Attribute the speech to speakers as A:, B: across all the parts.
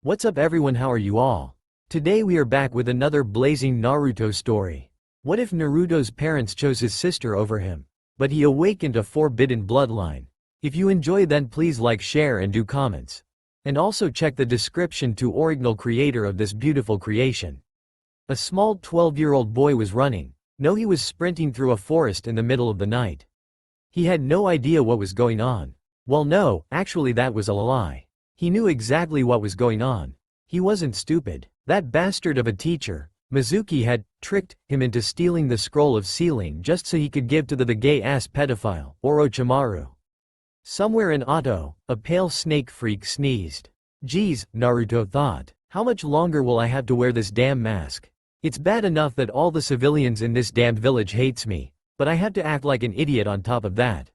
A: What's up everyone, how are you all? Today we are back with another blazing Naruto story. What if Naruto's parents chose his sister over him? But he awakened a forbidden bloodline. If you enjoy, then please like, share and do comments. And also check the description to original creator of this beautiful creation. A small 12-year-old boy was running. No, he was sprinting through a forest in the middle of the night. He had no idea what was going on. Well, no, actually that was a lie. He knew exactly what was going on. He wasn't stupid. That bastard of a teacher, Mizuki, had tricked him into stealing the scroll of sealing just so he could give to the gay-ass pedophile, Orochimaru. Somewhere in Otto, a pale snake freak sneezed. Geez, Naruto thought. How much longer will I have to wear this damn mask? It's bad enough that all the civilians in this damned village hates me, but I have to act like an idiot on top of that.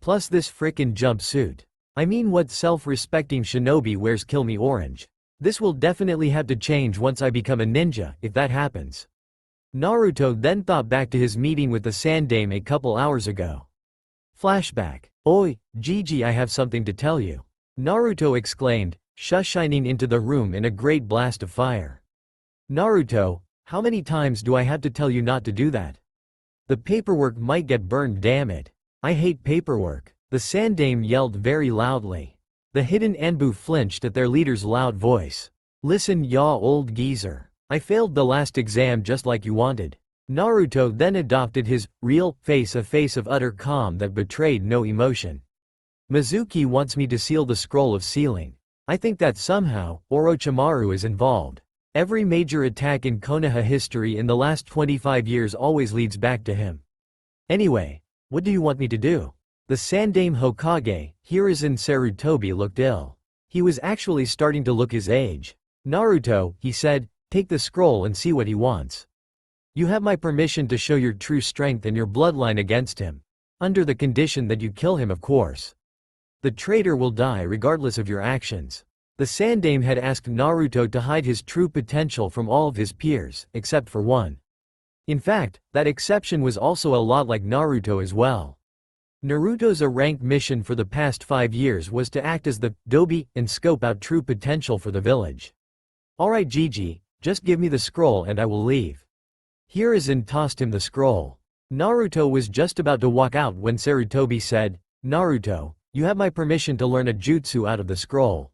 A: Plus this frickin' jumpsuit. I mean, what self-respecting shinobi wears kill me orange? This will definitely have to change once I become a ninja, if that happens. Naruto then thought back to his meeting with the Sandaime a couple hours ago. Flashback. Oi, Gigi, I have something to tell you. Naruto exclaimed, shining into the room in a great blast of fire. Naruto, how many times do I have to tell you not to do that? The paperwork might get burned, damn it. I hate paperwork. The Sandaime yelled very loudly. The hidden Anbu flinched at their leader's loud voice. Listen, ya old geezer. I failed the last exam just like you wanted. Naruto then adopted his real face, a face of utter calm that betrayed no emotion. Mizuki wants me to seal the scroll of sealing. I think that somehow, Orochimaru is involved. Every major attack in Konoha history in the last 25 years always leads back to him. Anyway, what do you want me to do? The Sandaime Hokage, Hiruzen Sarutobi, looked ill. He was actually starting to look his age. Naruto, he said, take the scroll and see what he wants. You have my permission to show your true strength and your bloodline against him. Under the condition that you kill him, of course. The traitor will die regardless of your actions. The Sandaime had asked Naruto to hide his true potential from all of his peers, except for one. In fact, that exception was also a lot like Naruto as well. Naruto's rank mission for the past 5 years was to act as the dobi and scope out true potential for the village. Alright Gigi, just give me the scroll and I will leave. Hiruzen tossed him the scroll. Naruto was just about to walk out when Sarutobi said, Naruto, you have my permission to learn a jutsu out of the scroll.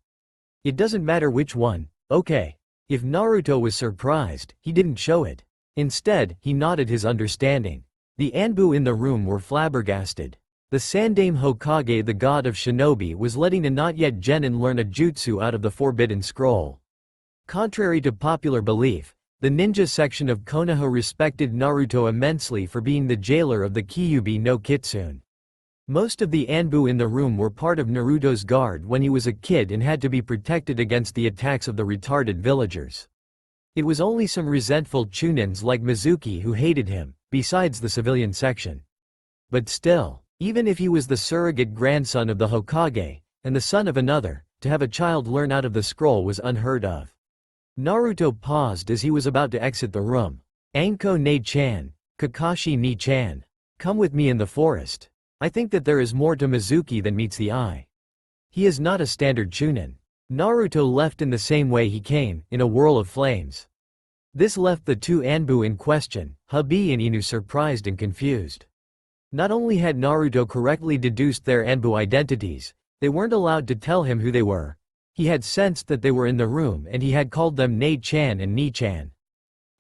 A: It doesn't matter which one, okay. If Naruto was surprised, he didn't show it. Instead, he nodded his understanding. The Anbu in the room were flabbergasted. The Sandaime Hokage, the god of shinobi, was letting a not yet genin learn a jutsu out of the forbidden scroll. Contrary to popular belief, the ninja section of Konoha respected Naruto immensely for being the jailer of the Kyuubi no Kitsune. Most of the Anbu in the room were part of Naruto's guard when he was a kid and had to be protected against the attacks of the retarded villagers. It was only some resentful chunins like Mizuki who hated him, besides the civilian section. But still, even if he was the surrogate grandson of the Hokage, and the son of another, to have a child learn out of the scroll was unheard of. Naruto paused as he was about to exit the room. Anko ne-chan, Kakashi ni-chan. Come with me in the forest. I think that there is more to Mizuki than meets the eye. He is not a standard chunin. Naruto left in the same way he came, in a whirl of flames. This left the two Anbu in question, Habi and Inu, surprised and confused. Not only had Naruto correctly deduced their Anbu identities, they weren't allowed to tell him who they were. He had sensed that they were in the room and he had called them Ne-chan and Ni-chan.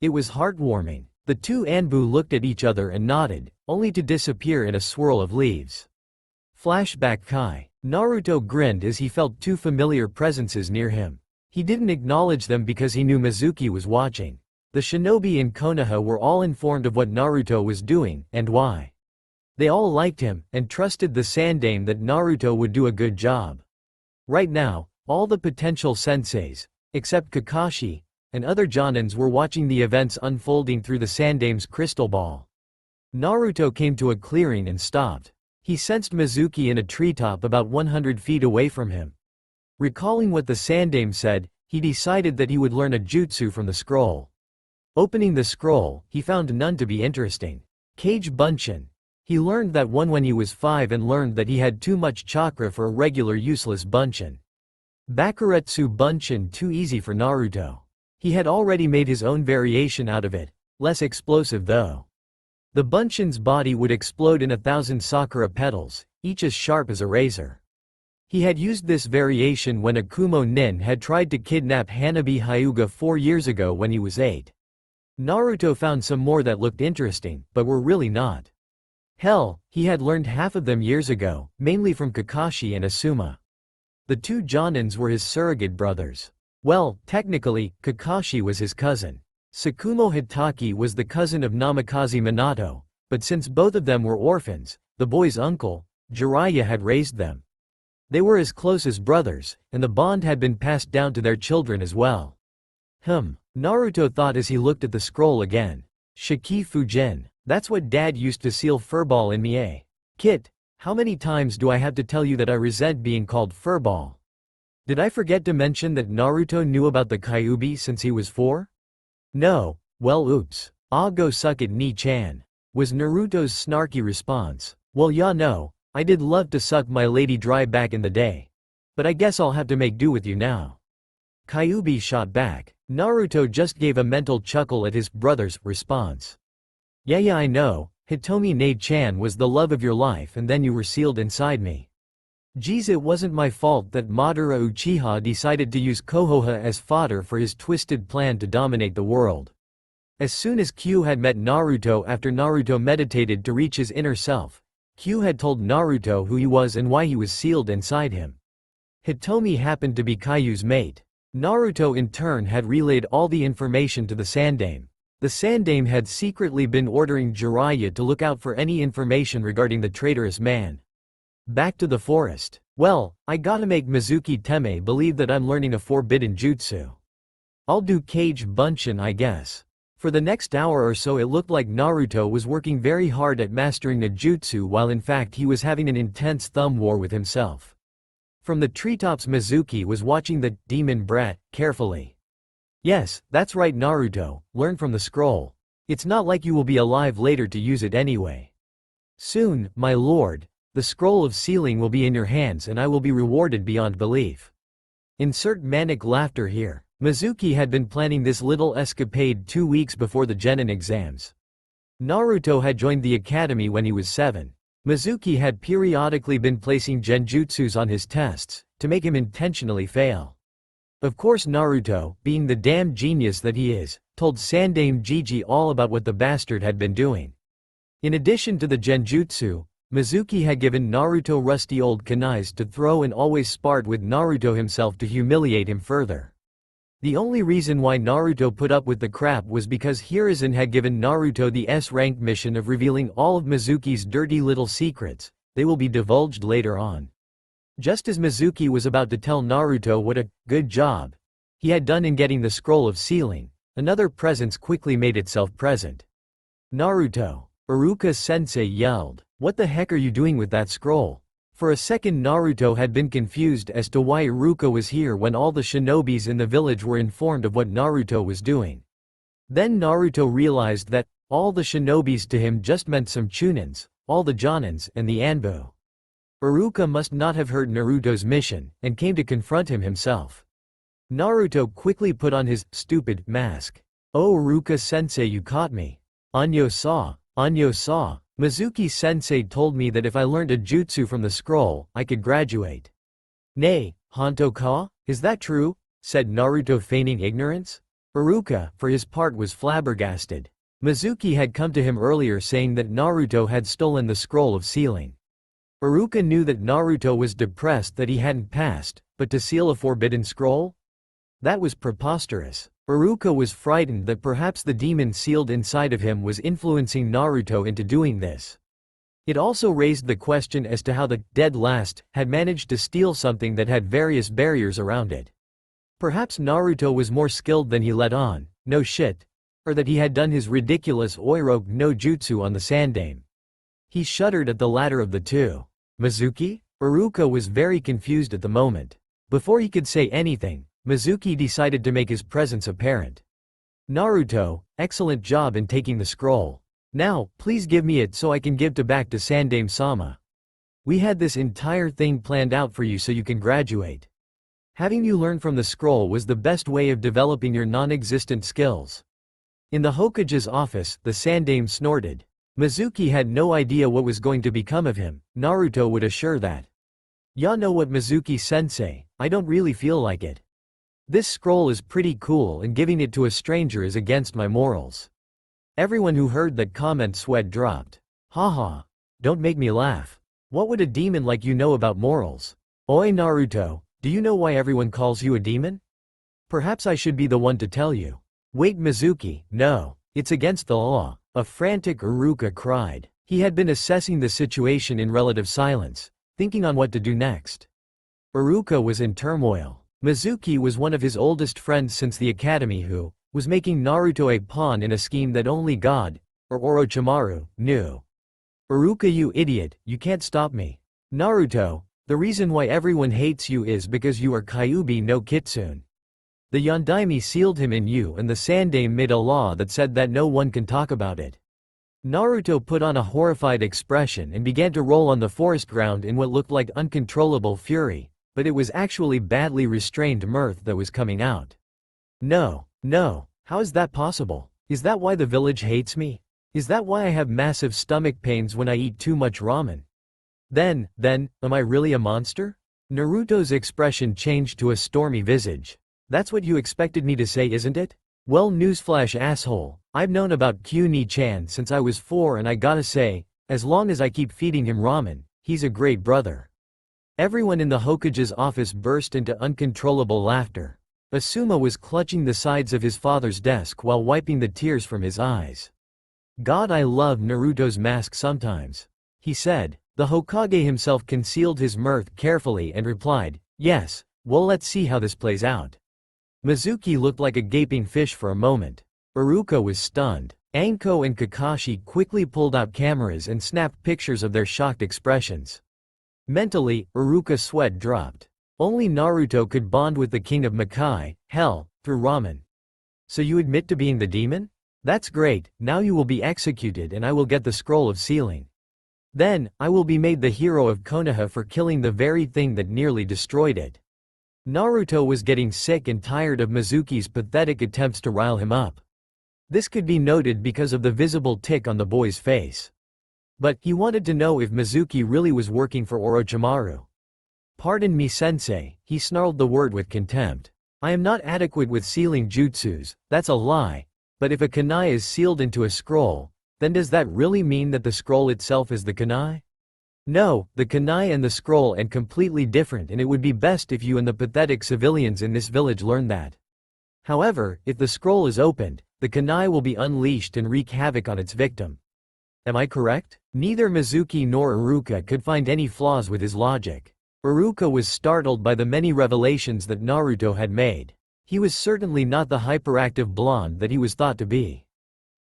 A: It was heartwarming. The two Anbu looked at each other and nodded, only to disappear in a swirl of leaves. Flashback Kai. Naruto grinned as he felt two familiar presences near him. He didn't acknowledge them because he knew Mizuki was watching. The shinobi in Konoha were all informed of what Naruto was doing, and why. They all liked him, and trusted the Sandaime that Naruto would do a good job. Right now, all the potential senseis, except Kakashi, and other jonins were watching the events unfolding through the Sandaime's crystal ball. Naruto came to a clearing and stopped. He sensed Mizuki in a treetop about 100 feet away from him. Recalling what the Sandaime said, he decided that he would learn a jutsu from the scroll. Opening the scroll, he found none to be interesting. Kage Bunshin. He learned that one when he was 5 and learned that he had too much chakra for a regular useless Bunshin. Bakuretsu Bunshin too easy for Naruto. He had already made his own variation out of it, less explosive though. The Bunshin's body would explode in 1,000 sakura petals, each as sharp as a razor. He had used this variation when Akumo Nin had tried to kidnap Hanabi Hyuga 4 years ago when he was 8. Naruto found some more that looked interesting, but were really not. Hell, he had learned half of them years ago, mainly from Kakashi and Asuma. The 2 Jonins were his surrogate brothers. Well, technically, Kakashi was his cousin. Tsukumo Hitaki was the cousin of Namikaze Minato, but since both of them were orphans, the boy's uncle, Jiraiya had raised them. They were as close as brothers, and the bond had been passed down to their children as well. Naruto thought as he looked at the scroll again. Shiki Fujin, that's what Dad used to seal furball in me, eh? Kit, how many times do I have to tell you that I resent being called furball? Did I forget to mention that Naruto knew about the Kyuubi since he was 4? No, well oops. Ah go suck it Ni-chan, was Naruto's snarky response. Well yeah no, I did love to suck my lady dry back in the day. But I guess I'll have to make do with you now. Kyuubi shot back. Naruto just gave a mental chuckle at his brother's response. Yeah I know, Hitomi Ne-chan was the love of your life and then you were sealed inside me. Geez, it wasn't my fault that Madara Uchiha decided to use Kohoha as fodder for his twisted plan to dominate the world. As soon as Q had met Naruto after Naruto meditated to reach his inner self, Q had told Naruto who he was and why he was sealed inside him. Hitomi happened to be Kayu's mate. Naruto in turn had relayed all the information to the Sandaime. The Sandaime had secretly been ordering Jiraiya to look out for any information regarding the traitorous man. Back to the forest. Well, I gotta make Mizuki Teme believe that I'm learning a forbidden jutsu. I'll do Kage Bunshin I guess. For the next hour or so it looked like Naruto was working very hard at mastering a jutsu while in fact he was having an intense thumb war with himself. From the treetops Mizuki was watching the demon brat carefully. Yes, that's right Naruto, learn from the scroll. It's not like you will be alive later to use it anyway. Soon, my lord, the scroll of sealing will be in your hands and I will be rewarded beyond belief. Insert manic laughter here. Mizuki had been planning this little escapade 2 weeks before the Genin exams. Naruto had joined the academy when he was 7. Mizuki had periodically been placing genjutsus on his tests, to make him intentionally fail. Of course Naruto, being the damn genius that he is, told Sandaime Jiji all about what the bastard had been doing. In addition to the genjutsu, Mizuki had given Naruto rusty old kunais to throw and always sparred with Naruto himself to humiliate him further. The only reason why Naruto put up with the crap was because Hiruzen had given Naruto the S-rank mission of revealing all of Mizuki's dirty little secrets. They will be divulged later on. Just as Mizuki was about to tell Naruto what a good job he had done in getting the scroll of sealing, another presence quickly made itself present. Naruto, Iruka-sensei yelled. What the heck are you doing with that scroll? For a second Naruto had been confused as to why Iruka was here when all the shinobis in the village were informed of what Naruto was doing. Then Naruto realized that all the shinobis to him just meant some chunins, all the jonins and the anbu. Iruka must not have heard Naruto's mission, and came to confront him himself. Naruto quickly put on his stupid mask. Oh Iruka-sensei, you caught me. Anyo saw. Mizuki-sensei told me that if I learned a jutsu from the scroll, I could graduate. Nay, Honto ka? Is that true? Said Naruto feigning ignorance. Iruka, for his part, was flabbergasted. Mizuki had come to him earlier saying that Naruto had stolen the scroll of sealing. Iruka knew that Naruto was depressed that he hadn't passed, but to seal a forbidden scroll? That was preposterous. Iruka was frightened that perhaps the demon sealed inside of him was influencing Naruto into doing this. It also raised the question as to how the dead last had managed to steal something that had various barriers around it. Perhaps Naruto was more skilled than he let on, no shit. Or that he had done his ridiculous Oiroge no Jutsu on the Sandaime. He shuddered at the latter of the two. Mizuki? Iruka was very confused at the moment. Before he could say anything, Mizuki decided to make his presence apparent. Naruto, excellent job in taking the scroll. Now, please give me it so I can give it back to Sandaime-sama. We had this entire thing planned out for you so you can graduate. Having you learn from the scroll was the best way of developing your non-existent skills. In the Hokage's office, the Sandaime snorted. Mizuki had no idea what was going to become of him, Naruto would assure that. "Ya know what, Mizuki-sensei, I don't really feel like it. This scroll is pretty cool and giving it to a stranger is against my morals." Everyone who heard that comment sweat dropped. Haha. Don't make me laugh. What would a demon like you know about morals? Oi Naruto, do you know why everyone calls you a demon? Perhaps I should be the one to tell you. Wait Mizuki, no. It's against the law. A frantic Iruka cried. He had been assessing the situation in relative silence, thinking on what to do next. Iruka was in turmoil. Mizuki was one of his oldest friends since the academy who was making Naruto a pawn in a scheme that only God, or Orochimaru, knew. Iruka, you idiot, you can't stop me. Naruto, the reason why everyone hates you is because you are Kyuubi no Kitsune. The Yondaime sealed him in you and the Sandaime made a law that said that no one can talk about it. Naruto put on a horrified expression and began to roll on the forest ground in what looked like uncontrollable fury, but it was actually badly restrained mirth that was coming out. No, how is that possible? Is that why the village hates me? Is that why I have massive stomach pains when I eat too much ramen? Then, am I really a monster? Naruto's expression changed to a stormy visage. That's what you expected me to say, isn't it? Well, newsflash asshole, I've known about Kyuubi-chan since I was 4 and I gotta say, as long as I keep feeding him ramen, he's a great brother. Everyone in the Hokage's office burst into uncontrollable laughter. Asuma was clutching the sides of his father's desk while wiping the tears from his eyes. God, I love Naruto's mask sometimes, he said. The Hokage himself concealed his mirth carefully and replied, yes, well, let's see how this plays out. Mizuki looked like a gaping fish for a moment. Iruka was stunned. Anko and Kakashi quickly pulled out cameras and snapped pictures of their shocked expressions. Mentally, Iruka's sweat dropped. Only Naruto could bond with the king of Makai, hell, through ramen. So you admit to being the demon? That's great, now you will be executed and I will get the scroll of sealing. Then, I will be made the hero of Konoha for killing the very thing that nearly destroyed it. Naruto was getting sick and tired of Mizuki's pathetic attempts to rile him up. This could be noted because of the visible tick on the boy's face. But, he wanted to know if Mizuki really was working for Orochimaru. Pardon me sensei, he snarled the word with contempt. I am not adequate with sealing jutsus, that's a lie. But if a kunai is sealed into a scroll, then does that really mean that the scroll itself is the kunai? No, the kunai and the scroll are completely different and it would be best if you and the pathetic civilians in this village learn that. However, if the scroll is opened, the kunai will be unleashed and wreak havoc on its victim. Am I correct? Neither Mizuki nor Iruka could find any flaws with his logic. Iruka was startled by the many revelations that Naruto had made. He was certainly not the hyperactive blonde that he was thought to be.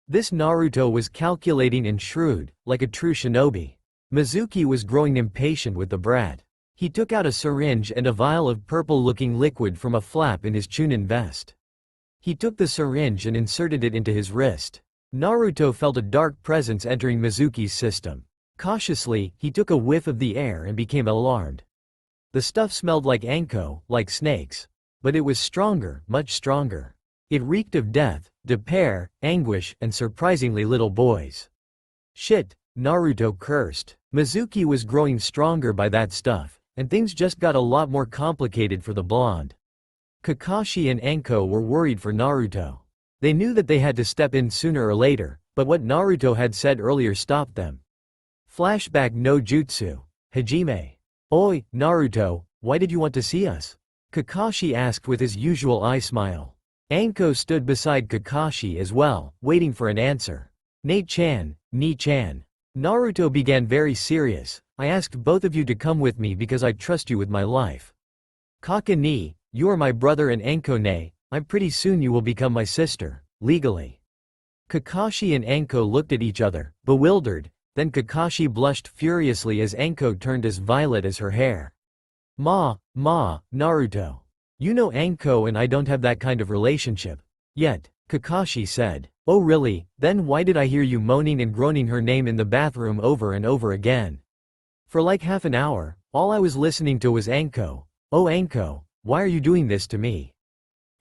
A: This Naruto was calculating and shrewd, like a true shinobi. Mizuki was growing impatient with the brat. He took out a syringe and a vial of purple-looking liquid from a flap in his Chunin vest. He took the syringe and inserted it into his wrist. Naruto felt a dark presence entering Mizuki's system. Cautiously, he took a whiff of the air and became alarmed. The stuff smelled like Anko, like snakes. But it was stronger, much stronger. It reeked of death, despair, anguish, and surprisingly little boys. Shit, Naruto cursed. Mizuki was growing stronger by that stuff, and things just got a lot more complicated for the blonde. Kakashi and Anko were worried for Naruto. They knew that they had to step in sooner or later, but what Naruto had said earlier stopped them. Flashback no jutsu. Hajime. Oi, Naruto, why did you want to see us? Kakashi asked with his usual eye smile. Anko stood beside Kakashi as well, waiting for an answer. Ni-chan. Naruto began very serious. I asked both of you to come with me because I trust you with my life. Kaka ni, you are my brother and Anko ne, I'm pretty soon you will become my sister, legally. Kakashi and Anko looked at each other, bewildered, then Kakashi blushed furiously as Anko turned as violet as her hair. Naruto. You know Anko and I don't have that kind of relationship. Yet, Kakashi said. Oh really, then why did I hear you moaning and groaning her name in the bathroom over and over again? For like half an hour, all I was listening to was Anko. Oh Anko, Why are you doing this to me?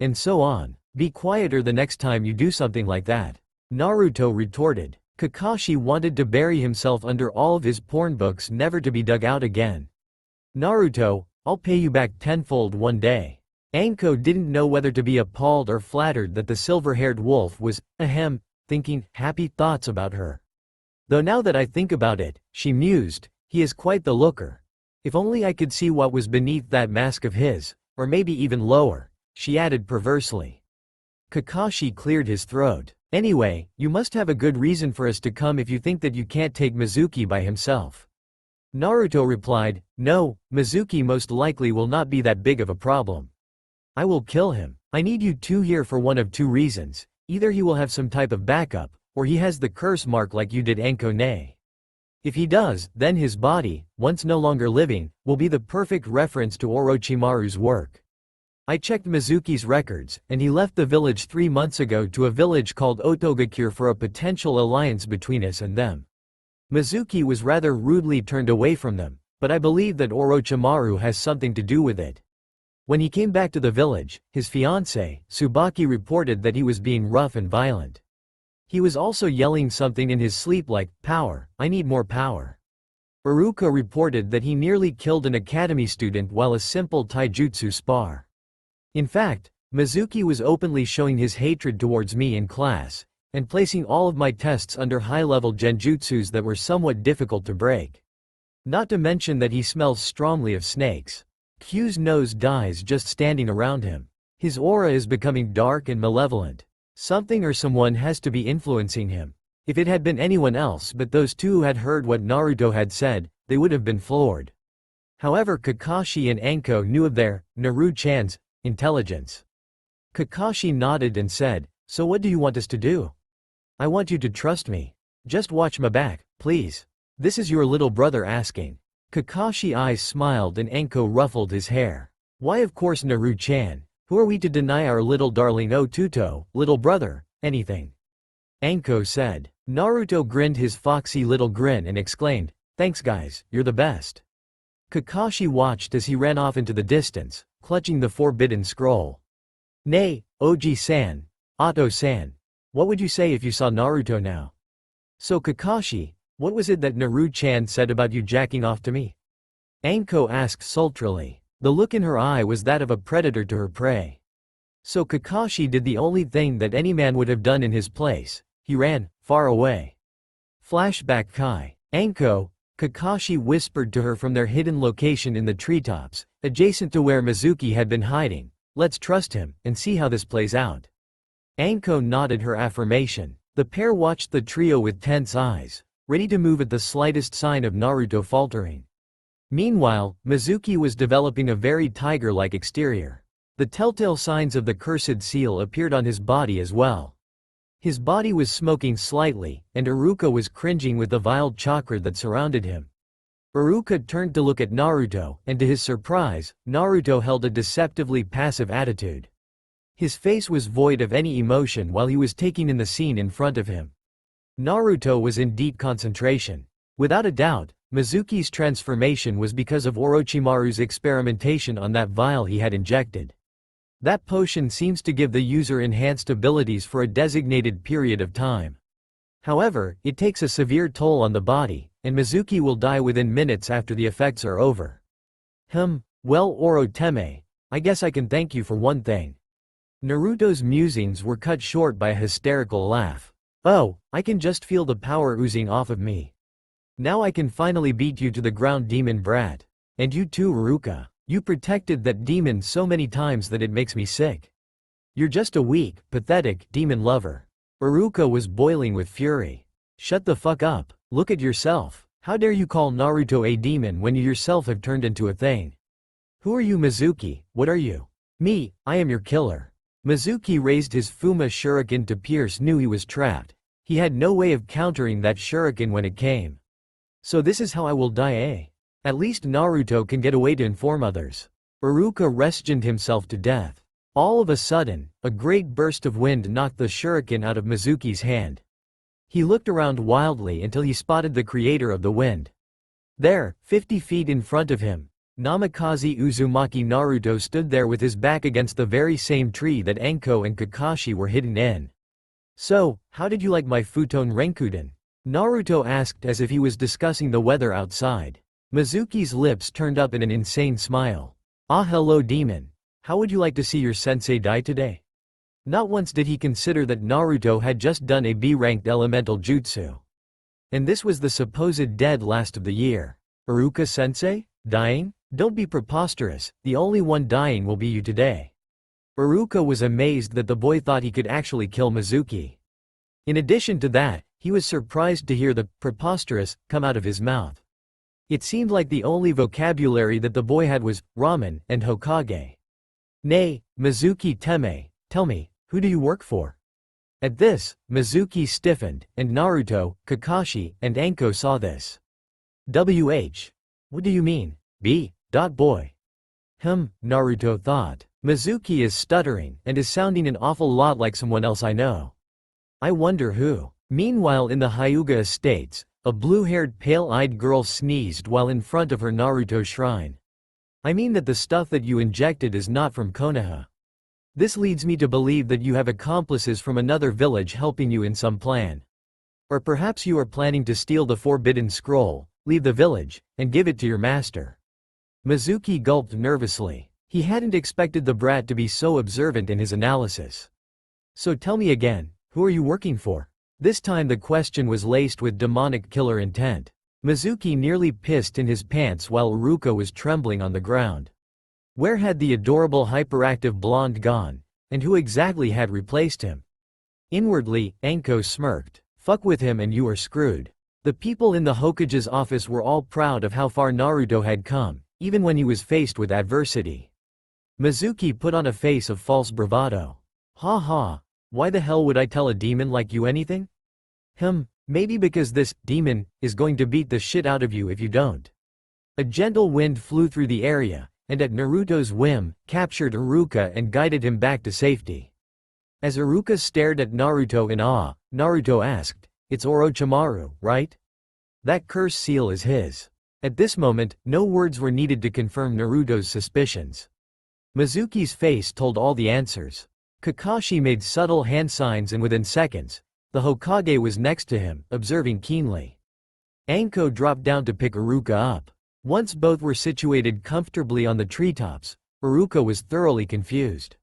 A: And so on. Be quieter the next time you do something like that. Naruto retorted. Kakashi wanted to bury himself under all of his porn books, never to be dug out again. Naruto, I'll pay you back tenfold one day. Anko didn't know whether to be appalled or flattered that the silver-haired wolf was, thinking happy thoughts about her. Though now that I think about it, she mused, he is quite the looker. If only I could see what was beneath that mask of his, or maybe even lower, she added perversely. Kakashi cleared his throat. Anyway, you must have a good reason for us to come if you think that you can't take Mizuki by himself. Naruto replied, no, Mizuki most likely will not be that big of a problem. I will kill him. I need you two here for one of two reasons. Either he will have some type of backup, or he has the curse mark like you did Anko-ne. If he does, then his body, once no longer living, will be the perfect reference to Orochimaru's work. I checked Mizuki's records, and he left the village 3 months ago to a village called Otogakure for a potential alliance between us and them. Mizuki was rather rudely turned away from them, but I believe that Orochimaru has something to do with it. When he came back to the village, his fiancée, Tsubaki, reported that he was being rough and violent. He was also yelling something in his sleep like, power, I need more power. Iruka reported that he nearly killed an academy student while a simple taijutsu spar. In fact, Mizuki was openly showing his hatred towards me in class, and placing all of my tests under high-level genjutsus that were somewhat difficult to break. Not to mention that he smells strongly of snakes. Q's nose dies just standing around him. His aura is becoming dark and malevolent. Something or someone has to be influencing him. If it had been anyone else but those two who had heard what Naruto had said, they would have been floored. However, Kakashi and Anko knew of their, Naru-chan's, intelligence. Kakashi nodded and said, so what do you want us to do? I want you to trust me. Just watch my back, please. This is your little brother asking. Kakashi's eyes smiled and Anko ruffled his hair. Why, of course, Naru-chan. Who are we to deny our little darling Otuto, little brother, anything? Anko said. Naruto grinned his foxy little grin and exclaimed, thanks guys, you're the best. Kakashi watched as he ran off into the distance, clutching the forbidden scroll. Nay, Oji-san, Otto-san. What would you say if you saw Naruto now? So Kakashi, what was it that Naru-chan said about you jacking off to me? Anko asked sultrily. The look in her eye was that of a predator to her prey. So Kakashi did the only thing that any man would have done in his place. He ran, far away. Flashback Kai. Anko, Kakashi whispered to her from their hidden location in the treetops, adjacent to where Mizuki had been hiding. Let's trust him, and see how this plays out. Anko nodded her affirmation. The pair watched the trio with tense eyes, ready to move at the slightest sign of Naruto faltering. Meanwhile, Mizuki was developing a very tiger-like exterior. The telltale signs of the cursed seal appeared on his body as well. His body was smoking slightly, and Iruka was cringing with the vile chakra that surrounded him. Iruka turned to look at Naruto, and to his surprise, Naruto held a deceptively passive attitude. His face was void of any emotion while he was taking in the scene in front of him. Naruto was in deep concentration. Without a doubt, Mizuki's transformation was because of Orochimaru's experimentation on that vial he had injected. That potion seems to give the user enhanced abilities for a designated period of time. However, it takes a severe toll on the body, and Mizuki will die within minutes after the effects are over. Well, Oro-teme, I guess I can thank you for one thing. Naruto's musings were cut short by a hysterical laugh. Oh, I can just feel the power oozing off of me. Now I can finally beat you to the ground, demon brat. And you too, Iruka. You protected that demon so many times that it makes me sick. You're just a weak, pathetic demon lover. Iruka was boiling with fury. Shut the fuck up. Look at yourself. How dare you call Naruto a demon when you yourself have turned into a thing? Who are you, Mizuki? What are you? Me, I am your killer. Mizuki raised his Fuma shuriken to pierce. Knew he was trapped. He had no way of countering that shuriken when it came. So this is how I will die, eh? At least Naruto can get away to inform others. Iruka resigned himself to death. All of a sudden, a great burst of wind knocked the shuriken out of Mizuki's hand. He looked around wildly until he spotted the creator of the wind. There, 50 feet in front of him, Namikaze Uzumaki. Naruto stood there with his back against the very same tree that Anko and Kakashi were hidden in. So, how did you like my futon Renkuden? Naruto asked as if he was discussing the weather outside. Mizuki's lips turned up in an insane smile. Ah, hello demon. How would you like to see your sensei die today? Not once did he consider that Naruto had just done a B-ranked elemental jutsu. And this was the supposed dead last of the year. Iruka-sensei? Dying? Don't be preposterous, the only one dying will be you today. Iruka was amazed that the boy thought he could actually kill Mizuki. In addition to that, he was surprised to hear the preposterous come out of his mouth. It seemed like the only vocabulary that the boy had was ramen and Hokage. Nay, Mizuki Teme, tell me, who do you work for? At this, Mizuki stiffened, and Naruto, Kakashi, and Anko saw this. What do you mean, boy? Naruto thought. Mizuki is stuttering, and is sounding an awful lot like someone else I know. I wonder who. Meanwhile in the Hyuga estates, a blue-haired pale-eyed girl sneezed while in front of her Naruto shrine. I mean that the stuff that you injected is not from Konoha. This leads me to believe that you have accomplices from another village helping you in some plan. Or perhaps you are planning to steal the forbidden scroll, leave the village, and give it to your master. Mizuki gulped nervously. He hadn't expected the brat to be so observant in his analysis. So tell me again, who are you working for? This time the question was laced with demonic killer intent. Mizuki nearly pissed in his pants while Iruka was trembling on the ground. Where had the adorable hyperactive blonde gone, and who exactly had replaced him? Inwardly, Anko smirked. Fuck with him and you are screwed. The people in the Hokage's office were all proud of how far Naruto had come, even when he was faced with adversity. Mizuki put on a face of false bravado. Ha ha, why the hell would I tell a demon like you anything? Maybe because this demon is going to beat the shit out of you if you don't. A gentle wind flew through the area, and at Naruto's whim, captured Iruka and guided him back to safety. As Iruka stared at Naruto in awe, Naruto asked, "It's Orochimaru, right? That curse seal is his." At this moment, no words were needed to confirm Naruto's suspicions. Mizuki's face told all the answers. Kakashi made subtle hand signs and within seconds, the Hokage was next to him, observing keenly. Anko dropped down to pick Iruka up. Once both were situated comfortably on the treetops, Iruka was thoroughly confused.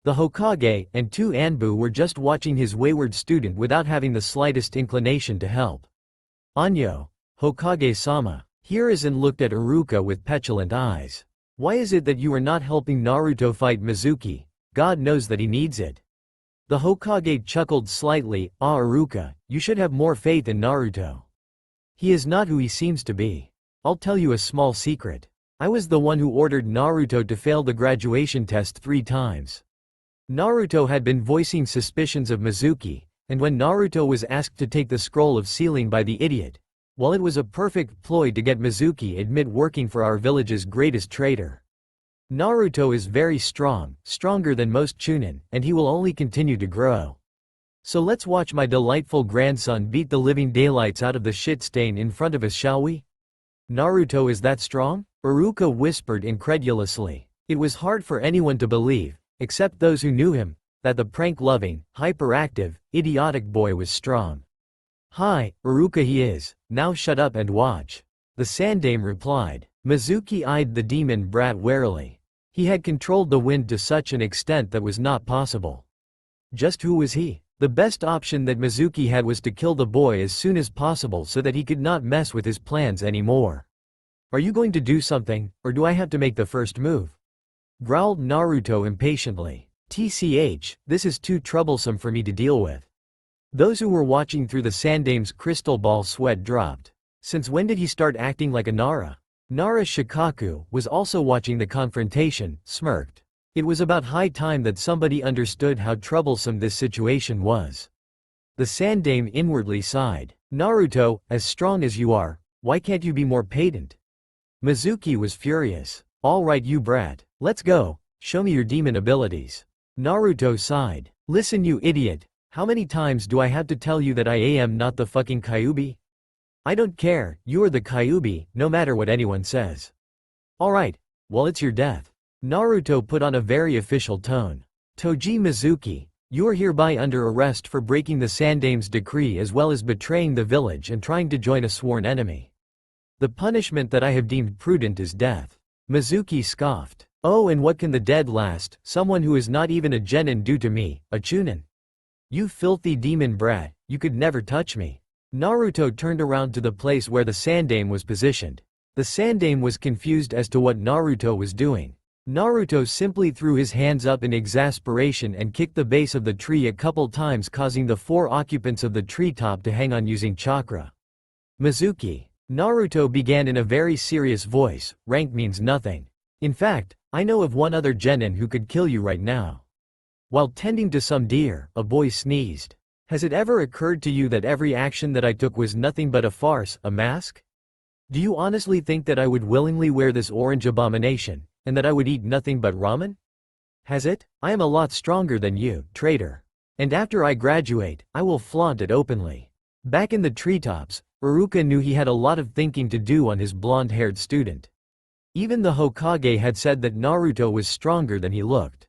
A: The Hokage and two Anbu were just watching his wayward student without having the slightest inclination to help. Anyo, Hokage-sama. Hiruzen looked at Iruka with petulant eyes. Why is it that you are not helping Naruto fight Mizuki? God knows that he needs it. The Hokage chuckled slightly. Ah Iruka, you should have more faith in Naruto. He is not who he seems to be. I'll tell you a small secret. I was the one who ordered Naruto to fail the graduation test 3 times. Naruto had been voicing suspicions of Mizuki, and when Naruto was asked to take the scroll of sealing by the idiot, while it was a perfect ploy to get Mizuki admit working for our village's greatest traitor. Naruto is very strong, stronger than most Chunin, and he will only continue to grow. So let's watch my delightful grandson beat the living daylights out of the shit stain in front of us, shall we? Naruto is that strong? Iruka whispered incredulously. It was hard for anyone to believe, except those who knew him, that the prank-loving, hyperactive, idiotic boy was strong. Hi, Iruka he is, now shut up and watch. The Sandame replied. Mizuki eyed the demon brat warily. He had controlled the wind to such an extent that was not possible. Just who was he? The best option that Mizuki had was to kill the boy as soon as possible so that he could not mess with his plans anymore. Are you going to do something, or do I have to make the first move? Growled Naruto impatiently. TCH, this is too troublesome for me to deal with. Those who were watching through the Sandame's crystal ball sweat dropped. Since when did he start acting like a Nara? Nara Shikaku was also watching the confrontation, smirked. It was about high time that somebody understood how troublesome this situation was. The Sandame inwardly sighed. Naruto, as strong as you are, why can't you be more patient? Mizuki was furious. All right you brat, let's go, show me your demon abilities. Naruto sighed. Listen you idiot, how many times do I have to tell you that I am not the fucking Kyuubi? I don't care, you are the Kyuubi, no matter what anyone says. Alright, well it's your death. Naruto put on a very official tone. Toji Mizuki, you are hereby under arrest for breaking the Sandame's decree as well as betraying the village and trying to join a sworn enemy. The punishment that I have deemed prudent is death. Mizuki scoffed. Oh, and what can the dead last, someone who is not even a genin do to me, a chunin? You filthy demon brat, you could never touch me. Naruto turned around to the place where the Sandame was positioned. The Sandame was confused as to what Naruto was doing. Naruto simply threw his hands up in exasperation and kicked the base of the tree a couple times, causing the 4 occupants of the treetop to hang on using chakra. Mizuki. Naruto began in a very serious voice, rank means nothing. In fact, I know of one other genin who could kill you right now. While tending to some deer, a boy sneezed. Has it ever occurred to you that every action that I took was nothing but a farce, a mask? Do you honestly think that I would willingly wear this orange abomination, and that I would eat nothing but ramen? Has it? I am a lot stronger than you, traitor. And after I graduate, I will flaunt it openly. Back in the treetops, Iruka knew he had a lot of thinking to do on his blonde-haired student. Even the Hokage had said that Naruto was stronger than he looked.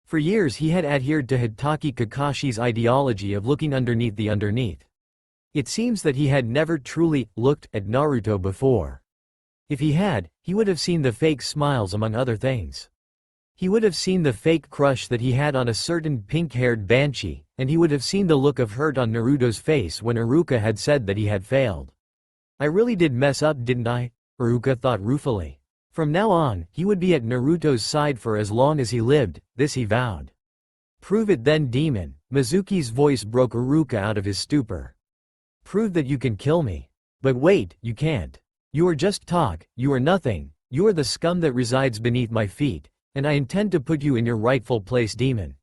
A: For years he had adhered to Hitaki Kakashi's ideology of looking underneath the underneath. It seems that he had never truly looked at Naruto before. If he had, he would have seen the fake smiles among other things. He would have seen the fake crush that he had on a certain pink-haired banshee, and he would have seen the look of hurt on Naruto's face when Iruka had said that he had failed. I really did mess up, didn't I? Iruka thought ruefully. From now on, he would be at Naruto's side for as long as he lived, this he vowed. Prove it then, demon. Mizuki's voice broke Iruka out of his stupor. Prove that you can kill me. But wait, you can't. You are just talk, you are nothing, you are the scum that resides beneath my feet, and I intend to put you in your rightful place, demon.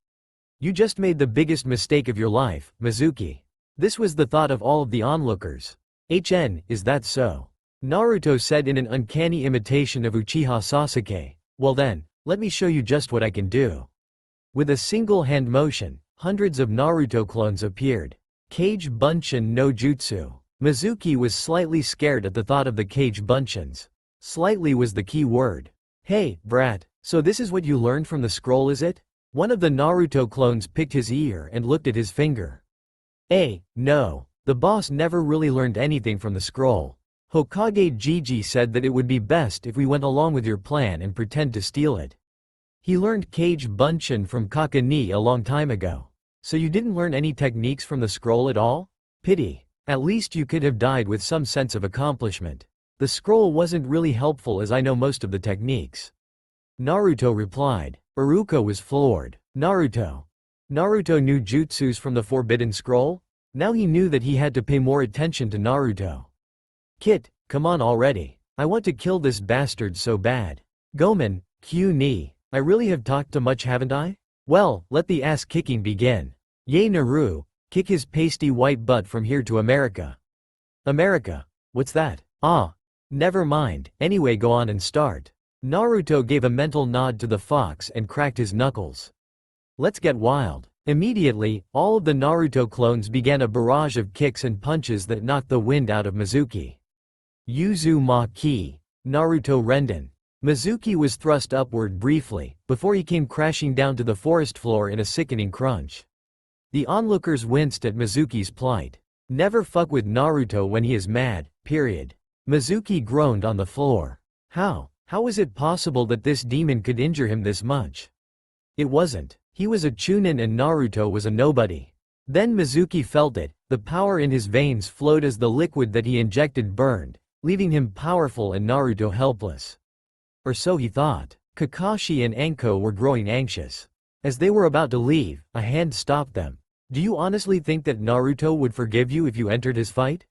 A: You just made the biggest mistake of your life, Mizuki. This was the thought of all of the onlookers. Is that so? Naruto said in an uncanny imitation of Uchiha Sasuke. Well then, let me show you just what I can do. With a single hand motion, hundreds of Naruto clones appeared. Kage Bunshin no Jutsu. Mizuki was slightly scared at the thought of the Kage Bunshins. Slightly was the key word. Hey, brat, so this is what you learned from the scroll, is it? One of the Naruto clones picked his ear and looked at his finger. No. The boss never really learned anything from the scroll. Hokage Gigi said that it would be best if we went along with your plan and pretend to steal it. He learned Kage Bunshin from Kakani a long time ago. So you didn't learn any techniques from the scroll at all? Pity. At least you could have died with some sense of accomplishment. The scroll wasn't really helpful as I know most of the techniques. Naruto replied. Iruka was floored. Naruto knew jutsus from the Forbidden Scroll? Now he knew that he had to pay more attention to Naruto. Kit, come on already. I want to kill this bastard so bad. Gomen, Q-ni, I really have talked too much, haven't I? Well, let the ass-kicking begin. Yay Naru, kick his pasty white butt from here to America. America? What's that? Ah. Never mind, anyway go on and start. Naruto gave a mental nod to the fox and cracked his knuckles. Let's get wild. Immediately, all of the Naruto clones began a barrage of kicks and punches that knocked the wind out of Mizuki. Uzumaki. Naruto Renden. Mizuki was thrust upward briefly, before he came crashing down to the forest floor in a sickening crunch. The onlookers winced at Mizuki's plight. Never fuck with Naruto when he is mad, period. Mizuki groaned on the floor. How was it possible that this demon could injure him this much? It wasn't. He was a chunin and Naruto was a nobody. Then Mizuki felt it, the power in his veins flowed as the liquid that he injected burned, leaving him powerful and Naruto helpless. Or so he thought. Kakashi and Anko were growing anxious. As they were about to leave, a hand stopped them. Do you honestly think that Naruto would forgive you if you entered his fight?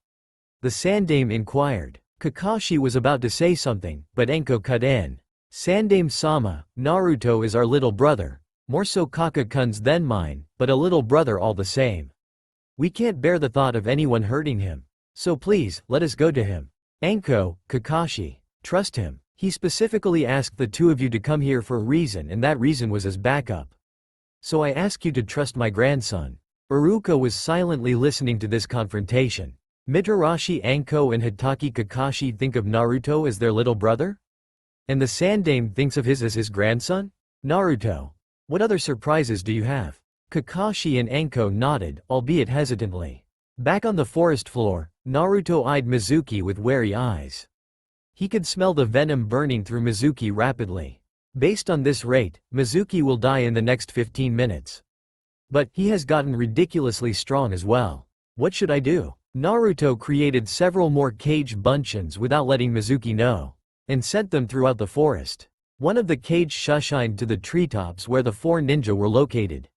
A: The Sandame inquired. Kakashi was about to say something, but Anko cut in. Sandame-sama, Naruto is our little brother. More so Kaka-kun's than mine, but a little brother all the same. We can't bear the thought of anyone hurting him. So please, let us go to him. Anko, Kakashi, trust him. He specifically asked the two of you to come here for a reason, and that reason was as backup. So I ask you to trust my grandson. Iruka was silently listening to this confrontation. Mitarashi Anko and Hitaki Kakashi think of Naruto as their little brother? And the Sandaime thinks of his as his grandson? Naruto. What other surprises do you have? Kakashi and Anko nodded, albeit hesitantly. Back on the forest floor, Naruto eyed Mizuki with wary eyes. He could smell the venom burning through Mizuki rapidly. Based on this rate, Mizuki will die in the next 15 minutes. But he has gotten ridiculously strong as well. What should I do? Naruto created several more cage bunchins without letting Mizuki know, and sent them throughout the forest. One of the cage shushined to the treetops where the 4 ninja were located.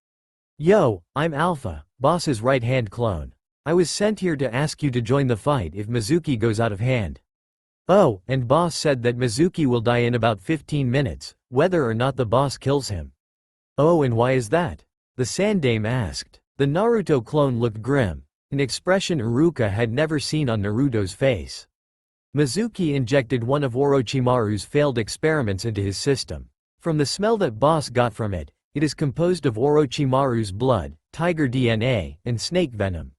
A: Yo, I'm Alpha, boss's right-hand clone. I was sent here to ask you to join the fight if Mizuki goes out of hand. Oh, and boss said that Mizuki will die in about 15 minutes, whether or not the boss kills him. Oh, and why is that? The Sandaime asked. The Naruto clone looked grim, an expression Iruka had never seen on Naruto's face. Mizuki injected one of Orochimaru's failed experiments into his system. From the smell that boss got from it, it is composed of Orochimaru's blood, tiger DNA, and snake venom.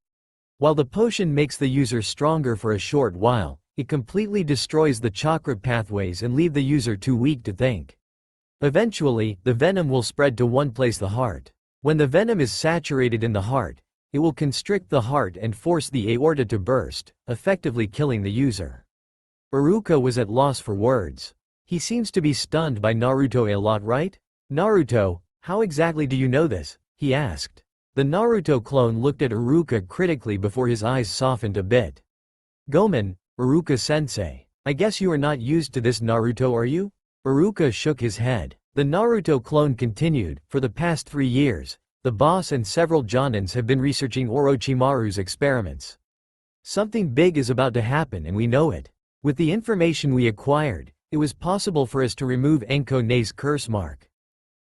A: While the potion makes the user stronger for a short while, it completely destroys the chakra pathways and leave the user too weak to think. Eventually, the venom will spread to one place, the heart. When the venom is saturated in the heart, it will constrict the heart and force the aorta to burst, effectively killing the user. Iruka was at loss for words. He seems to be stunned by Naruto a lot, right? Naruto, how exactly do you know this? He asked. The Naruto clone looked at Iruka critically before his eyes softened a bit. Gomen, Iruka-sensei, I guess you are not used to this, Naruto, are you? Iruka shook his head. The Naruto clone continued. For the past 3 years, the boss and several Jonins have been researching Orochimaru's experiments. Something big is about to happen and we know it. With the information we acquired, it was possible for us to remove Anko Nei's curse mark.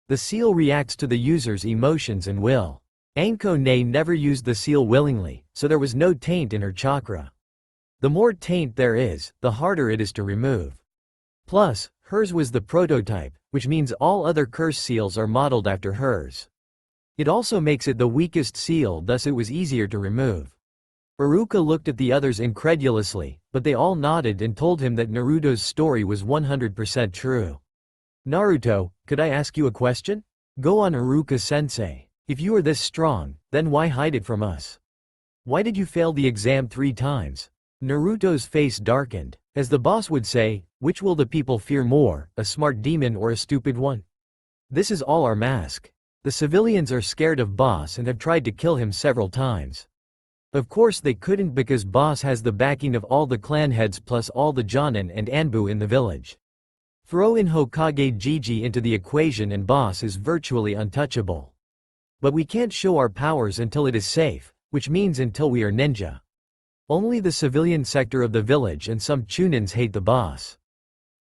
A: The seal reacts to the user's emotions and will. Anko Nei never used the seal willingly, so there was no taint in her chakra. The more taint there is, the harder it is to remove. Plus, hers was the prototype, which means all other curse seals are modeled after hers. It also makes it the weakest seal, thus it was easier to remove. Iruka looked at the others incredulously, but they all nodded and told him that Naruto's story was 100% true. Naruto, could I ask you a question? Go on, Iruka-sensei. If you are this strong, then why hide it from us? Why did you fail the exam 3 times? Naruto's face darkened. As the boss would say, which will the people fear more, a smart demon or a stupid one? This is all our mask. The civilians are scared of boss and have tried to kill him several times. Of course they couldn't because boss has the backing of all the clan heads plus all the Jonin and Anbu in the village. Throw in Hokage Gigi into the equation and boss is virtually untouchable. But we can't show our powers until it is safe, which means until we are ninja. Only the civilian sector of the village and some Chunins hate the boss.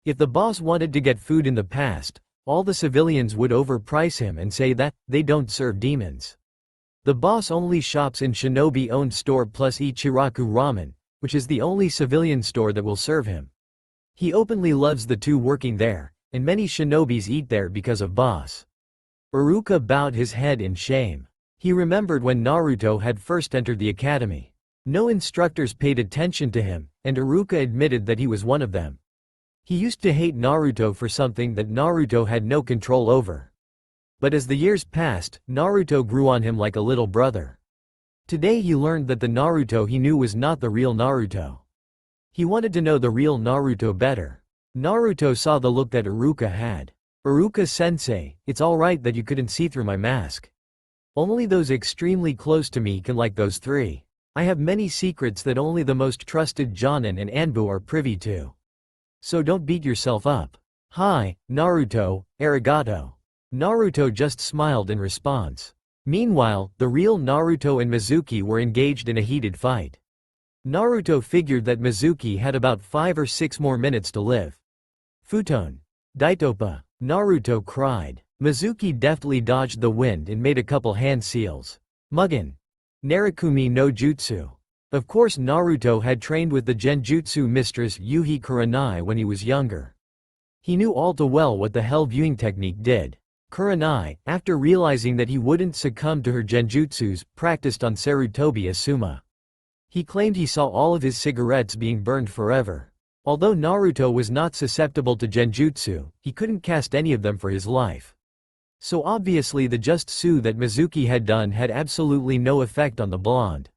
A: If the boss wanted to get food in the past, all the civilians would overprice him and say that they don't serve demons. The boss only shops in shinobi-owned store plus Ichiraku Ramen, which is the only civilian store that will serve him. He openly loves the 2 working there, and many shinobis eat there because of boss. Iruka bowed his head in shame. He remembered when Naruto had first entered the academy. No instructors paid attention to him, and Iruka admitted that he was one of them. He used to hate Naruto for something that Naruto had no control over. But as the years passed, Naruto grew on him like a little brother. Today he learned that the Naruto he knew was not the real Naruto. He wanted to know the real Naruto better. Naruto saw the look that Iruka had. Iruka-sensei, it's alright that you couldn't see through my mask. Only those extremely close to me can like those 3. I have many secrets that only the most trusted Jonin and Anbu are privy to. So don't beat yourself up. Hi, Naruto, arigato. Naruto just smiled in response. Meanwhile, the real Naruto and Mizuki were engaged in a heated fight. Naruto figured that Mizuki had about 5 or 6 more minutes to live. Futon. Daitopa. Naruto cried. Mizuki deftly dodged the wind and made a couple hand seals. Mugen. Narukumi no Jutsu. Of course Naruto had trained with the genjutsu mistress Yuhi Kurenai when he was younger. He knew all too well what the hell viewing technique did. Kurenai, after realizing that he wouldn't succumb to her genjutsus, practiced on Sarutobi Asuma. He claimed he saw all of his cigarettes being burned forever. Although Naruto was not susceptible to genjutsu, he couldn't cast any of them for his life. So obviously the just su that Mizuki had done had absolutely no effect on the blonde.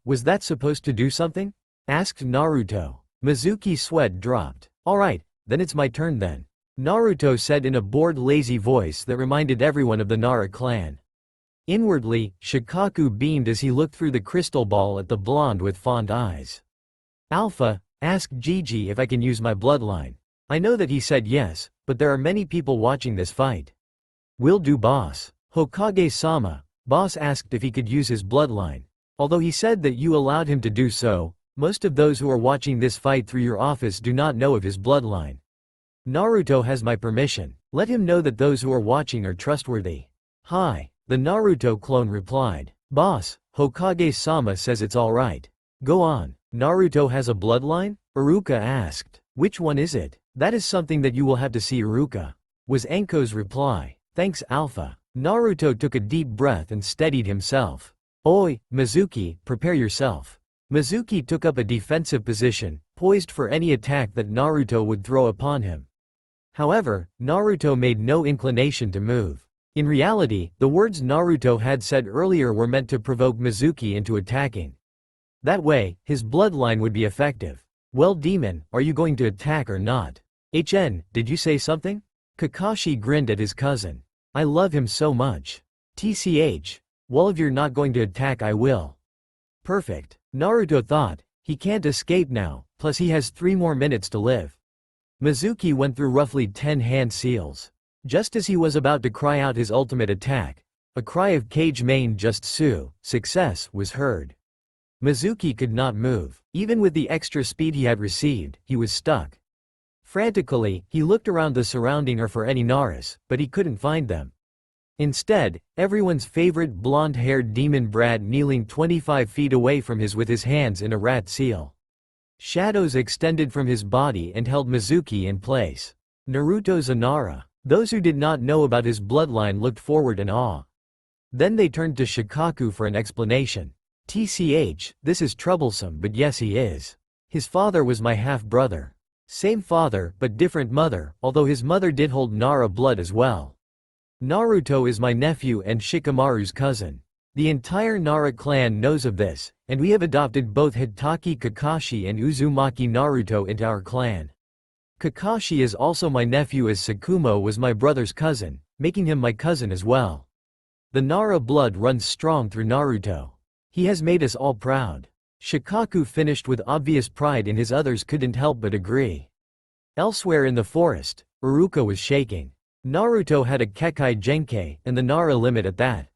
A: Was that supposed to do something? Asked Naruto. Mizuki's sweat dropped. Alright, then it's my turn then. Naruto said in a bored lazy voice that reminded everyone of the Nara clan. Inwardly, Shikaku beamed as he looked through the crystal ball at the blonde with fond eyes. Alpha, ask Gigi if I can use my bloodline. I know that he said yes, but there are many people watching this fight. Will do, boss. Hokage-sama, boss asked if he could use his bloodline. Although he said that you allowed him to do so, most of those who are watching this fight through your office do not know of his bloodline. Naruto has my permission. Let him know that those who are watching are trustworthy. Hi, the Naruto clone replied. Boss, Hokage-sama says it's alright. Go on. Naruto has a bloodline? Iruka asked. Which one is it? That is something that you will have to see, Iruka, was Anko's reply. Thanks, Alpha. Naruto took a deep breath and steadied himself. Oi, Mizuki, prepare yourself. Mizuki took up a defensive position, poised for any attack that Naruto would throw upon him. However, Naruto made no inclination to move. In reality, the words Naruto had said earlier were meant to provoke Mizuki into attacking. That way, his bloodline would be effective. Well, demon, are you going to attack or not? Did you say something? Kakashi grinned at his cousin. I love him so much. TCH. Well, if you're not going to attack, I will. Perfect. Naruto thought, he can't escape now, plus he has 3 more minutes to live. Mizuki went through roughly 10 hand seals. Just as he was about to cry out his ultimate attack, a cry of Kage Main Just Su, success, was heard. Mizuki could not move. Even with the extra speed he had received, he was stuck. Frantically, he looked around the surrounding for any Naras, but he couldn't find them. Instead, everyone's favorite blonde-haired demon Brad kneeling 25 feet away from with his hands in a rat seal. Shadows extended from his body and held Mizuki in place. Naruto's a Nara. Those who did not know about his bloodline looked forward in awe. Then they turned to Shikaku for an explanation. TCH, this is troublesome, but yes, he is. His father was my half-brother. Same father, but different mother, although his mother did hold Nara blood as well. Naruto is my nephew and Shikamaru's cousin. The entire Nara clan knows of this, and we have adopted both Hitaki Kakashi and Uzumaki Naruto into our clan. Kakashi is also my nephew, as Sakumo was my brother's cousin, making him my cousin as well. The Nara blood runs strong through Naruto. He has made us all proud. Shikaku finished with obvious pride, and his others couldn't help but agree. Elsewhere in the forest, Iruka was shaking. Naruto had a Kekkei Genkei, and the Nara limit at that.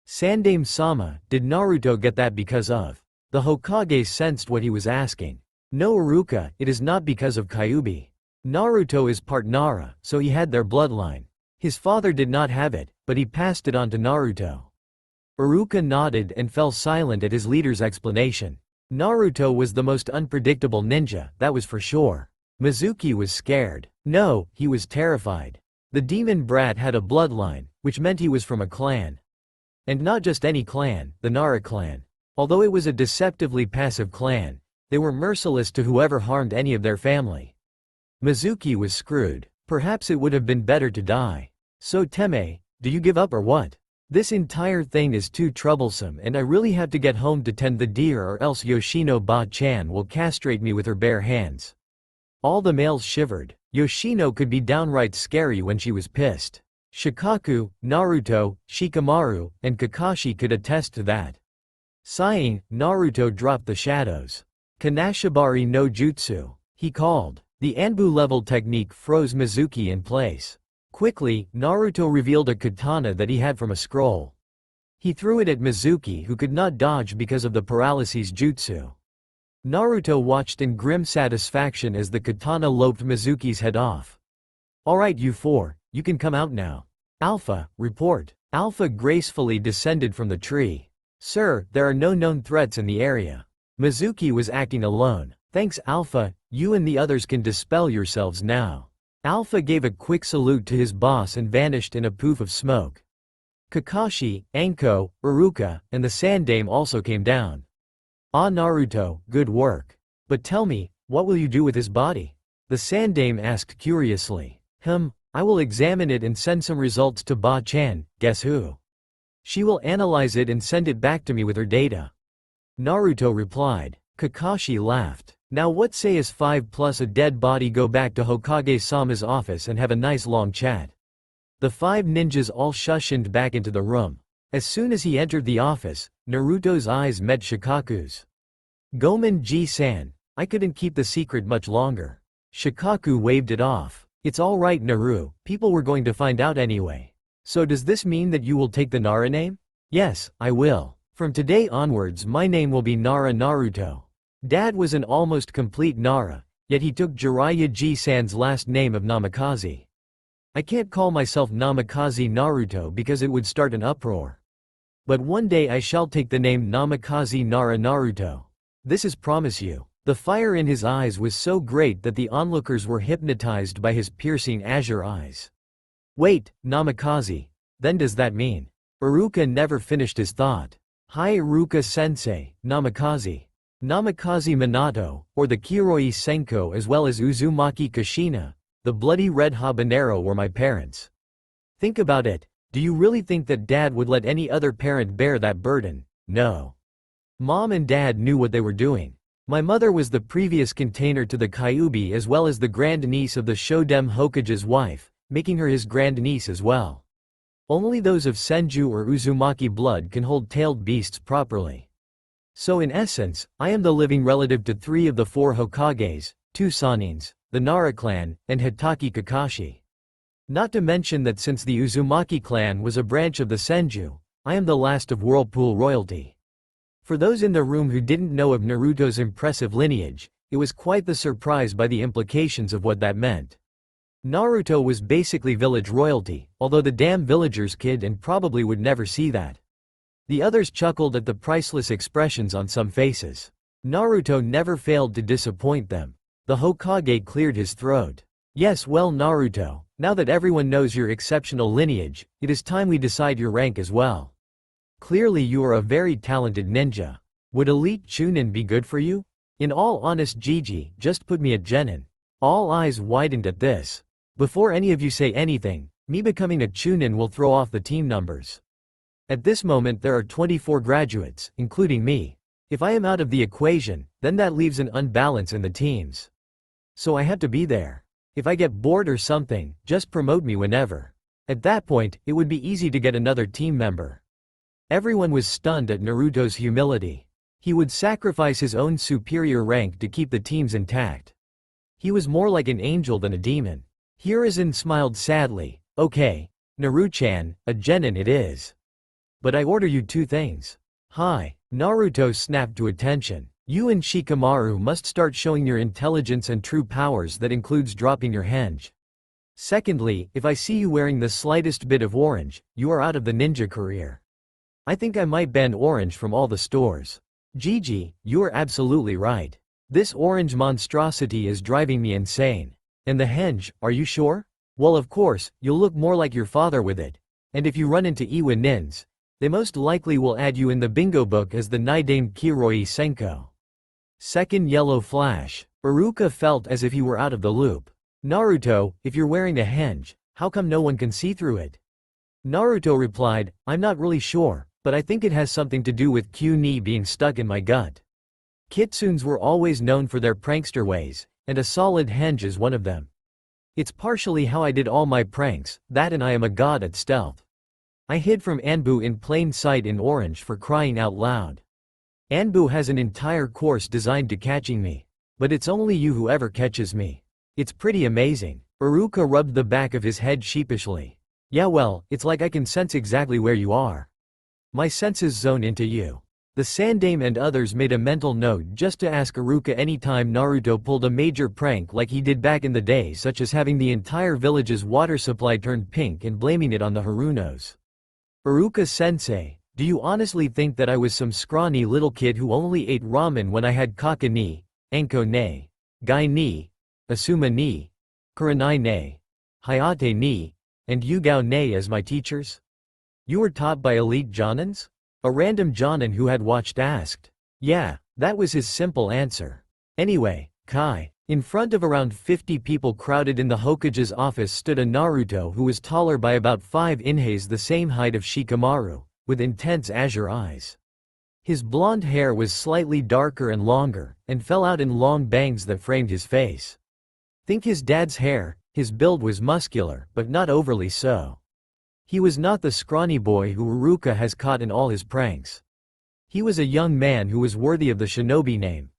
A: Sandaime-sama, did Naruto get that because of? The Hokage sensed what he was asking. No, Iruka, it is not because of Kyuubi. Naruto is part Nara, so he had their bloodline. His father did not have it, but he passed it on to Naruto. Iruka nodded and fell silent at his leader's explanation. Naruto was the most unpredictable ninja, that was for sure. Mizuki was scared. No, he was terrified. The demon brat had a bloodline, which meant he was from a clan. And not just any clan, the Nara clan. Although it was a deceptively passive clan, they were merciless to whoever harmed any of their family. Mizuki was screwed. Perhaps it would have been better to die. So Teme, do you give up or what? This entire thing is too troublesome, and I really have to get home to tend the deer, or else Yoshino Ba-chan will castrate me with her bare hands. All the males shivered. Yoshino could be downright scary when she was pissed. Shikaku, Naruto, Shikamaru, and Kakashi could attest to that. Sighing, Naruto dropped the shadows. Kanashibari no Jutsu, he called. The Anbu level technique froze Mizuki in place. Quickly, Naruto revealed a katana that he had from a scroll. He threw it at Mizuki, who could not dodge because of the paralysis jutsu. Naruto watched in grim satisfaction as the katana loped Mizuki's head off. Alright, you four, you can come out now. Alpha, report. Alpha gracefully descended from the tree. Sir, there are no known threats in the area. Mizuki was acting alone. Thanks, Alpha, you and the others can dispel yourselves now. Alpha gave a quick salute to his boss and vanished in a poof of smoke. Kakashi, Anko, Iruka, and the Sandaime also came down. Ah, Naruto, good work. But tell me, What will you do with his body? The Sandaime asked curiously. I will examine it and send some results to Ba-chan, guess who? She will analyze it and send it back to me with her data. Naruto replied. Kakashi laughed. Now what say us 5 plus a dead body go back to Hokage-sama's office and have a nice long chat. The 5 ninjas all shushed back into the room. As soon as he entered the office, Naruto's eyes met Shikaku's. Gomen Ji-san, I couldn't keep the secret much longer. Shikaku waved it off. It's alright Naru, people were going to find out anyway. So does this mean that you will take the Nara name? Yes, I will. From today onwards my name will be Nara Naruto. Dad was an almost complete Nara, yet he took Jiraiya Ji-san's last name of Namikaze. I can't call myself Namikaze Naruto because it would start an uproar. But one day I shall take the name Namikaze Nara Naruto. This is promise you. The fire in his eyes was so great that the onlookers were hypnotized by his piercing azure eyes. Wait, Namikaze. Then does that mean? Iruka never finished his thought. Hi Iruka-sensei, Namikaze. Namikaze Minato, or the Kiroi Senko as well as Uzumaki Kushina, the bloody red habanero were my parents. Think about it, do you really think that Dad would let any other parent bear that burden? No. Mom and Dad knew what they were doing. My mother was the previous container to the Kyuubi as well as the grandniece of the Shodem Hokage's wife, making her his grandniece as well. Only those of Senju or Uzumaki blood can hold tailed beasts properly. So in essence, I am the living relative to 3 of the 4 Hokages, 2 Sanins, the Nara clan, and Hitaki Kakashi. Not to mention that since the Uzumaki clan was a branch of the Senju, I am the last of Whirlpool royalty. For those in the room who didn't know of Naruto's impressive lineage, it was quite the surprise by the implications of what that meant. Naruto was basically village royalty, although the damn villagers kid and probably would never see that. The others chuckled at the priceless expressions on some faces. Naruto never failed to disappoint them. The Hokage cleared his throat. Yes, well Naruto, now that everyone knows your exceptional lineage, it is time we decide your rank as well. Clearly you are a very talented ninja. Would elite Chunin be good for you? In all honest Gigi, just put me at Genin. All eyes widened at this. Before any of you say anything, me becoming a Chunin will throw off the team numbers. At this moment there are 24 graduates, including me. If I am out of the equation, then that leaves an unbalance in the teams. So I have to be there. If I get bored or something, just promote me whenever. At that point, it would be easy to get another team member. Everyone was stunned at Naruto's humility. He would sacrifice his own superior rank to keep the teams intact. He was more like an angel than a demon. Hiruzen smiled sadly. Okay, Naru-chan, a genin it is. But I order you 2 things. Hi, Naruto snapped to attention. You and Shikamaru must start showing your intelligence and true powers, that includes dropping your henge. Secondly, if I see you wearing the slightest bit of orange, you are out of the ninja career. I think I might ban orange from all the stores. Gigi, you are absolutely right. This orange monstrosity is driving me insane. And the henge, are you sure? Well of course, you'll look more like your father with it. And if you run into Iwa Nins, they most likely will add you in the bingo book as the Nidaime Kiroi Senko. Second yellow flash. Iruka felt as if he were out of the loop. Naruto, if you're wearing a henge, how come no one can see through it? Naruto replied, I'm not really sure, but I think it has something to do with Q-ni being stuck in my gut. Kitsunes were always known for their prankster ways, and a solid henge is one of them. It's partially how I did all my pranks, that and I am a god at stealth. I hid from Anbu in plain sight in orange, for crying out loud. Anbu has an entire course designed to catching me. But it's only you who ever catches me. It's pretty amazing. Iruka rubbed the back of his head sheepishly. Yeah well, it's like I can sense exactly where you are. My senses zone into you. The Sandaime and others made a mental note just to ask Iruka anytime Naruto pulled a major prank like he did back in the day, such as having the entire village's water supply turned pink and blaming it on the Harunos. Iruka-sensei, do you honestly think that I was some scrawny little kid who only ate ramen when I had Kaka ni, Anko ne, Gai ni, Asuma ni, Kurenai ne, Hayate ni, and Yugao ne as my teachers? You were taught by elite Jonins? A random Jonin who had watched asked. Yeah, that was his simple answer. Anyway, Kai. In front of around 50 people crowded in the Hokage's office stood a Naruto who was taller by about 5 inches, the same height of Shikamaru, with intense azure eyes. His blonde hair was slightly darker and longer, and fell out in long bangs that framed his face. Think his dad's hair. His build was muscular, but not overly so. He was not the scrawny boy who Uruka has caught in all his pranks. He was a young man who was worthy of the shinobi name.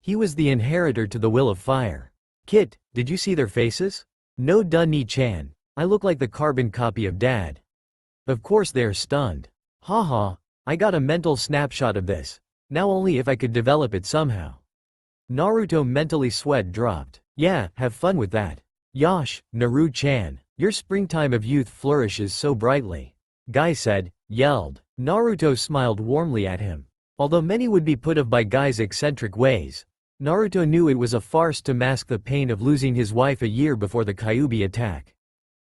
A: He was the inheritor to the will of fire. Kit, did you see their faces? No duh Ni-chan, I look like the carbon copy of Dad. Of course they are stunned. Haha, I got a mental snapshot of this. Now only if I could develop it somehow. Naruto mentally sweat dropped. Yeah, have fun with that. Yosh, Naru-chan, your springtime of youth flourishes so brightly. Guy said, yelled. Naruto smiled warmly at him. Although many would be put off by Guy's eccentric ways, Naruto knew it was a farce to mask the pain of losing his wife a year before the Kyuubi attack.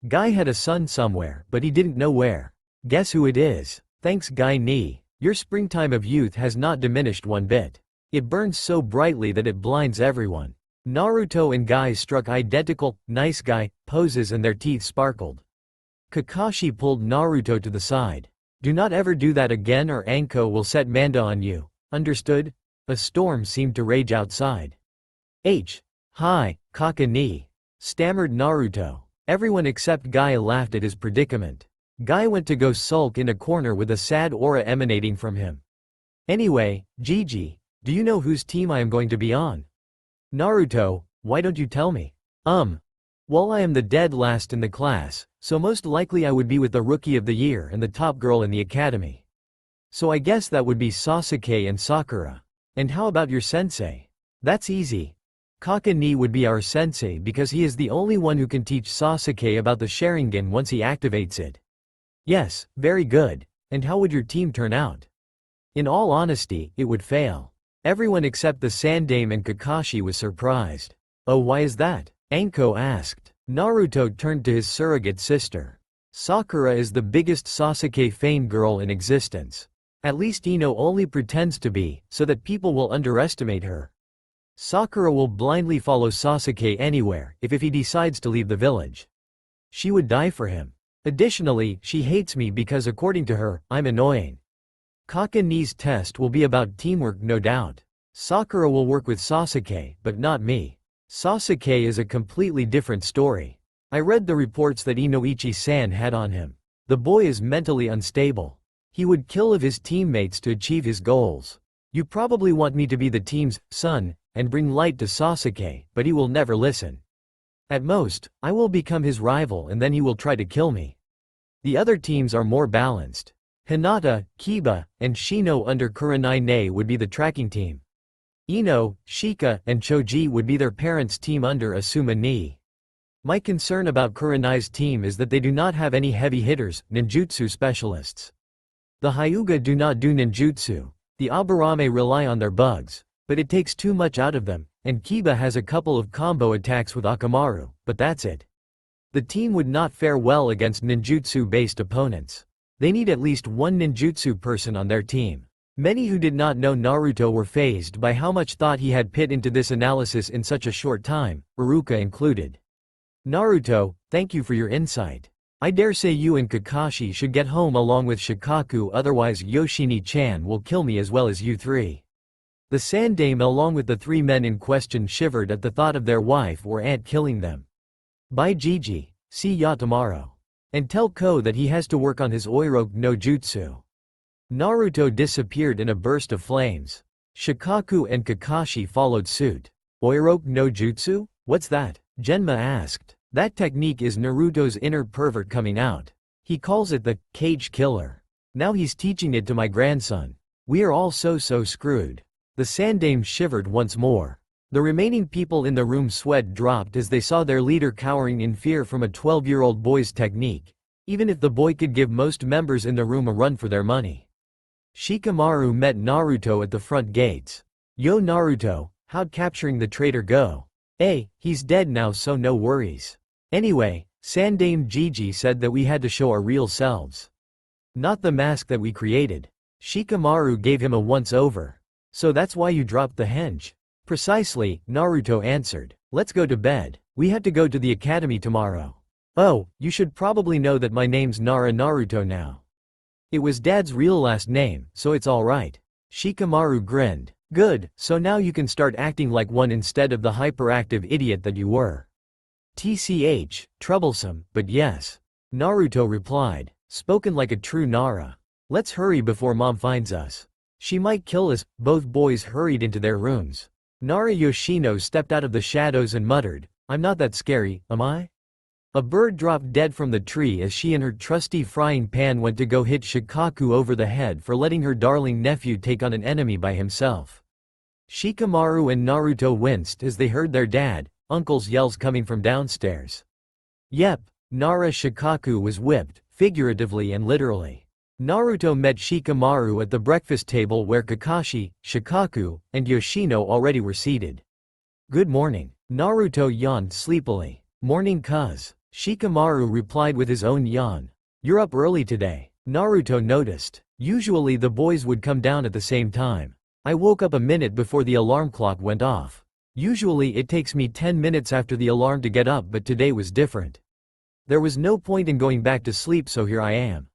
A: Guy had a son somewhere, but he didn't know where. Guess who it is? Thanks Guy Ni. Your springtime of youth has not diminished one bit. It burns so brightly that it blinds everyone. Naruto and Guy struck identical, nice guy, poses and their teeth sparkled. Kakashi pulled Naruto to the side. Do not ever do that again or Anko will set Manda on you, understood? A storm seemed to rage outside. Hi, Kaka ni, stammered Naruto. Everyone except Guy laughed at his predicament. Guy went to go sulk in a corner with a sad aura emanating from him. Anyway, Gigi, do you know whose team I am going to be on? Naruto, why don't you tell me? Well, I am the dead last in the class, so most likely I would be with the Rookie of the Year and the top girl in the academy. So I guess that would be Sasuke and Sakura. And how about your sensei? That's easy. Kaka ni would be our sensei because he is the only one who can teach Sasuke about the Sharingan once he activates it. Yes, very good. And how would your team turn out? In all honesty, it would fail. Everyone except the Sandame and Kakashi was surprised. Oh, why is that? Anko asked. Naruto turned to his surrogate sister. Sakura is the biggest Sasuke fan girl in existence. At least Ino only pretends to be, so that people will underestimate her. Sakura will blindly follow Sasuke anywhere, if he decides to leave the village. She would die for him. Additionally, she hates me because according to her, I'm annoying. Kaka ni's test will be about teamwork no doubt. Sakura will work with Sasuke, but not me. Sasuke is a completely different story. I read the reports that Inoichi-san had on him. The boy is mentally unstable. He would kill of his teammates to achieve his goals. You probably want me to be the team's son, and bring light to Sasuke, but he will never listen. At most, I will become his rival and then he will try to kill me. The other teams are more balanced. Hinata, Kiba, and Shino under Kurenai would be the tracking team. Ino, Shika, and Choji would be their parents' team under Asuma ni. My concern about Kurenai's team is that they do not have any heavy hitters, ninjutsu specialists. The Hyuga do not do ninjutsu. The Aburame rely on their bugs, but it takes too much out of them, and Kiba has a couple of combo attacks with Akamaru, but that's it. The team would not fare well against ninjutsu-based opponents. They need at least one ninjutsu person on their team. Many who did not know Naruto were fazed by how much thought he had put into this analysis in such a short time, Iruka included. Naruto, thank you for your insight. I dare say you and Kakashi should get home along with Shikaku, otherwise Yoshini-chan will kill me as well as you three. The Sandame along with the 3 men in question shivered at the thought of their wife or aunt killing them. Bye Gigi, see ya tomorrow. And tell Ko that he has to work on his Oiroke no Jutsu. Naruto disappeared in a burst of flames. Shikaku and Kakashi followed suit. Oiroke no Jutsu? What's that? Genma asked. That technique is Naruto's inner pervert coming out. He calls it the cage killer. Now he's teaching it to my grandson. We are all so screwed. The Sandame shivered once more. The remaining people in the room sweat dropped as they saw their leader cowering in fear from a 12-year-old boy's technique, even if the boy could give most members in the room a run for their money. Shikamaru met Naruto at the front gates. Yo Naruto, how'd capturing the traitor go? He's dead now so no worries. Anyway, Sandame Gigi said that we had to show our real selves. Not the mask that we created. Shikamaru gave him a once-over. So that's why you dropped the henge? Precisely, Naruto answered. Let's go to bed. We have to go to the academy tomorrow. Oh, you should probably know that my name's Naruto now. It was Dad's real last name, so it's alright. Shikamaru grinned. Good, so now you can start acting like one instead of the hyperactive idiot that you were. TCH, troublesome, but yes. Naruto replied. Spoken like a true Nara. Let's hurry before Mom finds us. She might kill us. Both boys hurried into their rooms. Nara Yoshino stepped out of the shadows and muttered, I'm not that scary, am I? A bird dropped dead from the tree as she and her trusty frying pan went to go hit Shikaku over the head for letting her darling nephew take on an enemy by himself. Shikamaru and Naruto winced as they heard their uncle's yells coming from downstairs. Yep, Nara Shikaku was whipped, figuratively and literally. Naruto met Shikamaru at the breakfast table where Kakashi, Shikaku, and Yoshino already were seated. Good morning. Naruto yawned sleepily. Morning cuz. Shikamaru replied with his own yawn. You're up early today. Naruto noticed. Usually the boys would come down at the same time. I woke up a minute before the alarm clock went off. Usually it takes me 10 minutes after the alarm to get up, but today was different. There was no point in going back to sleep, so here I am.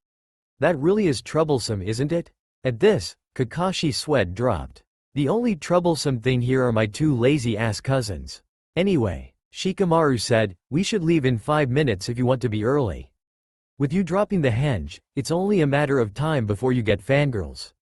A: That really is troublesome, isn't it? At this, Kakashi's sweat dropped. The only troublesome thing here are my two lazy-ass cousins. Anyway, Shikamaru said, we should leave in 5 minutes if you want to be early. With you dropping the henge, it's only a matter of time before you get fangirls.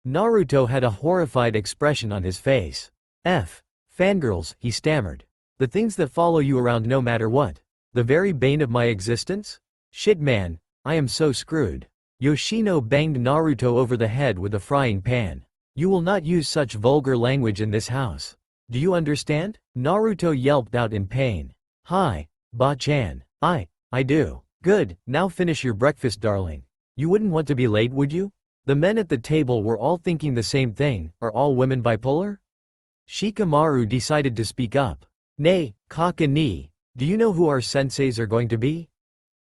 A: Naruto had a horrified expression on his face. Fangirls, he stammered. The things that follow you around no matter what. The very bane of my existence? Shit man, I am so screwed. Yoshino banged Naruto over the head with a frying pan. You will not use such vulgar language in this house. Do you understand? Naruto yelped out in pain. Hi, Ba-chan. I do. Good, now finish your breakfast, darling. You wouldn't want to be late, would you? The men at the table were all thinking the same thing. Are all women bipolar? Shikamaru decided to speak up. Nay, Kaka-ni, do you know who our senseis are going to be?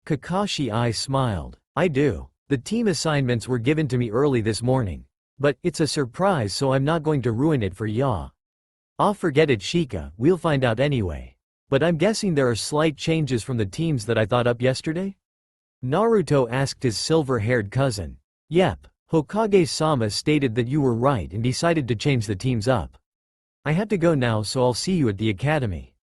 A: Kakashi I smiled. I do. The team assignments were given to me early this morning. But it's a surprise, so I'm not going to ruin it for ya. Ah, forget it, Shika, we'll find out anyway. But I'm guessing there are slight changes from the teams that I thought up yesterday? Naruto asked his silver-haired cousin. Yep, Hokage-sama stated that you were right and decided to change the teams up. I have to go now, so I'll see you at the academy.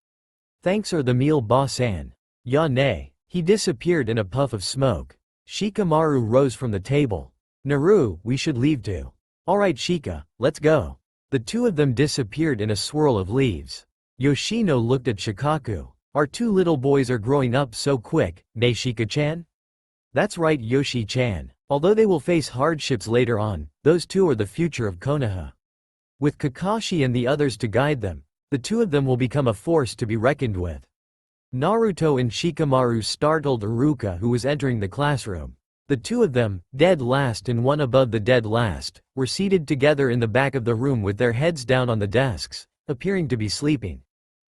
A: Thanks or the meal, boss-san. Ya nay. He disappeared in a puff of smoke. Shikamaru rose from the table. Naru, we should leave too. Alright Shika, let's go. The two of them disappeared in a swirl of leaves. Yoshino looked at Shikaku. Our two little boys are growing up so quick, nay Shika-chan? That's right, Yoshi-chan. Although they will face hardships later on, those two are the future of Konoha. With Kakashi and the others to guide them, the two of them will become a force to be reckoned with. Naruto and Shikamaru startled Iruka, who was entering the classroom. The two of them, dead last and one above the dead last, were seated together in the back of the room with their heads down on the desks, appearing to be sleeping.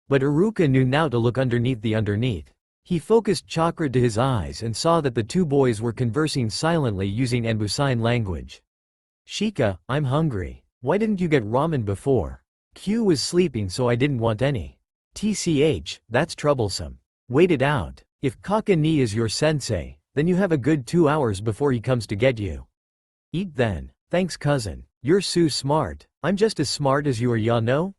A: But Iruka knew now to look underneath the underneath. He focused chakra to his eyes and saw that the two boys were conversing silently using Enbu sign language. Shika, I'm hungry. Why didn't you get ramen before? Q was sleeping, so I didn't want any. TCH, that's troublesome. Wait it out. If Kaka-ni is your sensei, then you have a good 2 hours before he comes to get you. Eat then. Thanks cousin. You're so smart. I'm just as smart as you are, ya know?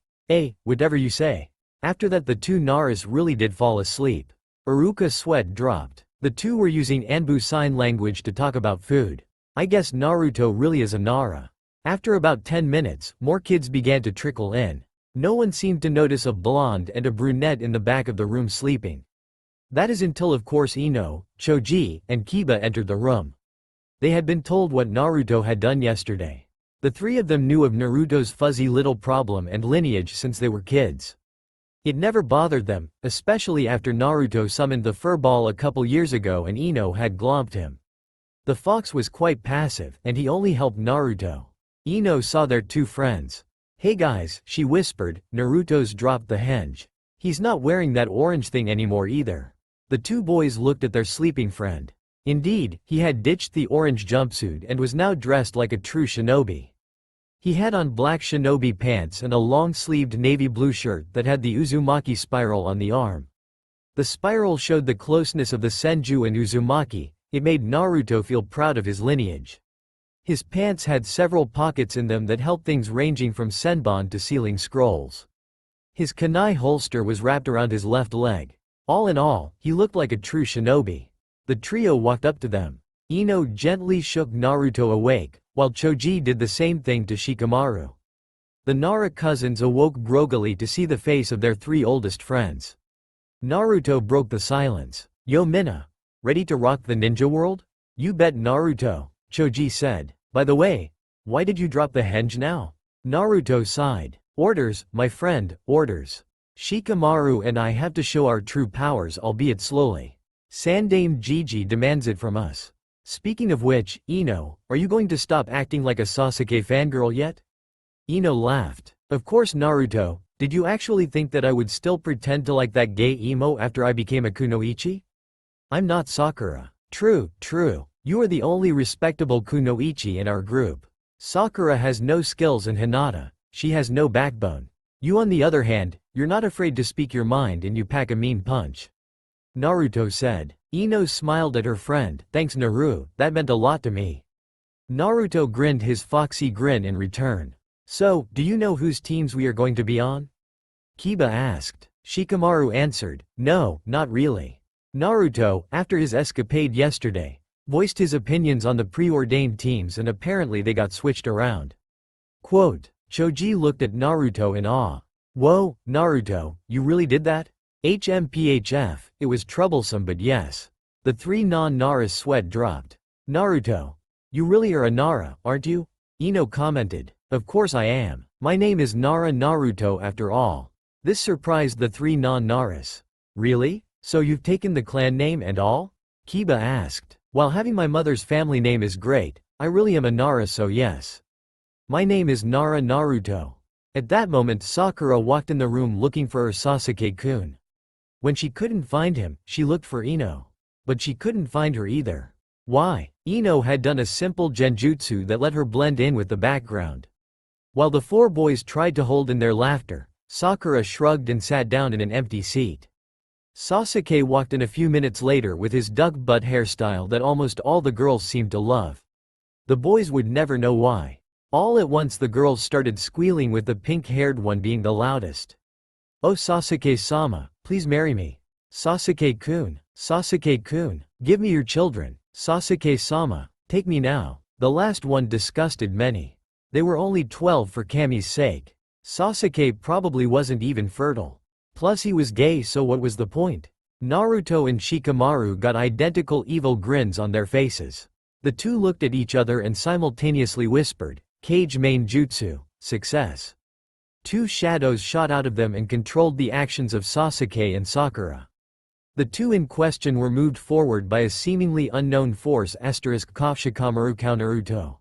A: Whatever you say. After that the two Naras really did fall asleep. Iruka's sweat dropped. The two were using Enbu sign language to talk about food. I guess Naruto really is a Nara. After about 10 minutes, more kids began to trickle in. No one seemed to notice a blonde and a brunette in the back of the room sleeping. That is until of course Ino, Choji, and Kiba entered the room. They had been told what Naruto had done yesterday. The three of them knew of Naruto's fuzzy little problem and lineage since they were kids. It never bothered them, especially after Naruto summoned the furball a couple years ago and Ino had glomped him. The fox was quite passive, and he only helped Naruto. Ino saw their two friends. Hey guys, she whispered, Naruto's dropped the henge. He's not wearing that orange thing anymore either. The two boys looked at their sleeping friend. Indeed, he had ditched the orange jumpsuit and was now dressed like a true shinobi. He had on black shinobi pants and a long-sleeved navy blue shirt that had the Uzumaki spiral on the arm. The spiral showed the closeness of the Senju and Uzumaki. It made Naruto feel proud of his lineage. His pants had several pockets in them that held things ranging from senbon to sealing scrolls. His kunai holster was wrapped around his left leg. All in all, he looked like a true shinobi. The trio walked up to them. Ino gently shook Naruto awake, while Choji did the same thing to Shikamaru. The Nara cousins awoke groggily to see the face of their three oldest friends. Naruto broke the silence. "Yo Minna. Ready to rock the ninja world?" "You bet Naruto," Choji said. "By the way, why did you drop the henge now?" Naruto sighed. "Orders, my friend, orders. Shikamaru and I have to show our true powers, albeit slowly. Sandame Gigi demands it from us. Speaking of which, Ino, are you going to stop acting like a Sasuke fangirl yet?" Ino laughed. "Of course Naruto, did you actually think that I would still pretend to like that gay emo after I became a kunoichi? I'm not Sakura." True. You are the only respectable kunoichi in our group. Sakura has no skills and Hinata, she has no backbone. You on the other hand, you're not afraid to speak your mind and you pack a mean punch," Naruto said. Ino smiled at her friend. "Thanks Naru, that meant a lot to me." Naruto grinned his foxy grin in return. "So, do you know whose teams we are going to be on?" Kiba asked. Shikamaru answered, "No, not really." Naruto, after his escapade yesterday, voiced his opinions on the preordained teams and apparently they got switched around. Quote, Choji looked at Naruto in awe. "Whoa, Naruto, you really did that?" HMPHF, it was troublesome but yes. The three non-Nara's sweat dropped. "Naruto, you really are a Nara, aren't you?" Ino commented. "Of course I am. My name is Nara Naruto after all." This surprised the three non-Naras. "Really? So you've taken the clan name and all?" Kiba asked. "While having my mother's family name is great, I really am a Nara, so yes. My name is Nara Naruto." At that moment Sakura walked in the room looking for her Sasuke-kun. When she couldn't find him, she looked for Ino. But she couldn't find her either. Why? Ino had done a simple genjutsu that let her blend in with the background. While the four boys tried to hold in their laughter, Sakura shrugged and sat down in an empty seat. Sasuke walked in a few minutes later with his duck butt hairstyle that almost all the girls seemed to love. The boys would never know why. All at once the girls started squealing, with the pink-haired one being the loudest. "Oh Sasuke-sama, please marry me. Sasuke-kun, Sasuke-kun, give me your children. Sasuke-sama, take me now." The last one disgusted many. They were only 12 for Kami's sake. Sasuke probably wasn't even fertile. Plus he was gay, so what was the point? Naruto and Shikamaru got identical evil grins on their faces. The two looked at each other and simultaneously whispered, "Kage main jutsu, success." Two shadows shot out of them and controlled the actions of Sasuke and Sakura. The two in question were moved forward by a seemingly unknown force ** Shikamaru Naruto.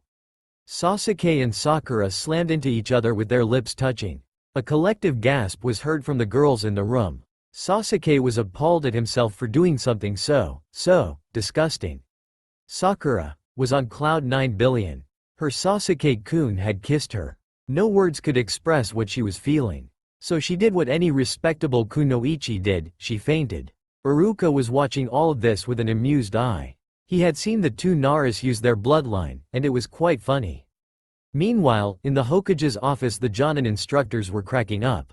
A: Sasuke and Sakura slammed into each other with their lips touching. A collective gasp was heard from the girls in the room. Sasuke was appalled at himself for doing something so disgusting. Sakura was on cloud 9 billion. Her Sasuke-kun had kissed her. No words could express what she was feeling. So she did what any respectable kunoichi did, she fainted. Iruka was watching all of this with an amused eye. He had seen the two Naras use their bloodline, and it was quite funny. Meanwhile, in the Hokage's office the Jonin instructors were cracking up.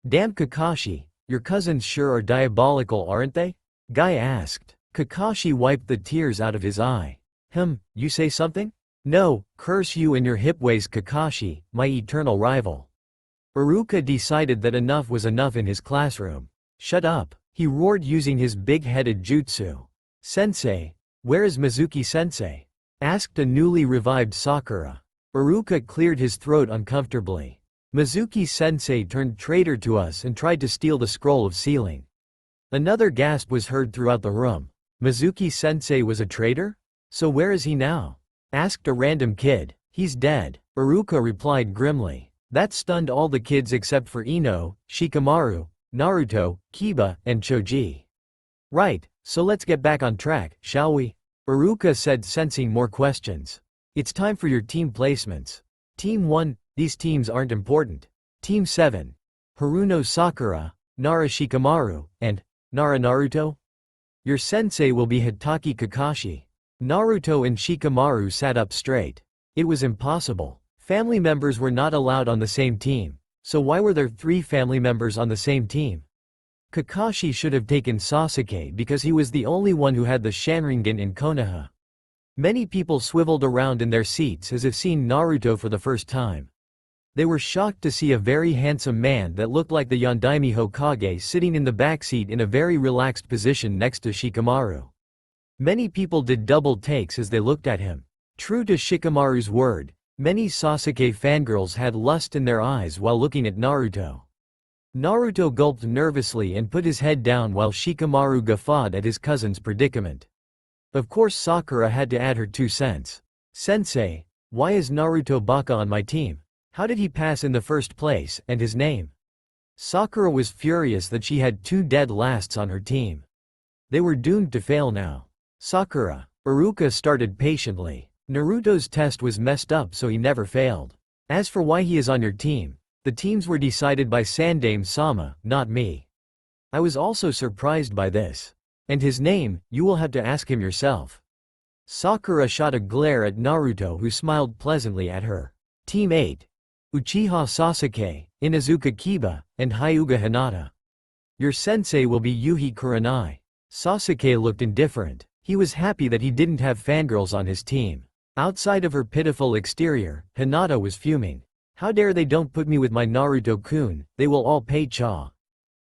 A: "Damn Kakashi, your cousins sure are diabolical, aren't they?" Guy asked. Kakashi wiped the tears out of his eye. You say something?" "No, curse you and your hip ways Kakashi, my eternal rival." Iruka decided that enough was enough in his classroom. "Shut up," he roared using his big-headed jutsu. "Sensei, where is Mizuki-sensei?" asked a newly revived Sakura. Iruka cleared his throat uncomfortably. "Mizuki-sensei turned traitor to us and tried to steal the scroll of sealing." Another gasp was heard throughout the room. Mizuki-sensei was a traitor? So where is he now? Asked a random kid. "He's dead," Iruka replied grimly. That stunned all the kids except for Ino, Shikamaru, Naruto, Kiba, and Choji. "Right, so let's get back on track, shall we?" Iruka said, sensing more questions. "It's time for your team placements. Team 1, these teams aren't important. Team 7, Haruno Sakura, Nara Shikamaru, and Nara Naruto? Your sensei will be Hitaki Kakashi. Naruto and Shikamaru sat up straight. It was impossible. Family members were not allowed on the same team, so why were there 3 family members on the same team? Kakashi should have taken Sasuke because he was the only one who had the Shanringan in Konoha. Many people swiveled around in their seats as if seeing Naruto for the first time. They were shocked to see a very handsome man that looked like the Yondaime Hokage sitting in the backseat in a very relaxed position next to Shikamaru. Many people did double takes as they looked at him. True to Shikamaru's word, many Sasuke fangirls had lust in their eyes while looking at Naruto. Naruto gulped nervously and put his head down while Shikamaru guffawed at his cousin's predicament. Of course Sakura had to add her 2 cents. Sensei, why is Naruto Baka on my team? How did he pass in the first place, and his name? Sakura was furious that she had 2 dead lasts on her team. They were doomed to fail now. Sakura, Iruka started patiently. Naruto's test was messed up so he never failed. As for why he is on your team, the teams were decided by Sandaime-sama, not me. I was also surprised by this. And his name, you will have to ask him yourself. Sakura shot a glare at Naruto who smiled pleasantly at her. Team 8. Uchiha Sasuke, Inuzuka Kiba, and Hyuga Hinata. Your sensei will be Yuhi Kurenai. Sasuke looked indifferent. He was happy that he didn't have fangirls on his team. Outside of her pitiful exterior, Hinata was fuming. How dare they don't put me with my Naruto-kun, they will all pay cha.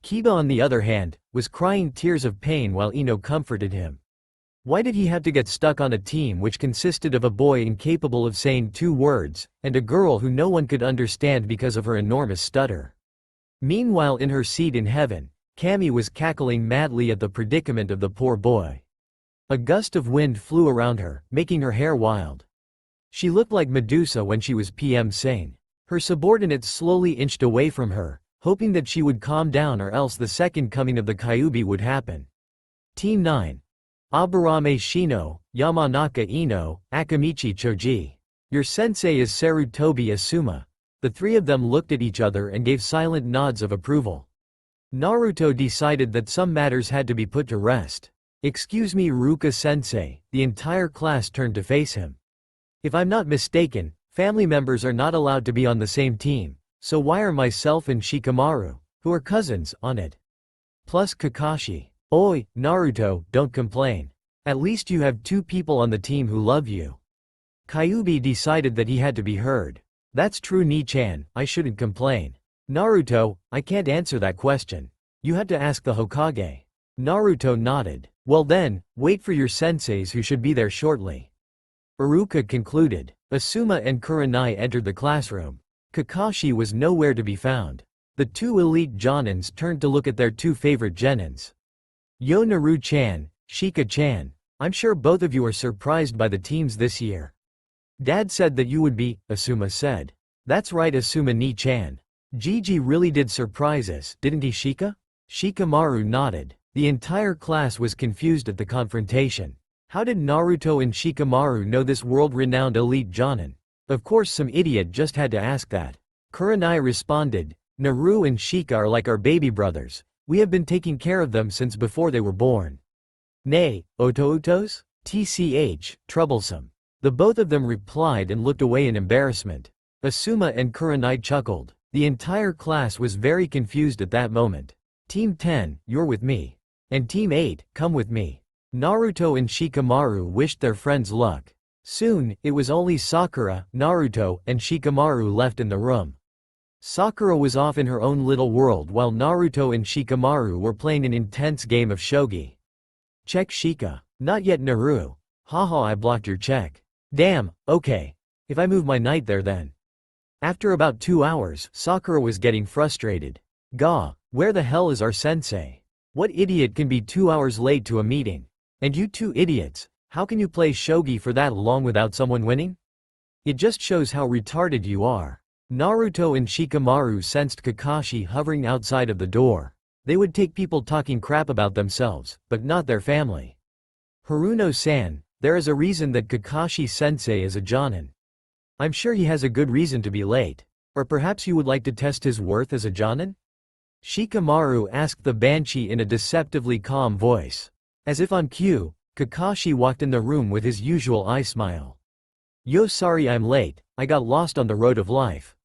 A: Kiba on the other hand, was crying tears of pain while Ino comforted him. Why did he have to get stuck on a team which consisted of a boy incapable of saying 2 words, and a girl who no one could understand because of her enormous stutter? Meanwhile in her seat in heaven, Kami was cackling madly at the predicament of the poor boy. A gust of wind flew around her, making her hair wild. She looked like Medusa when she was PM sane. Her subordinates slowly inched away from her, hoping that she would calm down or else the second coming of the Kyuubi would happen. Team 9. Aburame Shino, Yamanaka Ino, Akamichi Choji. Your sensei is Sarutobi Asuma. The 3 of them looked at each other and gave silent nods of approval. Naruto decided that some matters had to be put to rest. Excuse me Iruka-sensei, the entire class turned to face him. If I'm not mistaken, family members are not allowed to be on the same team, so why are myself and Shikamaru, who are cousins, on it? Plus Kakashi. Oi, Naruto, don't complain. At least you have 2 people on the team who love you. Kyuubi decided that he had to be heard. That's true Ni-chan, I shouldn't complain. Naruto, I can't answer that question. You had to ask the Hokage. Naruto nodded. Well then, wait for your senseis who should be there shortly. Iruka concluded. Asuma and Kurenai entered the classroom. Kakashi was nowhere to be found. The 2 elite Jonins turned to look at their 2 favorite genins. Yo Naru-chan, Shika-chan, I'm sure both of you are surprised by the teams this year. Dad said that you would be, Asuma said. That's right Asuma Ni-chan. Gigi really did surprise us, didn't he Shika? Shikamaru nodded. The entire class was confused at the confrontation. How did Naruto and Shikamaru know this world-renowned elite Jonin? Of course some idiot just had to ask that. Kurenai responded, Naru and Shika are like our baby brothers. We have been taking care of them since before they were born. Nay, Otoutos? TCH, troublesome. The both of them replied and looked away in embarrassment. Asuma and Kurenai chuckled. The entire class was very confused at that moment. Team 10, you're with me. And Team 8, come with me. Naruto and Shikamaru wished their friends luck. Soon, it was only Sakura, Naruto, and Shikamaru left in the room. Sakura was off in her own little world while Naruto and Shikamaru were playing an intense game of shogi. Check Shika. Not yet Naru. Haha I blocked your check. Damn, okay. If I move my knight there then. After about 2 hours, Sakura was getting frustrated. Gah, where the hell is our sensei? What idiot can be 2 hours late to a meeting? And you 2 idiots, how can you play shogi for that long without someone winning? It just shows how retarded you are. Naruto and Shikamaru sensed Kakashi hovering outside of the door. They would take people talking crap about themselves, but not their family. Haruno-san, there is a reason that Kakashi-sensei is a Jonin. I'm sure he has a good reason to be late. Or perhaps you would like to test his worth as a Jonin? Shikamaru asked the Banshee in a deceptively calm voice. As if on cue, Kakashi walked in the room with his usual eye smile. Yo, sorry I'm late, I got lost on the road of life.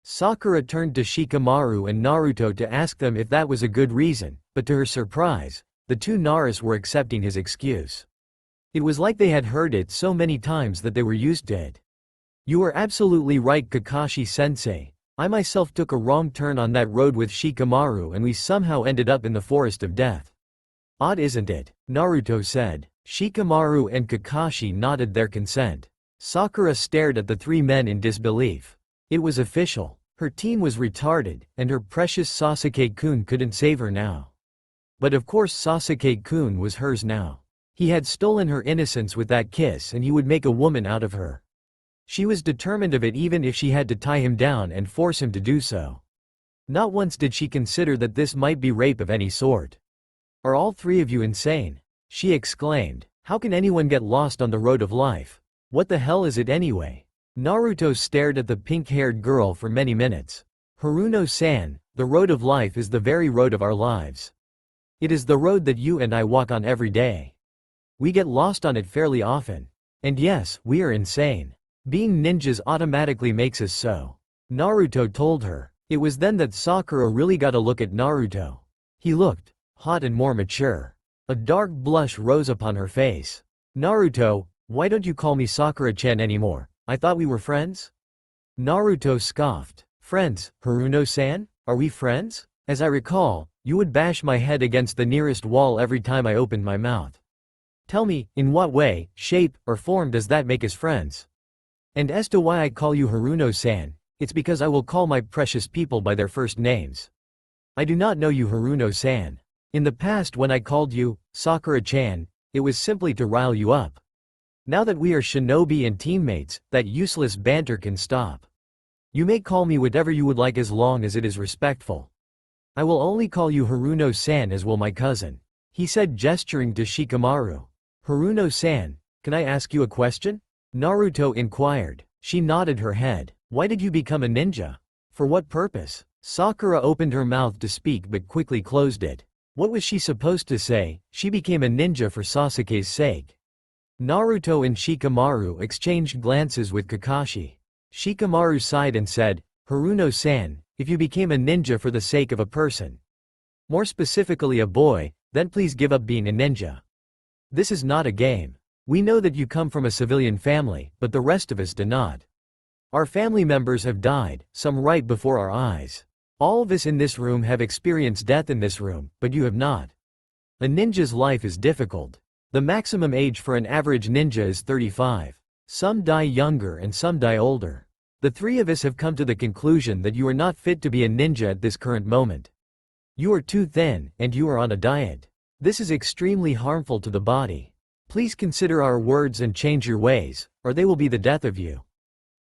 A: Sakura turned to Shikamaru and Naruto to ask them if that was a good reason, but to her surprise, the two Naras were accepting his excuse. It was like they had heard it so many times that they were used to it. You are absolutely right, Kakashi-sensei. I myself took a wrong turn on that road with Shikamaru and we somehow ended up in the forest of death. Odd, isn't it? Naruto said. Shikamaru and Kakashi nodded their consent. Sakura stared at the three men in disbelief. It was official. Her team was retarded, and her precious Sasuke-kun couldn't save her now. But of course Sasuke-kun was hers now. He had stolen her innocence with that kiss and he would make a woman out of her. She was determined of it even if she had to tie him down and force him to do so. Not once did she consider that this might be rape of any sort. Are all three of you insane? She exclaimed. How can anyone get lost on the road of life? What the hell is it anyway? Naruto stared at the pink-haired girl for many minutes. Haruno-san, the road of life is the very road of our lives. It is the road that you and I walk on every day. We get lost on it fairly often. And yes, we are insane. Being ninjas automatically makes us so. Naruto told her. It was then that Sakura really got a look at Naruto. He looked hot and more mature. A dark blush rose upon her face. Naruto, why don't you call me Sakura-chan anymore? I thought we were friends? Naruto scoffed. Friends, Haruno-san? Are we friends? As I recall, you would bash my head against the nearest wall every time I opened my mouth. Tell me, in what way, shape, or form does that make us friends? And as to why I call you Haruno-san, it's because I will call my precious people by their first names. I do not know you, Haruno-san. In the past when I called you Sakura-chan, it was simply to rile you up. Now that we are shinobi and teammates, that useless banter can stop. You may call me whatever you would like as long as it is respectful. I will only call you Haruno-san, as will my cousin, he said, gesturing to Shikamaru. Haruno-san, can I ask you a question? Naruto inquired. She nodded her head. Why did you become a ninja? For what purpose? Sakura opened her mouth to speak but quickly closed it. What was she supposed to say? She became a ninja for Sasuke's sake. Naruto and Shikamaru exchanged glances with Kakashi. Shikamaru sighed and said, Haruno-san, if you became a ninja for the sake of a person, more specifically a boy, then please give up being a ninja. This is not a game. We know that you come from a civilian family, but the rest of us do not. Our family members have died, some right before our eyes. All of us in this room have experienced death in this room, but you have not. A ninja's life is difficult. The maximum age for an average ninja is 35. Some die younger and some die older. The three of us have come to the conclusion that you are not fit to be a ninja at this current moment. You are too thin, and you are on a diet. This is extremely harmful to the body. Please consider our words and change your ways, or they will be the death of you.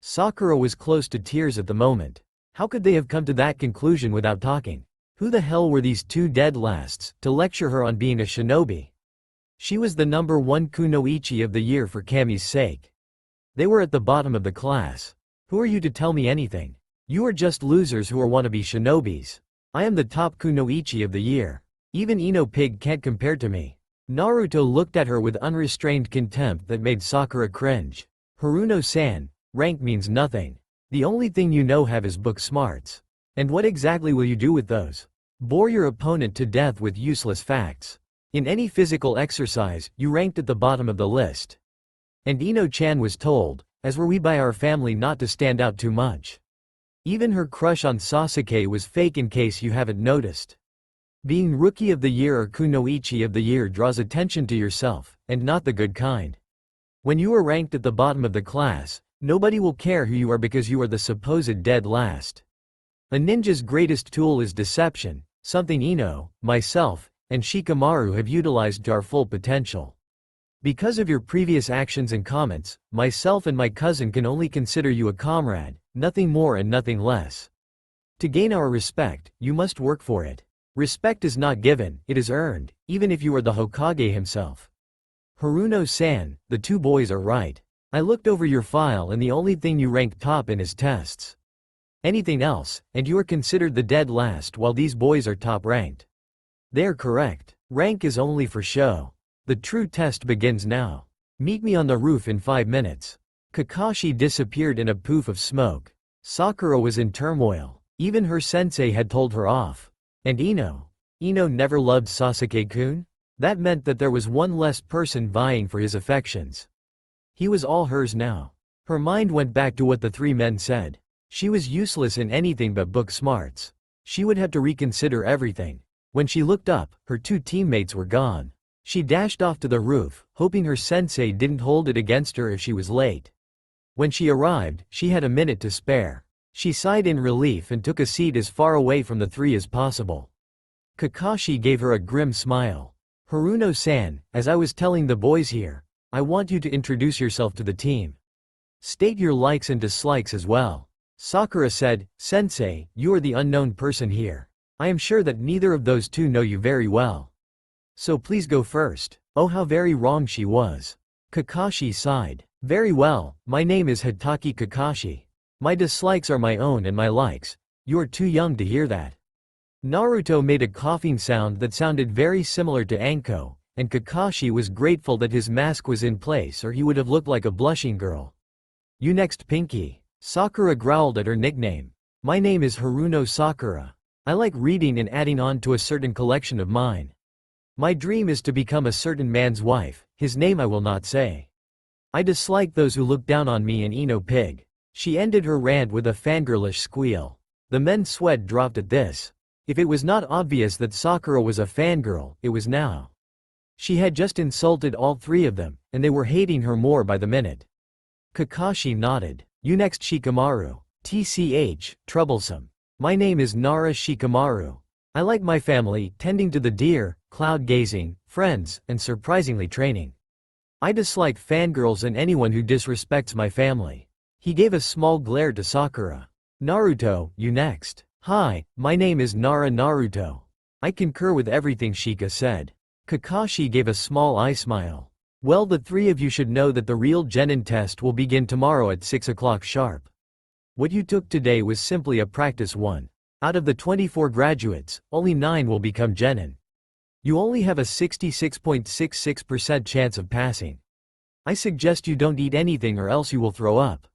A: Sakura was close to tears at the moment. How could they have come to that conclusion without talking? Who the hell were these two dead lasts, to lecture her on being a shinobi? She was the number one kunoichi of the year for Kami's sake. They were at the bottom of the class. Who are you to tell me anything? You are just losers who are wannabe shinobis. I am the top kunoichi of the year. Even Ino Pig can't compare to me. Naruto looked at her with unrestrained contempt that made Sakura cringe. Haruno-san, rank means nothing. The only thing you know have is book smarts. And what exactly will you do with those? Bore your opponent to death with useless facts. In any physical exercise, you ranked at the bottom of the list. And Ino-chan was told, as were we by our family, not to stand out too much. Even her crush on Sasuke was fake, in case you haven't noticed. Being Rookie of the Year or Kunoichi of the Year draws attention to yourself, and not the good kind. When you are ranked at the bottom of the class, nobody will care who you are because you are the supposed dead last. A ninja's greatest tool is deception, something Ino, myself, and Shikamaru have utilized to our full potential. Because of your previous actions and comments, myself and my cousin can only consider you a comrade, nothing more and nothing less. To gain our respect, you must work for it. Respect is not given, it is earned, even if you are the Hokage himself. Haruno-san, the two boys are right. I looked over your file and the only thing you ranked top in is tests. Anything else, and you are considered the dead last while these boys are top ranked. They're correct. Rank is only for show. The true test begins now. Meet me on the roof in 5 minutes. Kakashi disappeared in a poof of smoke. Sakura was in turmoil. Even her sensei had told her off. And Ino? Ino never loved Sasuke-kun? That meant that there was one less person vying for his affections. He was all hers now. Her mind went back to what the 3 men said. She was useless in anything but book smarts. She would have to reconsider everything. When she looked up, her 2 teammates were gone. She dashed off to the roof, hoping her sensei didn't hold it against her if she was late. When she arrived, she had a minute to spare. She sighed in relief and took a seat as far away from the 3 as possible. Kakashi gave her a grim smile. Haruno-san, as I was telling the boys here, I want you to introduce yourself to the team. State your likes and dislikes as well. Sakura said, Sensei, you are the unknown person here. I am sure that neither of those 2 know you very well. So please go first. Oh, how very wrong she was. Kakashi sighed. Very well, my name is Hitaki Kakashi. My dislikes are my own and my likes. You are too young to hear that. Naruto made a coughing sound that sounded very similar to Anko, and Kakashi was grateful that his mask was in place or he would have looked like a blushing girl. You next, Pinky. Sakura growled at her nickname. My name is Haruno Sakura. I like reading and adding on to a certain collection of mine. My dream is to become a certain man's wife, his name I will not say. I dislike those who look down on me and Ino Pig. She ended her rant with a fangirlish squeal. The men's sweat dropped at this. If it was not obvious that Sakura was a fangirl, it was now. She had just insulted all 3 of them, and they were hating her more by the minute. Kakashi nodded. You next, Shikamaru. TCH, troublesome. My name is Nara Shikamaru. I like my family, tending to the deer, cloud gazing, friends, and surprisingly training. I dislike fangirls and anyone who disrespects my family. He gave a small glare to Sakura. Naruto, you next. Hi, my name is Nara Naruto. I concur with everything Shika said. Kakashi gave a small eye smile. Well, the 3 of you should know that the real Genin test will begin tomorrow at 6 o'clock sharp. What you took today was simply a practice 1. Out of the 24 graduates, only 9 will become Genin. You only have a 66.66% chance of passing. I suggest you don't eat anything or else you will throw up.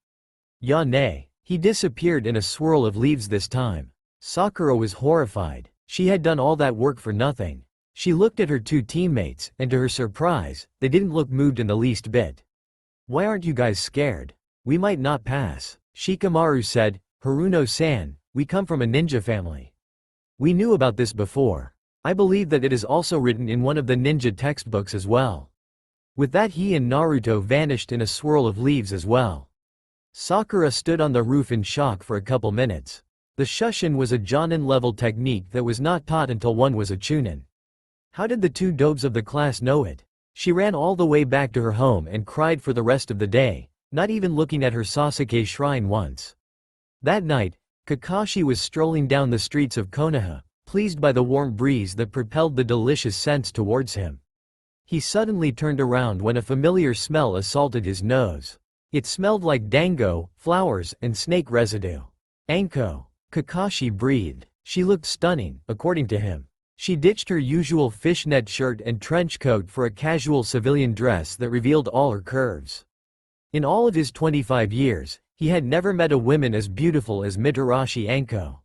A: Ya nay. He disappeared in a swirl of leaves this time. Sakura was horrified. She had done all that work for nothing. She looked at her 2 teammates, and to her surprise, they didn't look moved in the least bit. Why aren't you guys scared? We might not pass. Shikamaru said, Haruno-san, we come from a ninja family. We knew about this before. I believe that it is also written in one of the ninja textbooks as well. With that, he and Naruto vanished in a swirl of leaves as well. Sakura stood on the roof in shock for a couple minutes. The Shushin was a Jonin-level technique that was not taught until one was a Chunin. How did the 2 dobes of the class know it? She ran all the way back to her home and cried for the rest of the day, not even looking at her Sasuke shrine once. That night, Kakashi was strolling down the streets of Konoha, pleased by the warm breeze that propelled the delicious scents towards him. He suddenly turned around when a familiar smell assaulted his nose. It smelled like dango, flowers, and snake residue. Anko. Kakashi breathed. She looked stunning, according to him. She ditched her usual fishnet shirt and trench coat for a casual civilian dress that revealed all her curves. In all of his 25 years, he had never met a woman as beautiful as Mitarashi Anko.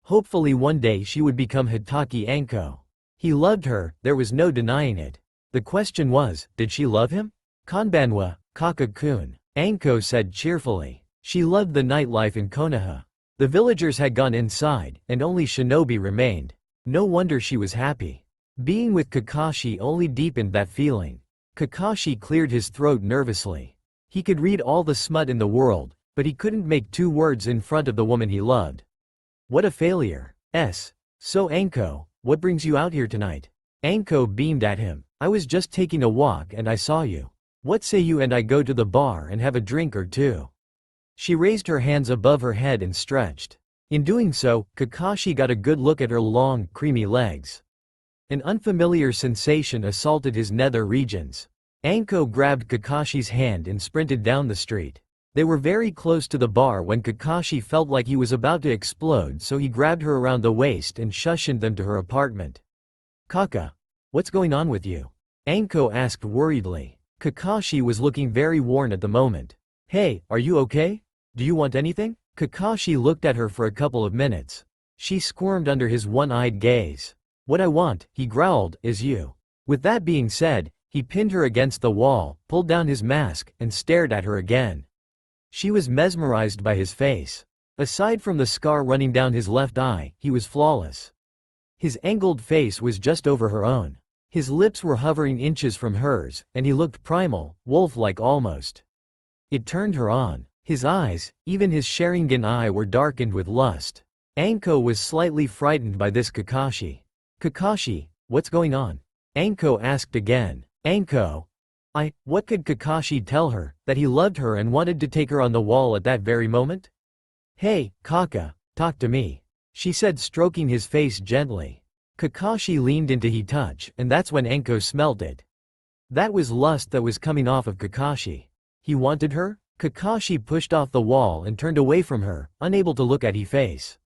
A: Hopefully one day she would become Hitaki Anko. He loved her, there was no denying it. The question was, did she love him? Konbanwa, Kaka-kun, Anko said cheerfully. She loved the nightlife in Konoha. The villagers had gone inside, and only shinobi remained. No wonder she was happy. Being with Kakashi only deepened that feeling. Kakashi cleared his throat nervously. He could read all the smut in the world, but he couldn't make 2 words in front of the woman he loved. What a failure. So Anko, what brings you out here tonight? Anko beamed at him. I was just taking a walk and I saw you. What say you and I go to the bar and have a drink or 2? She raised her hands above her head and stretched. In doing so, Kakashi got a good look at her long, creamy legs. An unfamiliar sensation assaulted his nether regions. Anko grabbed Kakashi's hand and sprinted down the street. They were very close to the bar when Kakashi felt like he was about to explode, so he grabbed her around the waist and shushed them to her apartment. "Kaka, what's going on with you?" Anko asked worriedly. Kakashi was looking very worn at the moment. "Hey, are you okay? Do you want anything?" Kakashi looked at her for a couple of minutes. She squirmed under his one-eyed gaze. "What I want," he growled, "is you." With that being said, he pinned her against the wall, pulled down his mask, and stared at her again. She was mesmerized by his face. Aside from the scar running down his left eye, he was flawless. His angled face was just over her own. His lips were hovering inches from hers, and he looked primal, wolf-like almost. It turned her on. His eyes, even his Sharingan eye, were darkened with lust. Anko was slightly frightened by this Kakashi. "Kakashi, what's going on?" Anko asked again. "Anko, what could Kakashi tell her, that he loved her and wanted to take her on the wall at that very moment?" "Hey, Kaka, talk to me," she said, stroking his face gently. Kakashi leaned into his touch, and that's when Anko smelt it. That was lust that was coming off of Kakashi. He wanted her? Kakashi pushed off the wall and turned away from her, unable to look at his face.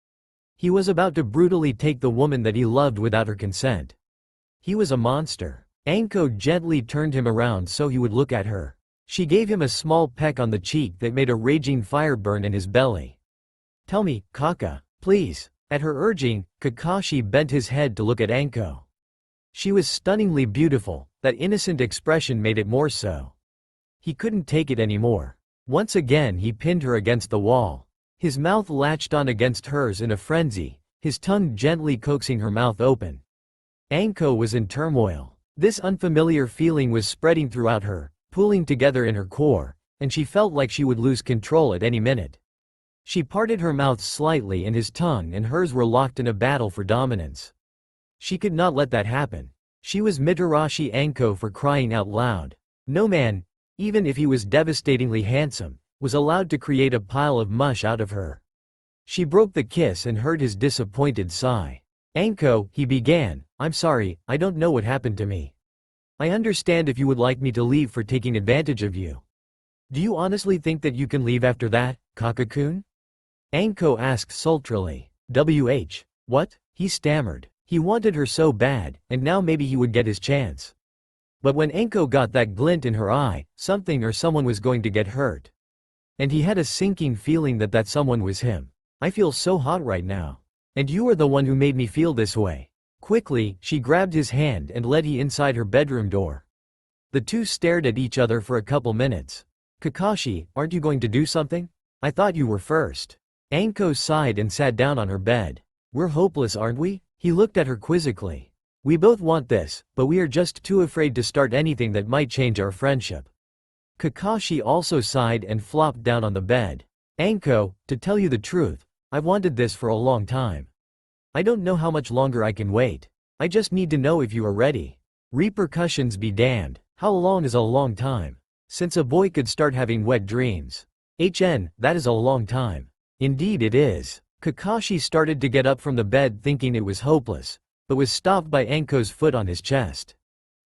A: He was about to brutally take the woman that he loved without her consent. He was a monster. Anko gently turned him around so he would look at her. She gave him a small peck on the cheek that made a raging fire burn in his belly. "Tell me, Kaka, please." At her urging, Kakashi bent his head to look at Anko. She was stunningly beautiful, that innocent expression made it more so. He couldn't take it anymore. Once again he pinned her against the wall. His mouth latched on against hers in a frenzy, his tongue gently coaxing her mouth open. Anko was in turmoil. This unfamiliar feeling was spreading throughout her, pooling together in her core, and she felt like she would lose control at any minute. She parted her mouth slightly and his tongue and hers were locked in a battle for dominance. She could not let that happen. She was Mitarashi Anko, for crying out loud. No man, even if he was devastatingly handsome, was allowed to create a pile of mush out of her. She broke the kiss and heard his disappointed sigh. "Anko," he began, "I'm sorry, I don't know what happened to me. I understand if you would like me to leave for taking advantage of you. Do you honestly think that you can leave after that, Kaka-kun?" Anko asked sultrily. What? He stammered. He wanted her so bad, and now maybe he would get his chance. But when Anko got that glint in her eye, something or someone was going to get hurt. And he had a sinking feeling that that someone was him. "I feel so hot right now. And you are the one who made me feel this way." Quickly, she grabbed his hand and led him inside her bedroom door. The two stared at each other for a couple minutes. "Kakashi, aren't you going to do something? I thought you were first." Anko sighed and sat down on her bed. "We're hopeless, aren't we?" He looked at her quizzically. "We both want this, but we are just too afraid to start anything that might change our friendship." Kakashi also sighed and flopped down on the bed. "Anko, to tell you the truth, I've wanted this for a long time. I don't know how much longer I can wait. I just need to know if you are ready." Repercussions be damned. How long is a long time? Since a boy could start having wet dreams. That is a long time. Indeed it is. Kakashi started to get up from the bed thinking it was hopeless, but was stopped by Anko's foot on his chest.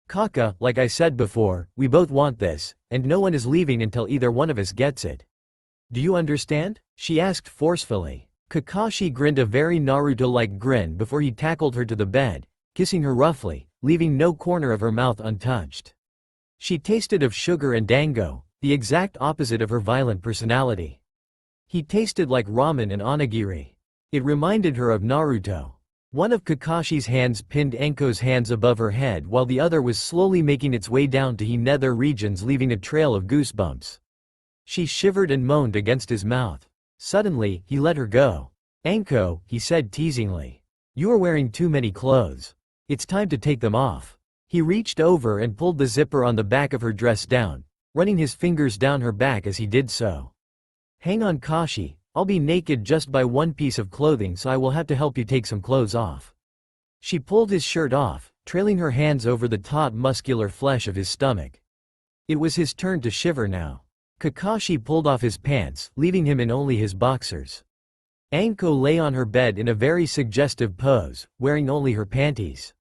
A: "Kaka, like I said before, we both want this, and no one is leaving until either one of us gets it. Do you understand?" she asked forcefully. Kakashi grinned a very Naruto-like grin before he tackled her to the bed, kissing her roughly, leaving no corner of her mouth untouched. She tasted of sugar and dango, the exact opposite of her violent personality. He tasted like ramen and onigiri. It reminded her of Naruto. One of Kakashi's hands pinned Anko's hands above her head while the other was slowly making its way down to her nether regions, leaving a trail of goosebumps. She shivered and moaned against his mouth. Suddenly, he let her go. "Anko," he said teasingly. "You are wearing too many clothes. It's time to take them off." He reached over and pulled the zipper on the back of her dress down, running his fingers down her back as he did so. "Hang on, Kashi, I'll be naked just by one piece of clothing, so I will have to help you take some clothes off." She pulled his shirt off, trailing her hands over the taut muscular flesh of his stomach. It was his turn to shiver now. Kakashi pulled off his pants, leaving him in only his boxers. Anko lay on her bed in a very suggestive pose, wearing only her panties.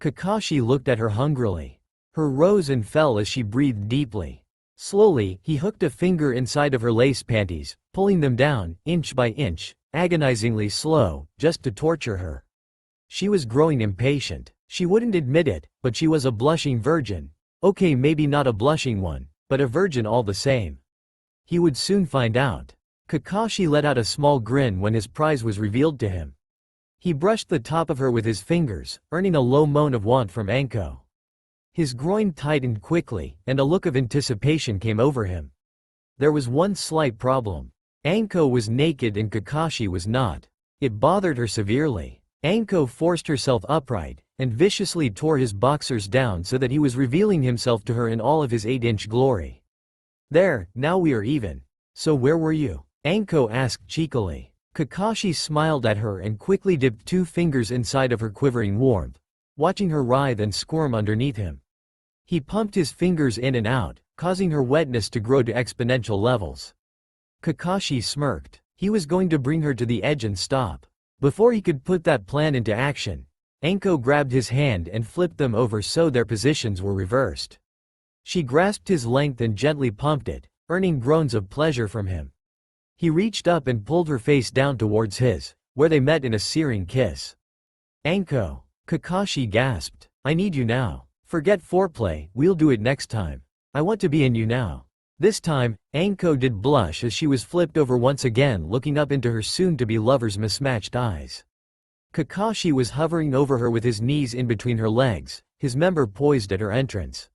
A: Kakashi looked at her hungrily. Her rose and fell as she breathed deeply. Slowly, he hooked a finger inside of her lace panties, pulling them down, inch by inch, agonizingly slow, just to torture her. She was growing impatient. She wouldn't admit it, but she was a blushing virgin. Okay, maybe not a blushing one, but a virgin all the same. He would soon find out. Kakashi let out a small grin when his prize was revealed to him. He brushed the top of her with his fingers, earning a low moan of want from Anko. His groin tightened quickly, and a look of anticipation came over him. There was one slight problem. Anko was naked and Kakashi was not. It bothered her severely. Anko forced herself upright, and viciously tore his boxers down so that he was revealing himself to her in all of his 8-inch glory. There, now we are even. So where were you? Anko asked cheekily. Kakashi smiled at her and quickly dipped 2 fingers inside of her quivering warmth, watching her writhe and squirm underneath him. He pumped his fingers in and out, causing her wetness to grow to exponential levels. Kakashi smirked. He was going to bring her to the edge and stop. Before he could put that plan into action, Anko grabbed his hand and flipped them over so their positions were reversed. She grasped his length and gently pumped it, earning groans of pleasure from him. He reached up and pulled her face down towards his, where they met in a searing kiss. Anko. Kakashi gasped. I need you now. Forget foreplay, we'll do it next time. I want to be in you now. This time, Anko did blush as she was flipped over once again, looking up into her soon-to-be lover's mismatched eyes. Kakashi was hovering over her with his knees in between her legs, his member poised at her entrance.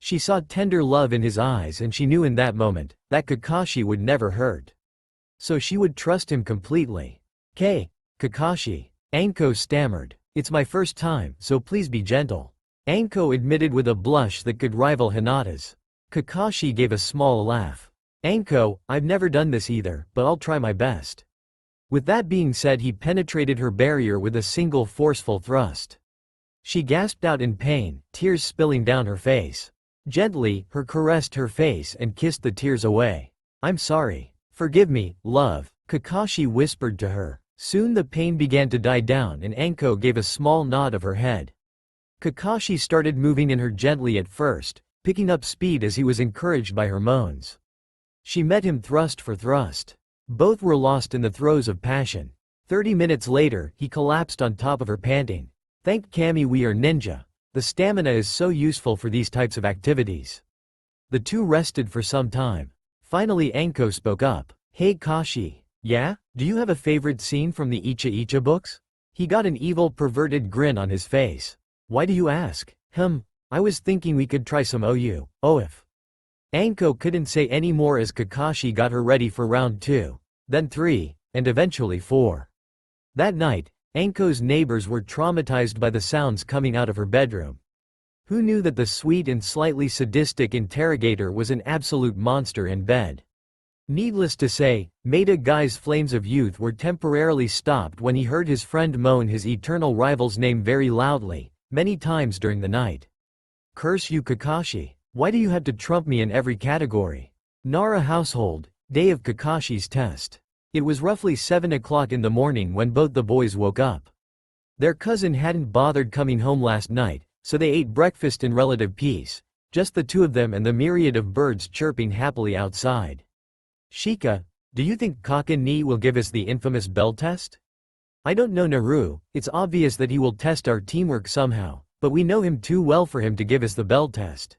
A: She saw tender love in his eyes and she knew in that moment that Kakashi would never hurt. So she would trust him completely. Kakashi. Anko stammered. It's my first time, so please be gentle. Anko admitted with a blush that could rival Hinata's. Kakashi gave a small laugh. Anko, I've never done this either, but I'll try my best. With that being said, he penetrated her barrier with a single forceful thrust. She gasped out in pain, tears spilling down her face. Gently, he caressed her face and kissed the tears away. I'm sorry. Forgive me, love, Kakashi whispered to her. Soon the pain began to die down and Anko gave a small nod of her head. Kakashi started moving in her gently at first, picking up speed as he was encouraged by her moans. She met him thrust for thrust. Both were lost in the throes of passion. 30 minutes later, he collapsed on top of her panting. Thank Kami we are ninja. The stamina is so useful for these types of activities. The two rested for some time. Finally Anko spoke up. Hey Kashi. Yeah? Do you have a favorite scene from the Icha Icha books? He got an evil perverted grin on his face. Why do you ask? I was thinking we could try some if. Anko couldn't say any more as Kakashi got her ready for round 2, then 3, and eventually 4. That night, Anko's neighbors were traumatized by the sounds coming out of her bedroom. Who knew that the sweet and slightly sadistic interrogator was an absolute monster in bed? Needless to say, Maeda Guy's flames of youth were temporarily stopped when he heard his friend moan his eternal rival's name very loudly, many times during the night. Curse you Kakashi. Why do you have to trump me in every category? Nara household, day of Kakashi's test. It was roughly 7 o'clock in the morning when both the boys woke up. Their cousin hadn't bothered coming home last night, so they ate breakfast in relative peace, just the two of them and the myriad of birds chirping happily outside. Shika, do you think Kaken will give us the infamous bell test? I don't know Naru, it's obvious that he will test our teamwork somehow, but we know him too well for him to give us the bell test.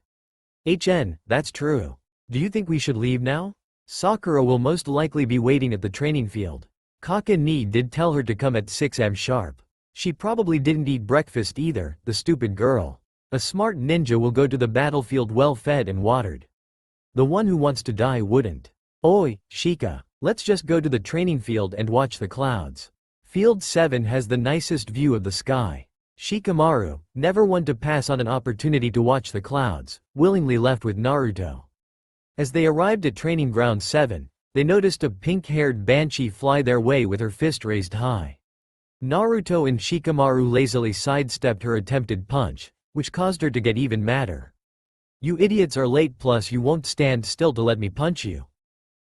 A: That's true. Do you think we should leave now? Sakura will most likely be waiting at the training field. Kaken did tell her to come at 6 am sharp. She probably didn't eat breakfast either, the stupid girl. A smart ninja will go to the battlefield well fed and watered. The one who wants to die wouldn't. Oi, Shika, let's just go to the training field and watch the clouds. Field 7 has the nicest view of the sky. Shikamaru, never one to pass on an opportunity to watch the clouds, willingly left with Naruto. As they arrived at training ground 7, they noticed a pink-haired banshee fly their way with her fist raised high. Naruto and Shikamaru lazily sidestepped her attempted punch, which caused her to get even madder. You idiots are late, plus you won't stand still to let me punch you.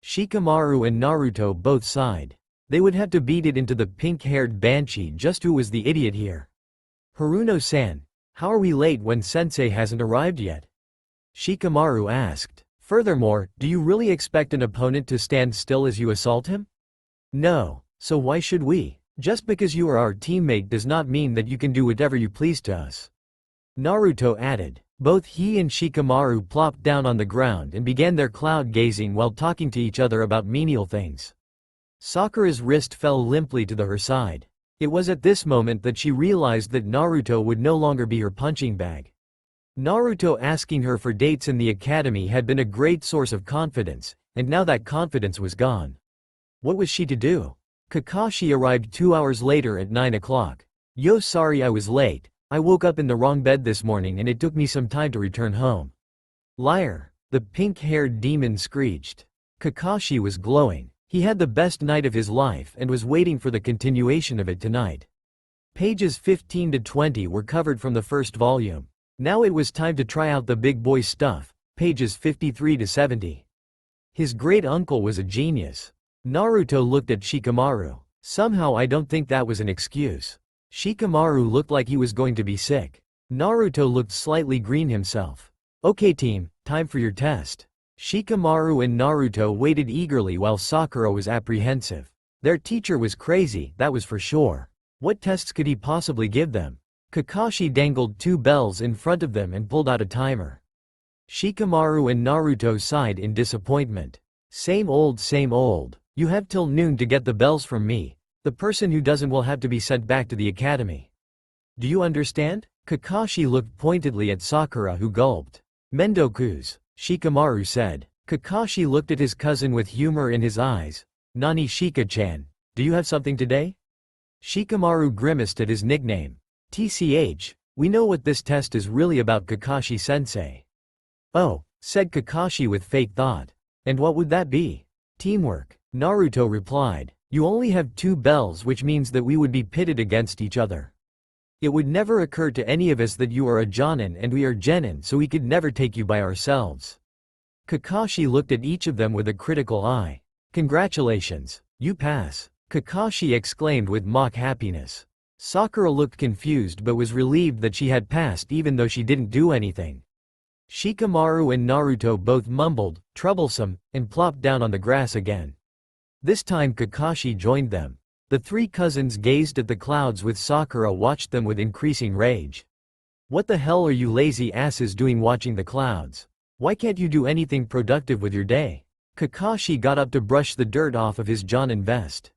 A: Shikamaru and Naruto both sighed. They would have to beat it into the pink-haired banshee. Just who was the idiot here? Haruno-san. How are we late when sensei hasn't arrived yet? Shikamaru asked. Furthermore, do you really expect an opponent to stand still as you assault him? No, so why should we? Just because you are our teammate does not mean that you can do whatever you please to us. Naruto added. Both he and Shikamaru plopped down on the ground and began their cloud gazing while talking to each other about menial things. Sakura's wrist fell limply to her side. It was at this moment that she realized that Naruto would no longer be her punching bag. Naruto asking her for dates in the academy had been a great source of confidence, and now that confidence was gone. What was she to do? Kakashi arrived 2 hours later at 9 o'clock. Yo, sorry I was late. I woke up in the wrong bed this morning and it took me some time to return home. Liar, the pink-haired demon screeched. Kakashi was glowing. He had the best night of his life and was waiting for the continuation of it tonight. Pages 15 to 20 were covered from the first volume. Now it was time to try out the big boy stuff, pages 53 to 70. His great uncle was a genius. Naruto looked at Shikamaru. Somehow I don't think that was an excuse. Shikamaru looked like he was going to be sick. Naruto looked slightly green himself. Okay team, time for your test. Shikamaru and Naruto waited eagerly while Sakura was apprehensive. Their teacher was crazy, that was for sure. What tests could he possibly give them? Kakashi dangled 2 bells in front of them and pulled out a timer. Shikamaru and Naruto sighed in disappointment. Same old. You have till noon to get the bells from me. The person who doesn't will have to be sent back to the academy. Do you understand? Kakashi looked pointedly at Sakura who gulped. Mendokus, Shikamaru said. Kakashi looked at his cousin with humor in his eyes. Nani Shika-chan, do you have something today? Shikamaru grimaced at his nickname. TCH, we know what this test is really about, Kakashi-sensei. Oh, said Kakashi with fake thought. And what would that be? Teamwork, Naruto replied. You only have 2 bells, which means that we would be pitted against each other. It would never occur to any of us that you are a Jonin and we are Genin, so we could never take you by ourselves. Kakashi looked at each of them with a critical eye. Congratulations, you pass, Kakashi exclaimed with mock happiness. Sakura looked confused but was relieved that she had passed even though she didn't do anything. Shikamaru and Naruto both mumbled, troublesome, and plopped down on the grass again. This time Kakashi joined them. The 3 cousins gazed at the clouds with Sakura watched them with increasing rage. What the hell are you lazy asses doing watching the clouds? Why can't you do anything productive with your day? Kakashi got up to brush the dirt off of his Jonin vest.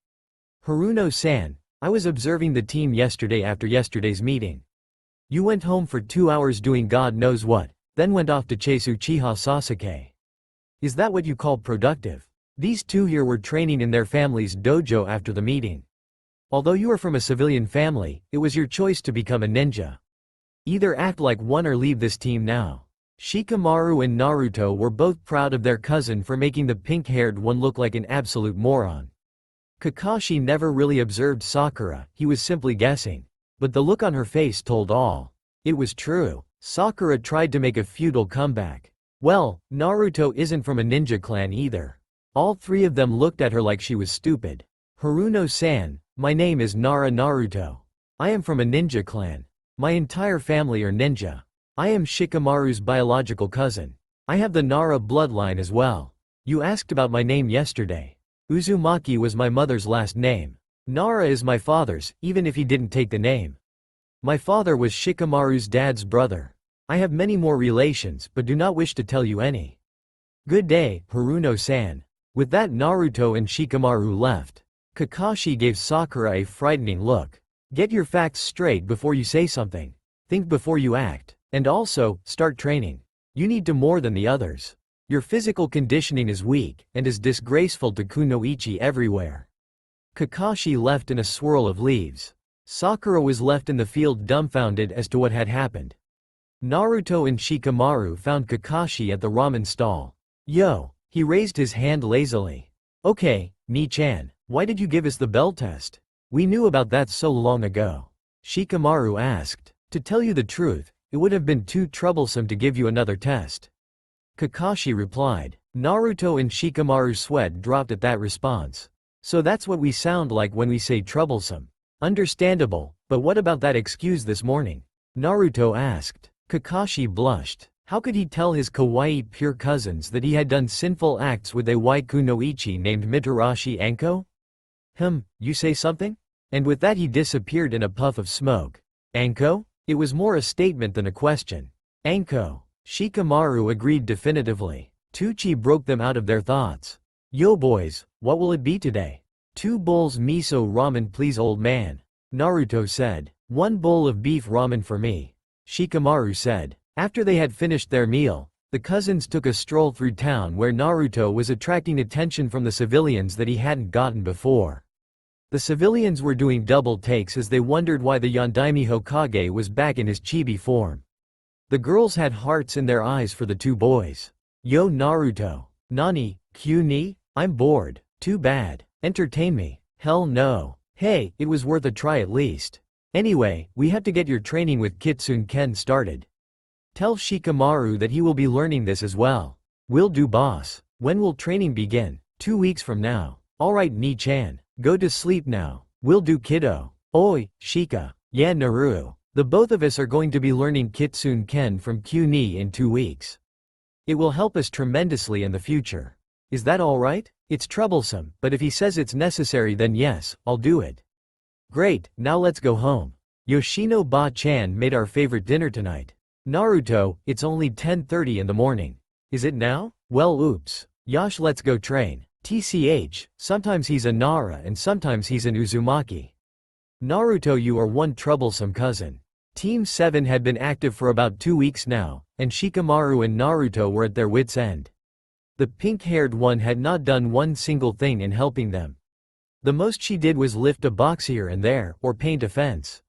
A: Haruno-san, I was observing the team yesterday after yesterday's meeting. You went home for 2 hours doing God knows what, then went off to chase Uchiha Sasuke. Is that what you call productive? These 2 here were training in their family's dojo after the meeting. Although you are from a civilian family, it was your choice to become a ninja. Either act like one or leave this team now. Shikamaru and Naruto were both proud of their cousin for making the pink-haired one look like an absolute moron. Kakashi never really observed Sakura, he was simply guessing. But the look on her face told all. It was true. Sakura tried to make a futile comeback. Well, Naruto isn't from a ninja clan either. All 3 of them looked at her like she was stupid. Haruno-san, my name is Nara Naruto. I am from a ninja clan. My entire family are ninja. I am Shikamaru's biological cousin. I have the Nara bloodline as well. You asked about my name yesterday. Uzumaki was my mother's last name. Nara is my father's, even if he didn't take the name. My father was Shikamaru's dad's brother. I have many more relations but do not wish to tell you any. Good day, Haruno-san. With that Naruto and Shikamaru left. Kakashi gave Sakura a frightening look. Get your facts straight before you say something. Think before you act. And also, start training. You need to more than the others. Your physical conditioning is weak, and is disgraceful to Kunoichi everywhere. Kakashi left in a swirl of leaves. Sakura was left in the field dumbfounded as to what had happened. Naruto and Shikamaru found Kakashi at the ramen stall. Yo! He raised his hand lazily. Okay, Ni-chan, why did you give us the bell test? We knew about that so long ago. Shikamaru asked. To tell you the truth, it would have been too troublesome to give you another test. Kakashi replied. Naruto and Shikamaru's sweat dropped at that response. So that's what we sound like when we say troublesome. Understandable, but what about that excuse this morning? Naruto asked. Kakashi blushed. How could he tell his kawaii pure cousins that he had done sinful acts with a kunoichi named Mitarashi Anko? You say something? And with that he disappeared in a puff of smoke. Anko? It was more a statement than a question. Anko. Shikamaru agreed definitively. Tucci broke them out of their thoughts. Yo boys, what will it be today? 2 bowls miso ramen please old man. Naruto said. 1 bowl of beef ramen for me. Shikamaru said. After they had finished their meal, the cousins took a stroll through town where Naruto was attracting attention from the civilians that he hadn't gotten before. The civilians were doing double takes as they wondered why the Yondaime Hokage was back in his chibi form. The girls had hearts in their eyes for the 2 boys. Yo Naruto. Nani, Q-ni? I'm bored. Too bad. Entertain me. Hell no. Hey, it was worth a try at least. Anyway, we have to get your training with Kitsune Ken started. Tell Shikamaru that he will be learning this as well. Will do boss. When will training begin? 2 weeks from now. Alright Ni-chan. Go to sleep now. Will do kiddo. Oi, Shika. Yeah Naru. The both of us are going to be learning Kitsune Ken from Q-ni in 2 weeks. It will help us tremendously in the future. Is that alright? It's troublesome, but if he says it's necessary then yes, I'll do it. Great, now let's go home. Yoshino Ba-chan made our favorite dinner tonight. Naruto, it's only 10:30 in the morning. Is it now? Well oops. Yash let's go train. TCH, sometimes he's a Nara and sometimes he's an Uzumaki. Naruto you are one troublesome cousin. Team 7 had been active for about 2 weeks now, and Shikamaru and Naruto were at their wits' end. The pink-haired one had not done one single thing in helping them. The most she did was lift a box here and there, or paint a fence.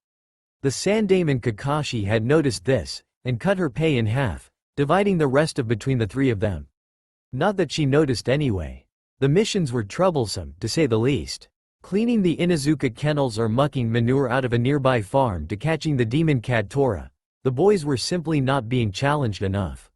A: The Sandaemon Kakashi had noticed this, and cut her pay in half, dividing the rest of between the 3 of them. Not that she noticed anyway. The missions were troublesome, to say the least. Cleaning the Inuzuka kennels or mucking manure out of a nearby farm to catching the demon cat Tora, the boys were simply not being challenged enough.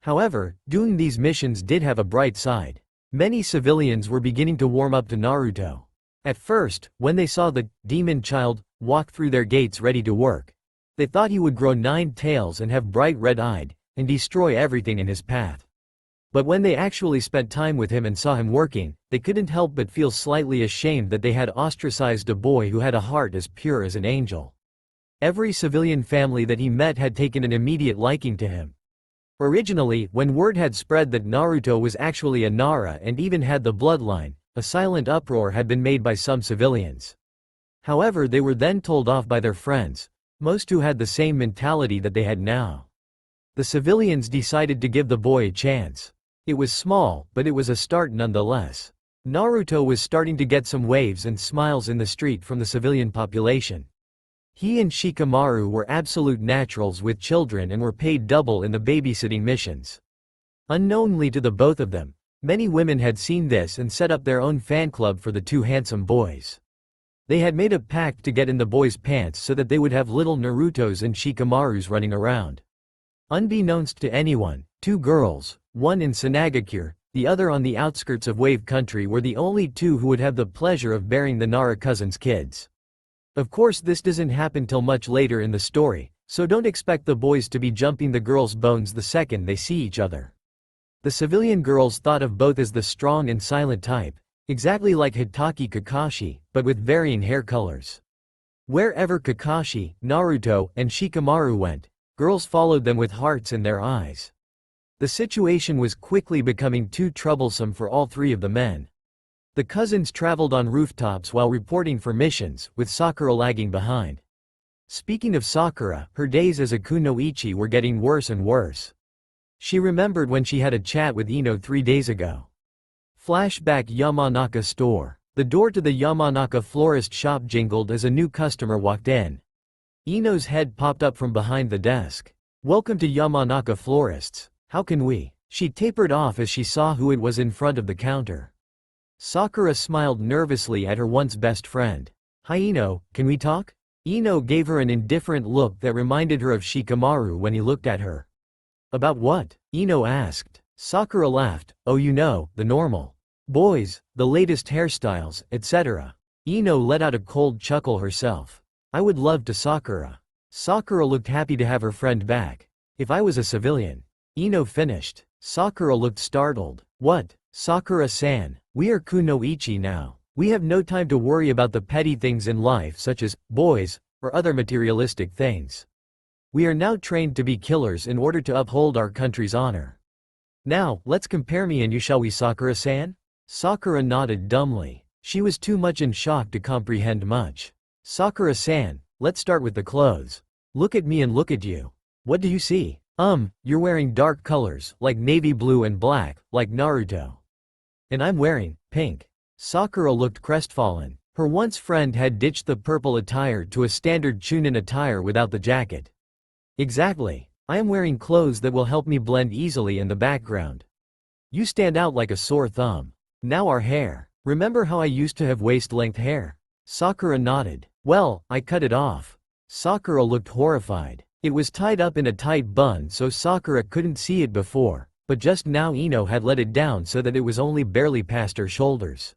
A: However, doing these missions did have a bright side. Many civilians were beginning to warm up to Naruto. At first, when they saw the demon child walk through their gates ready to work, they thought he would grow 9 tails and have bright red-eyed, and destroy everything in his path. But when they actually spent time with him and saw him working, they couldn't help but feel slightly ashamed that they had ostracized a boy who had a heart as pure as an angel. Every civilian family that he met had taken an immediate liking to him. Originally, when word had spread that Naruto was actually a Nara and even had the bloodline, a silent uproar had been made by some civilians. However, they were then told off by their friends, most who had the same mentality that they had now. The civilians decided to give the boy a chance. It was small, but it was a start nonetheless. Naruto was starting to get some waves and smiles in the street from the civilian population. He and Shikamaru were absolute naturals with children and were paid double in the babysitting missions. Unknowingly to the both of them, many women had seen this and set up their own fan club for the 2 handsome boys. They had made a pact to get in the boys' pants so that they would have little Narutos and Shikamarus running around. Unbeknownst to anyone, 2 girls, one in Sanagakure, the other on the outskirts of Wave Country were the only 2 who would have the pleasure of bearing the Nara cousins' kids. Of course this doesn't happen till much later in the story, so don't expect the boys to be jumping the girls' bones the second they see each other. The civilian girls thought of both as the strong and silent type, exactly like Hitaki Kakashi, but with varying hair colors. Wherever Kakashi, Naruto, and Shikamaru went, girls followed them with hearts in their eyes. The situation was quickly becoming too troublesome for all 3 of the men. The cousins traveled on rooftops while reporting for missions, with Sakura lagging behind. Speaking of Sakura, her days as a kunoichi were getting worse and worse. She remembered when she had a chat with Ino 3 days ago. Flashback Yamanaka store. The door to the Yamanaka florist shop jingled as a new customer walked in. Ino's head popped up from behind the desk. Welcome to Yamanaka Florists. How can we? She tapered off as she saw who it was in front of the counter. Sakura smiled nervously at her once best friend. Hi Ino, can we talk? Ino gave her an indifferent look that reminded her of Shikamaru when he looked at her. About what? Ino asked. Sakura laughed. Oh you know, the normal. Boys, the latest hairstyles, etc. Ino let out a cold chuckle herself. I would love to Sakura. Sakura looked happy to have her friend back. If I was a civilian. Ino finished. Sakura looked startled. What? Sakura-san, we are kunoichi now. We have no time to worry about the petty things in life such as boys or other materialistic things. We are now trained to be killers in order to uphold our country's honor. Now, let's compare me and you, shall we, Sakura-san? Sakura nodded dumbly. She was too much in shock to comprehend much. Sakura-san, let's start with the clothes. Look at me and look at you. What do you see? You're wearing dark colors, like navy blue and black, like Naruto. And I'm wearing pink. Sakura looked crestfallen. Her once friend had ditched the purple attire to a standard chunin attire without the jacket. Exactly. I am wearing clothes that will help me blend easily in the background. You stand out like a sore thumb. Now our hair. Remember how I used to have waist-length hair? Sakura nodded. Well, I cut it off. Sakura looked horrified. It was tied up in a tight bun so Sakura couldn't see it before, but just now Ino had let it down so that it was only barely past her shoulders.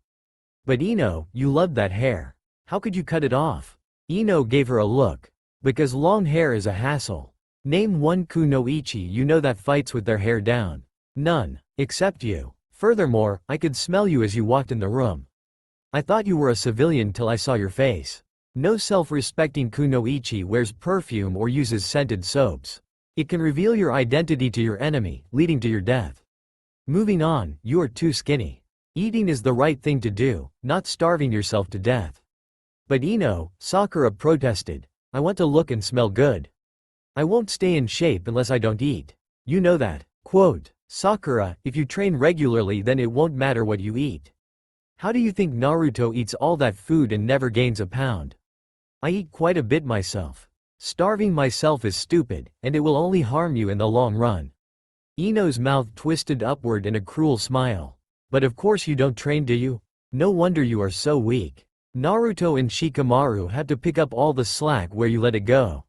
A: But Ino, you loved that hair. How could you cut it off? Ino gave her a look. Because long hair is a hassle. Name one kunoichi you know that fights with their hair down. None. Except you. Furthermore, I could smell you as you walked in the room. I thought you were a civilian till I saw your face. No self-respecting kunoichi wears perfume or uses scented soaps. It can reveal your identity to your enemy, leading to your death. Moving on, you are too skinny. Eating is the right thing to do, not starving yourself to death. But Ino, Sakura protested, I want to look and smell good. I won't stay in shape unless I don't eat. You know that. Quote, Sakura, if you train regularly then it won't matter what you eat. How do you think Naruto eats all that food and never gains a pound? I eat quite a bit myself. Starving myself is stupid, and it will only harm you in the long run. Ino's mouth twisted upward in a cruel smile. But of course you don't train, do you? No wonder you are so weak. Naruto and Shikamaru had to pick up all the slack where you let it go.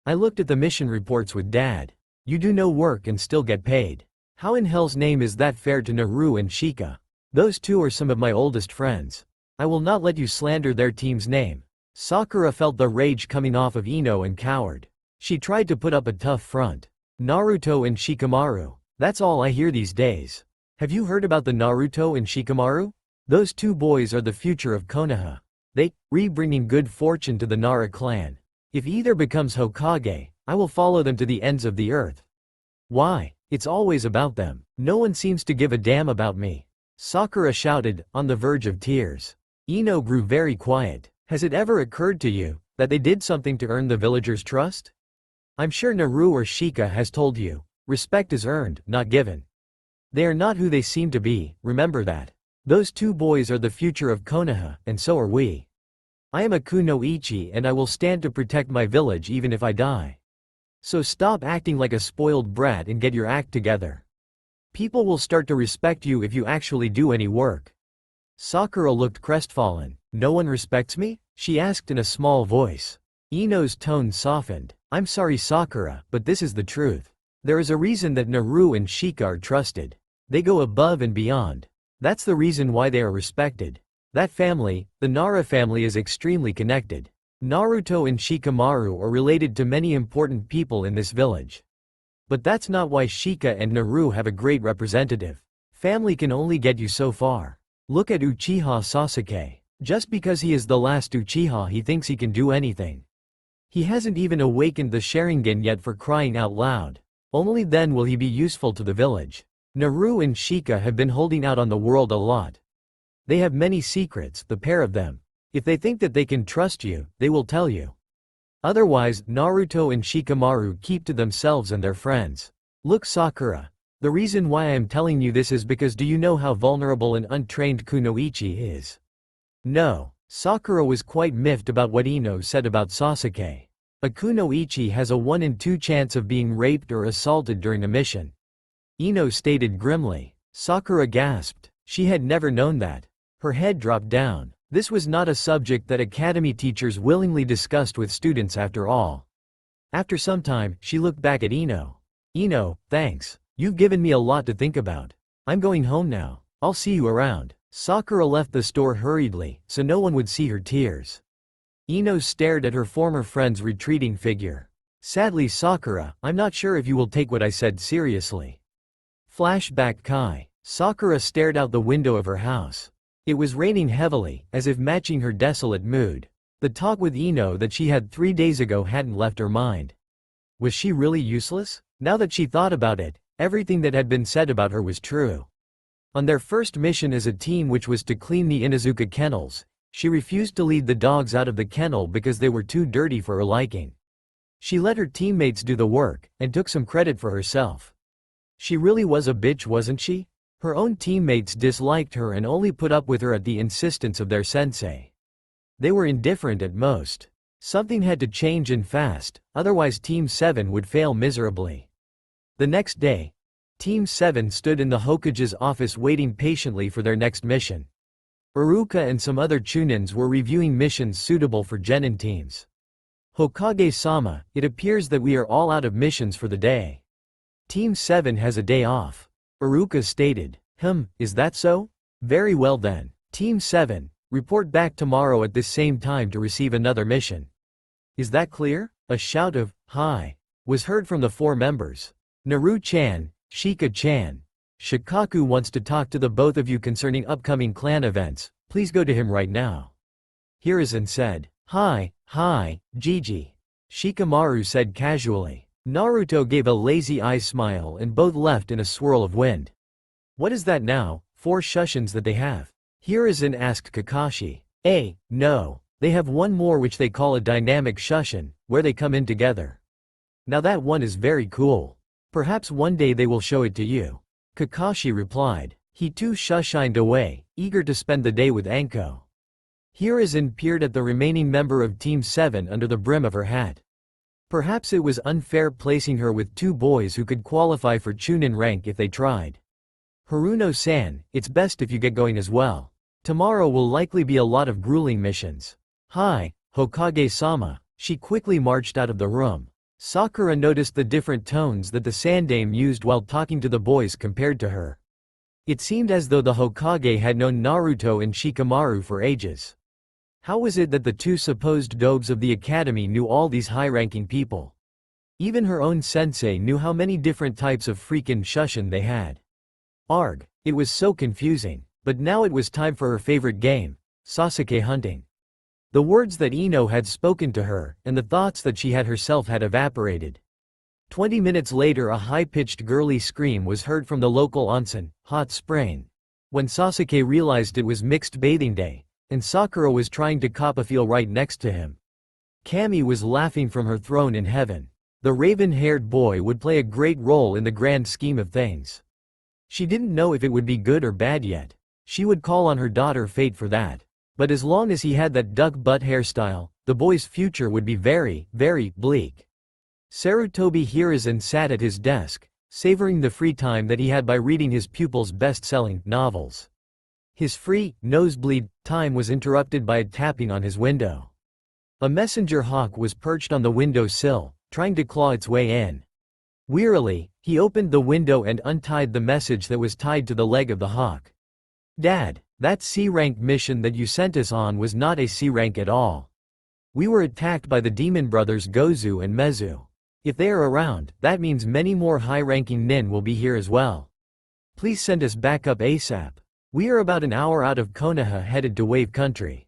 A: I looked at the mission reports with Dad. You do no work and still get paid. How in hell's name is that fair to Naru and Shika? Those two are some of my oldest friends. I will not let you slander their team's name. Sakura felt the rage coming off of Ino and cowered. She tried to put up a tough front. Naruto and Shikamaru. That's all I hear these days. Have you heard about the Naruto and Shikamaru? Those two boys are the future of Konoha. They, bringing good fortune to the Nara clan. If either becomes Hokage, I will follow them to the ends of the earth. Why? It's always about them. No one seems to give a damn about me. Sakura shouted, on the verge of tears. Ino grew very quiet. Has it ever occurred to you that they did something to earn the villagers' trust? I'm sure Naru or Shika has told you, respect is earned, not given. They are not who they seem to be, remember that. Those two boys are the future of Konoha, and so are we. I am a kunoichi and I will stand to protect my village even if I die. So stop acting like a spoiled brat and get your act together. People will start to respect you if you actually do any work. Sakura looked crestfallen. No one respects me? She asked in a small voice. Ino's tone softened. I'm sorry Sakura, but this is the truth. There is a reason that Naru and Shika are trusted. They go above and beyond. That's the reason why they are respected. That family, the Nara family, is extremely connected. Naruto and Shikamaru are related to many important people in this village. But that's not why Shika and Naru have a great representative. Family can only get you so far. Look at Uchiha Sasuke. Just because he is the last Uchiha he thinks he can do anything. He hasn't even awakened the Sharingan yet, for crying out loud. Only then will he be useful to the village. Naru and Shika have been holding out on the world a lot. They have many secrets, the pair of them. If they think that they can trust you, they will tell you. Otherwise, Naruto and Shikamaru keep to themselves and their friends. Look Sakura. The reason why I am telling you this is because do you know how vulnerable an untrained kunoichi is? No. Sakura was quite miffed about what Ino said about Sasuke. A kunoichi has a 1 in 2 chance of being raped or assaulted during a mission. Ino stated grimly. Sakura gasped. She had never known that. Her head dropped down. This was not a subject that academy teachers willingly discussed with students after all. After some time, she looked back at Ino. Ino, thanks. You've given me a lot to think about. I'm going home now. I'll see you around. Sakura left the store hurriedly, so no one would see her tears. Ino stared at her former friend's retreating figure. Sadly, Sakura, I'm not sure if you will take what I said seriously. Flashback Kai. Sakura stared out the window of her house. It was raining heavily, as if matching her desolate mood. The talk with Ino that she had 3 days ago hadn't left her mind. Was she really useless? Now that she thought about it, everything that had been said about her was true. On their first mission as a team, which was to clean the Inuzuka kennels, she refused to lead the dogs out of the kennel because they were too dirty for her liking. She let her teammates do the work, and took some credit for herself. She really was a bitch, wasn't she? Her own teammates disliked her and only put up with her at the insistence of their sensei. They were indifferent at most. Something had to change and fast, otherwise Team 7 would fail miserably. The next day, Team 7 stood in the Hokage's office waiting patiently for their next mission. Uruka and some other Chunins were reviewing missions suitable for Genin teams. Hokage-sama, it appears that we are all out of missions for the day. Team 7 has a day off. Uruka stated. Is that so? Very well then. Team 7, report back tomorrow at this same time to receive another mission. Is that clear? A shout of, "Hi," was heard from the 4 members. Naru-chan, Shika-chan. Shikaku wants to talk to the both of you concerning upcoming clan events, please go to him right now. Hiruzen said. Hi, Gigi. Shikamaru said casually. Naruto gave a lazy eye smile and both left in a swirl of wind. What is that now, 4 shushins that they have? Hiruzen asked Kakashi. No, they have one more which they call a dynamic shushin, where they come in together. Now that one is very cool. Perhaps one day they will show it to you. Kakashi replied. He too shushined away, eager to spend the day with Anko. Hiruzen peered at the remaining member of Team 7 under the brim of her hat. Perhaps it was unfair placing her with 2 boys who could qualify for Chunin rank if they tried. Haruno-san, it's best if you get going as well. Tomorrow will likely be a lot of grueling missions. Hi, Hokage-sama. She quickly marched out of the room. Sakura noticed the different tones that the Sandaime used while talking to the boys compared to her. It seemed as though the Hokage had known Naruto and Shikamaru for ages. How was it that the 2 supposed dogs of the academy knew all these high-ranking people? Even her own sensei knew how many different types of freakin' shushin they had. Arg, it was so confusing, but now it was time for her favorite game, Sasuke hunting. The words that Ino had spoken to her, and the thoughts that she had herself had evaporated. 20 minutes later a high-pitched girly scream was heard from the local onsen, hot spring. When Sasuke realized it was mixed bathing day, and Sakura was trying to cop a feel right next to him. Kami was laughing from her throne in heaven. The raven-haired boy would play a great role in the grand scheme of things. She didn't know if it would be good or bad yet. She would call on her daughter Fate for that. But as long as he had that duck butt hairstyle, the boy's future would be very, very bleak. Sarutobi Hiruzen sat at his desk, savoring the free time that he had by reading his pupil's best-selling novels. His free, nosebleed, time was interrupted by a tapping on his window. A messenger hawk was perched on the window sill, trying to claw its way in. Wearily, he opened the window and untied the message that was tied to the leg of the hawk. Dad, that C-rank mission that you sent us on was not a C-rank at all. We were attacked by the demon brothers Gozu and Mezu. If they are around, that means many more high-ranking nin will be here as well. Please send us back up ASAP. We are about an hour out of Konoha headed to Wave Country.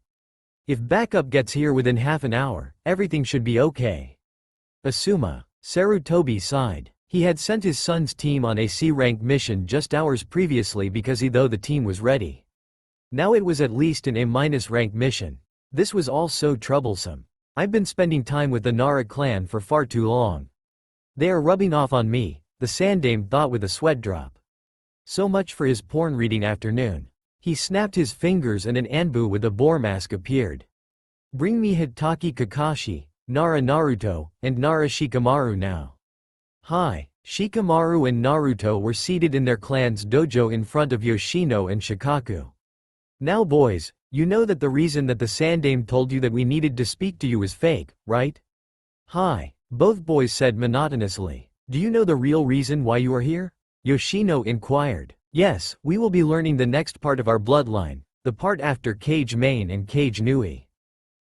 A: If backup gets here within half an hour, everything should be okay. Asuma. Sarutobi sighed. He had sent his son's team on a C-rank mission just hours previously because though the team was ready. Now it was at least an A-rank mission. This was all so troublesome. I've been spending time with the Nara clan for far too long. They are rubbing off on me, the Sandaime thought with a sweat drop. So much for his porn-reading afternoon. He snapped his fingers and an Anbu with a boar mask appeared. Bring me Hitaki Kakashi, Nara Naruto, and Nara Shikamaru now. Hi, Shikamaru and Naruto were seated in their clan's dojo in front of Yoshino and Shikaku. Now boys, you know that the reason that the Sandaime told you that we needed to speak to you is fake, right? Hi, both boys said monotonously. Do you know the real reason why you are here? Yoshino inquired. Yes, we will be learning the next part of our bloodline, the part after Cage Main and Cage Nui.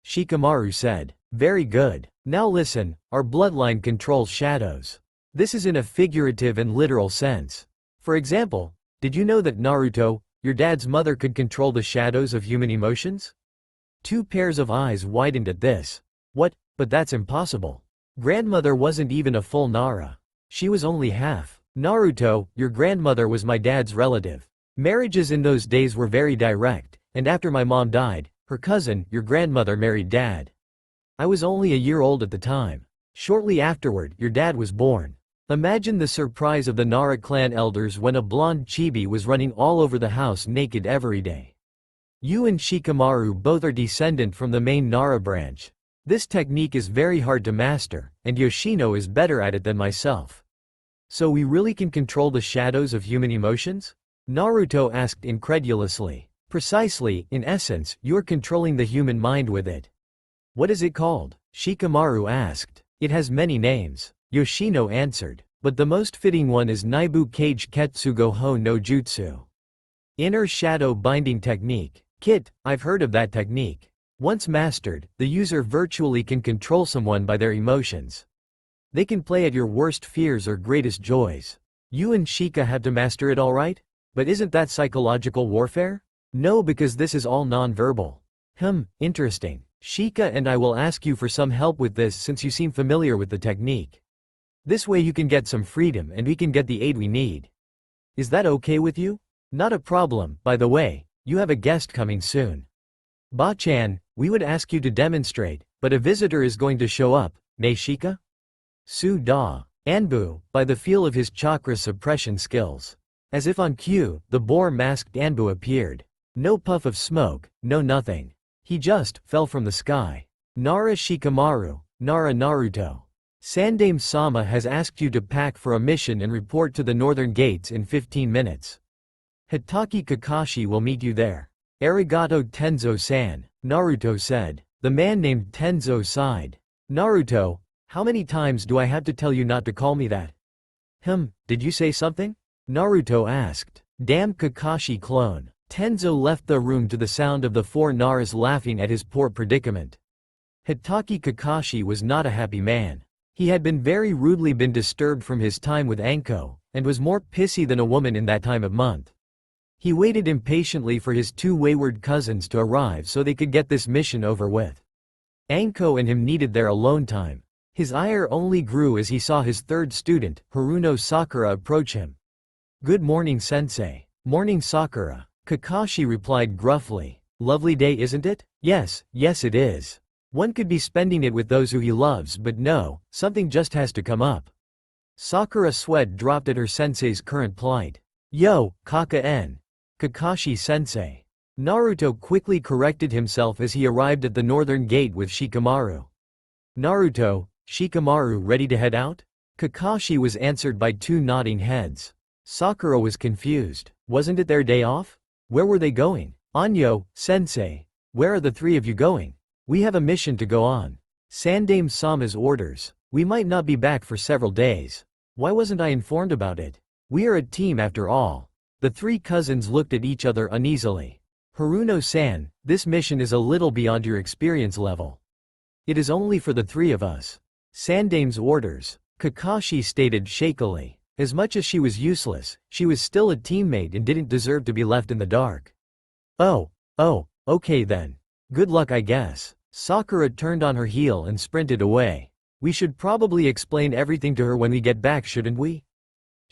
A: Shikamaru said. Very good. Now listen, our bloodline controls shadows. This is in a figurative and literal sense. For example, did you know that Naruto, your dad's mother, could control the shadows of human emotions? Two pairs of eyes widened at this. What? But that's impossible. Grandmother wasn't even a full Nara. She was only half. Naruto, your grandmother was my dad's relative. Marriages in those days were very direct, and after my mom died, her cousin, your grandmother, married dad. I was only a year old at the time. Shortly afterward, your dad was born. Imagine the surprise of the Nara clan elders when a blonde chibi was running all over the house naked every day. You and Shikamaru both are descendant from the main Nara branch. This technique is very hard to master, and Yoshino is better at it than myself. So we really can control the shadows of human emotions? Naruto asked incredulously. Precisely, in essence, you're controlling the human mind with it. What is it called? Shikamaru asked. It has many names. Yoshino answered. But the most fitting one is Naibu Kage Ketsugo Ho no Jutsu. Inner shadow binding technique. Kit, I've heard of that technique. Once mastered, the user virtually can control someone by their emotions. They can play at your worst fears or greatest joys. You and Shika have to master it, alright? But isn't that psychological warfare? No, because this is all non-verbal. Interesting. Shika and I will ask you for some help with this since you seem familiar with the technique. This way you can get some freedom and we can get the aid we need. Is that okay with you? Not a problem. By the way, you have a guest coming soon. Ba-chan, we would ask you to demonstrate, but a visitor is going to show up, ne Shika? Su-da. Anbu, by the feel of his chakra suppression skills. As if on cue, the boar-masked Anbu appeared. No puff of smoke, no nothing. He just fell from the sky. Nara Shikamaru, Nara Naruto. Sandaime-sama has asked you to pack for a mission and report to the northern gates in 15 minutes. Hitaki Kakashi will meet you there. Arigato Tenzo-san, Naruto said. The man named Tenzo sighed. Naruto, how many times do I have to tell you not to call me that? Did you say something? Naruto asked. Damn Kakashi clone. Tenzo left the room to the sound of the four Naras laughing at his poor predicament. Hitaki Kakashi was not a happy man. He had been very rudely disturbed from his time with Anko, and was more pissy than a woman in that time of month. He waited impatiently for his two wayward cousins to arrive so they could get this mission over with. Anko and him needed their alone time. His ire only grew as he saw his third student, Haruno Sakura, approach him. Good morning, sensei. Morning, Sakura. Kakashi replied gruffly. Lovely day, isn't it? Yes it is. One could be spending it with those who he loves, but no, something just has to come up. Sakura sweat dropped at her sensei's current plight. Yo, Kaka-en. Kakashi-sensei. Naruto quickly corrected himself as he arrived at the northern gate with Shikamaru. Naruto, Shikamaru ready to head out? Kakashi was answered by two nodding heads. Sakura was confused. Wasn't it their day off? Where were they going? Anyo, sensei. Where are the three of you going? We have a mission to go on. Sandaime-sama's orders. We might not be back for several days. Why wasn't I informed about it? We are a team after all. The three cousins looked at each other uneasily. Haruno-san, this mission is a little beyond your experience level. It is only for the three of us. Sandaime's orders. Kakashi stated shakily. As much as she was useless, she was still a teammate and didn't deserve to be left in the dark. Oh, okay then. Good luck, I guess. Sakura turned on her heel and sprinted away. We should probably explain everything to her when we get back, shouldn't we?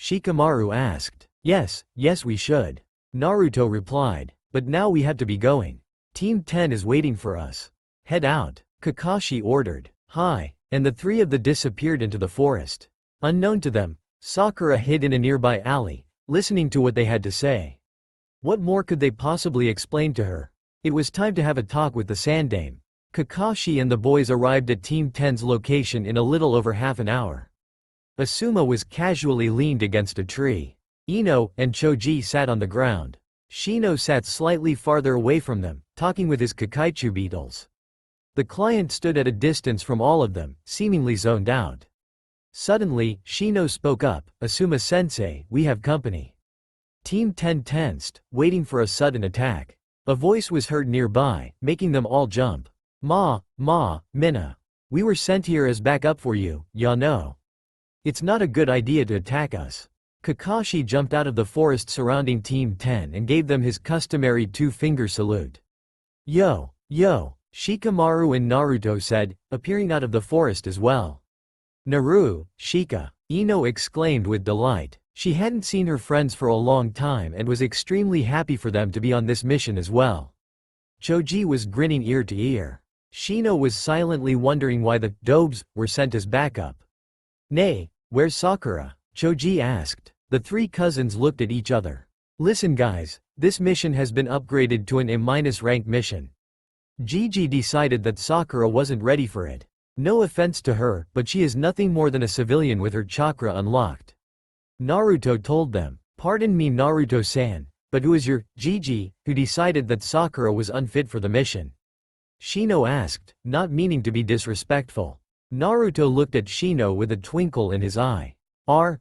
A: Shikamaru asked. Yes, we should. Naruto replied. But now we have to be going. Team 10 is waiting for us. Head out, Kakashi ordered. Hi, and the three of them disappeared into the forest. Unknown to them, Sakura hid in a nearby alley, listening to what they had to say. What more could they possibly explain to her? It was time to have a talk with the Sandaime. Kakashi and the boys arrived at Team 10's location in a little over half an hour. Asuma was casually leaned against a tree. Ino and Choji sat on the ground. Shino sat slightly farther away from them, talking with his Kakaichu beetles. The client stood at a distance from all of them, seemingly zoned out. Suddenly, Shino spoke up, Asuma-sensei, we have company. Team 10 tensed, waiting for a sudden attack. A voice was heard nearby, making them all jump. Minna. We were sent here as backup for you, ya know. It's not a good idea to attack us. Kakashi jumped out of the forest surrounding Team 10 and gave them his customary two-finger salute. Yo, Shikamaru and Naruto said, appearing out of the forest as well. Naru, Shika, Ino exclaimed with delight. She hadn't seen her friends for a long time and was extremely happy for them to be on this mission as well. Choji was grinning ear to ear. Shino was silently wondering why the Dobes were sent as backup. Nay, where's Sakura? Choji asked. The three cousins looked at each other. Listen guys, this mission has been upgraded to an A- rank mission. Gigi decided that Sakura wasn't ready for it. No offense to her, but she is nothing more than a civilian with her chakra unlocked. Naruto told them, pardon me Naruto-san, but who is your Gigi, who decided that Sakura was unfit for the mission? Shino asked, not meaning to be disrespectful. Naruto looked at Shino with a twinkle in his eye.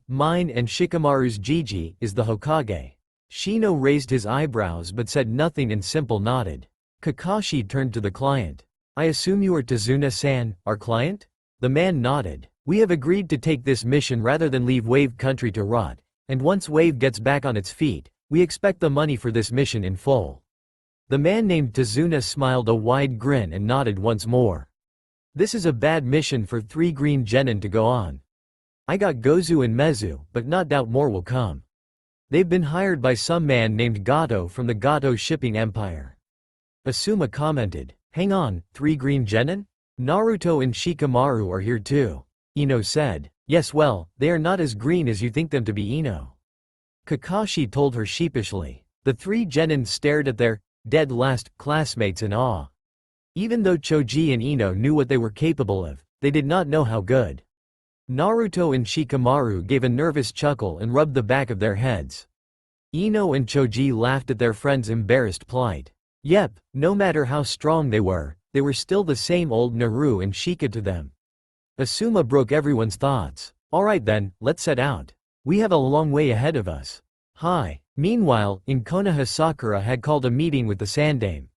A: Mine and Shikamaru's Gigi is the Hokage. Shino raised his eyebrows but said nothing and simple nodded. Kakashi turned to the client. I assume you are Tazuna-san, our client? The man nodded. We have agreed to take this mission rather than leave Wave Country to rot, and once Wave gets back on its feet, we expect the money for this mission in full. The man named Tazuna smiled a wide grin and nodded once more. This is a bad mission for 3 green genin to go on. I got Gozu and Mezu, but not doubt more will come. They've been hired by some man named Gato from the Gato shipping empire. Asuma commented, hang on, 3 green genin? Naruto and Shikamaru are here too. Ino said, yes well, they are not as green as you think them to be Ino. Kakashi told her sheepishly. The 3 genin stared at their dead last classmates in awe. Even though Choji and Ino knew what they were capable of, they did not know how good. Naruto and Shikamaru gave a nervous chuckle and rubbed the back of their heads. Ino and Choji laughed at their friend's embarrassed plight. Yep, no matter how strong they were still the same old Naru and Shika to them. Asuma broke everyone's thoughts. Alright then, let's set out. We have a long way ahead of us. Hi. Meanwhile, in Konoha Sakura had called a meeting with the Sandame.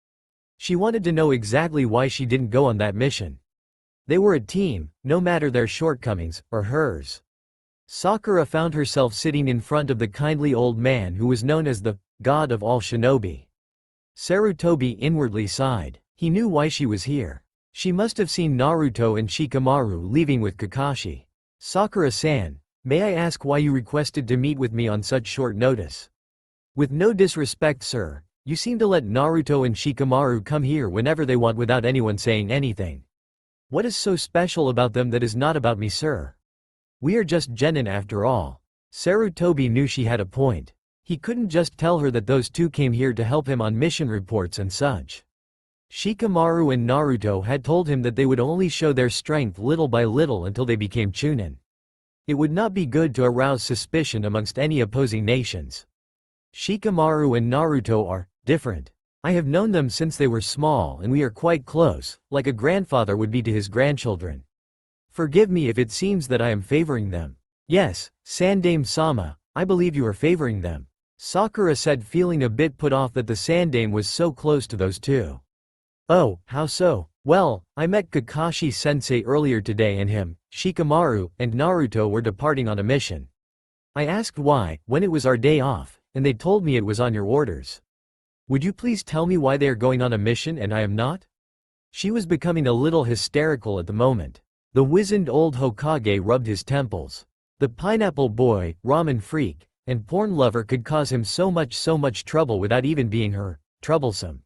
A: She wanted to know exactly why she didn't go on that mission. They were a team, no matter their shortcomings, or hers. Sakura found herself sitting in front of the kindly old man who was known as the god of all shinobi. Sarutobi inwardly sighed. He knew why she was here. She must have seen Naruto and Shikamaru leaving with Kakashi. Sakura-san, may I ask why you requested to meet with me on such short notice? With no disrespect sir, you seem to let Naruto and Shikamaru come here whenever they want without anyone saying anything. What is so special about them that is not about me sir? We are just genin after all. Sarutobi knew she had a point. He couldn't just tell her that those two came here to help him on mission reports and such. Shikamaru and Naruto had told him that they would only show their strength little by little until they became Chunin. It would not be good to arouse suspicion amongst any opposing nations. Shikamaru and Naruto are different. I have known them since they were small and we are quite close, like a grandfather would be to his grandchildren. Forgive me if it seems that I am favoring them. Yes, Sandame-sama, I believe you are favoring them. Sakura said feeling a bit put off that the Sandame was so close to those two. Oh, how so? Well, I met Kakashi-sensei earlier today and him, Shikamaru, and Naruto were departing on a mission. I asked why, when it was our day off, and they told me it was on your orders. Would you please tell me why they are going on a mission and I am not? She was becoming a little hysterical at the moment. The wizened old Hokage rubbed his temples. The pineapple boy, ramen freak, and porn lover could cause him so much trouble without even being her troublesome.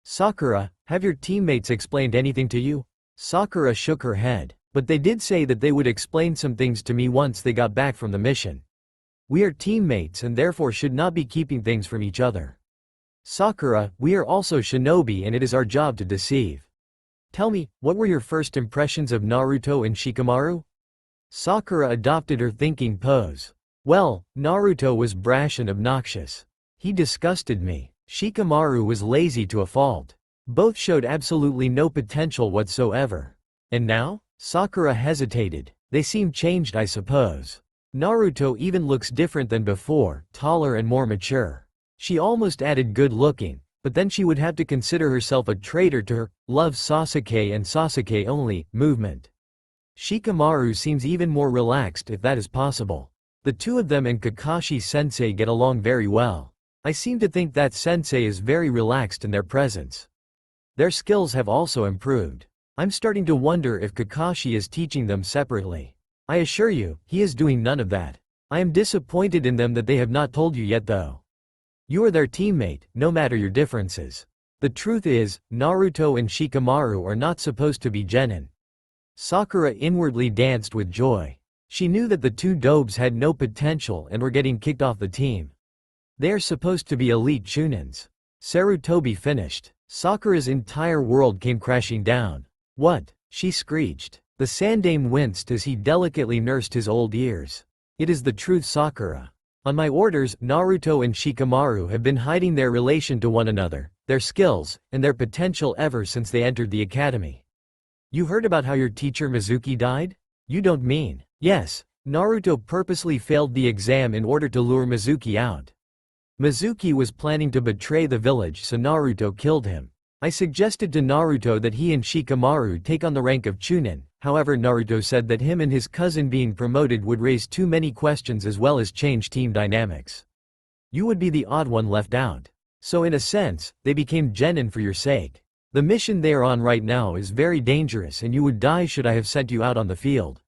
A: Sakura, have your teammates explained anything to you? Sakura shook her head, but they did say that they would explain some things to me once they got back from the mission. We are teammates and therefore should not be keeping things from each other. Sakura, we are also shinobi and it is our job to deceive. Tell me, what were your first impressions of Naruto and Shikamaru? Sakura adopted her thinking pose. Well, Naruto was brash and obnoxious. He disgusted me. Shikamaru was lazy to a fault. Both showed absolutely no potential whatsoever. And now? Sakura hesitated. They seem changed I suppose. Naruto even looks different than before, taller and more mature. She almost added good looking, but then she would have to consider herself a traitor to her love Sasuke and Sasuke only movement. Shikamaru seems even more relaxed if that is possible. The two of them and Kakashi-sensei get along very well. I seem to think that sensei is very relaxed in their presence. Their skills have also improved. I'm starting to wonder if Kakashi is teaching them separately. I assure you, he is doing none of that. I am disappointed in them that they have not told you yet though. You are their teammate, no matter your differences. The truth is, Naruto and Shikamaru are not supposed to be genin. Sakura inwardly danced with joy. She knew that the two dobes had no potential and were getting kicked off the team. They are supposed to be elite shunins. Sarutobi finished. Sakura's entire world came crashing down. What? She screeched. The Sandaime winced as he delicately nursed his old ears. It is the truth, Sakura. On my orders, Naruto and Shikamaru have been hiding their relation to one another, their skills, and their potential ever since they entered the academy. You heard about how your teacher Mizuki died? You don't mean. Yes, Naruto purposely failed the exam in order to lure Mizuki out. Mizuki was planning to betray the village, so Naruto killed him. I suggested to Naruto that he and Shikamaru take on the rank of Chunin, however Naruto said that him and his cousin being promoted would raise too many questions as well as change team dynamics. You would be the odd one left out. So in a sense, they became genin for your sake. The mission they are on right now is very dangerous and you would die should I have sent you out on the field.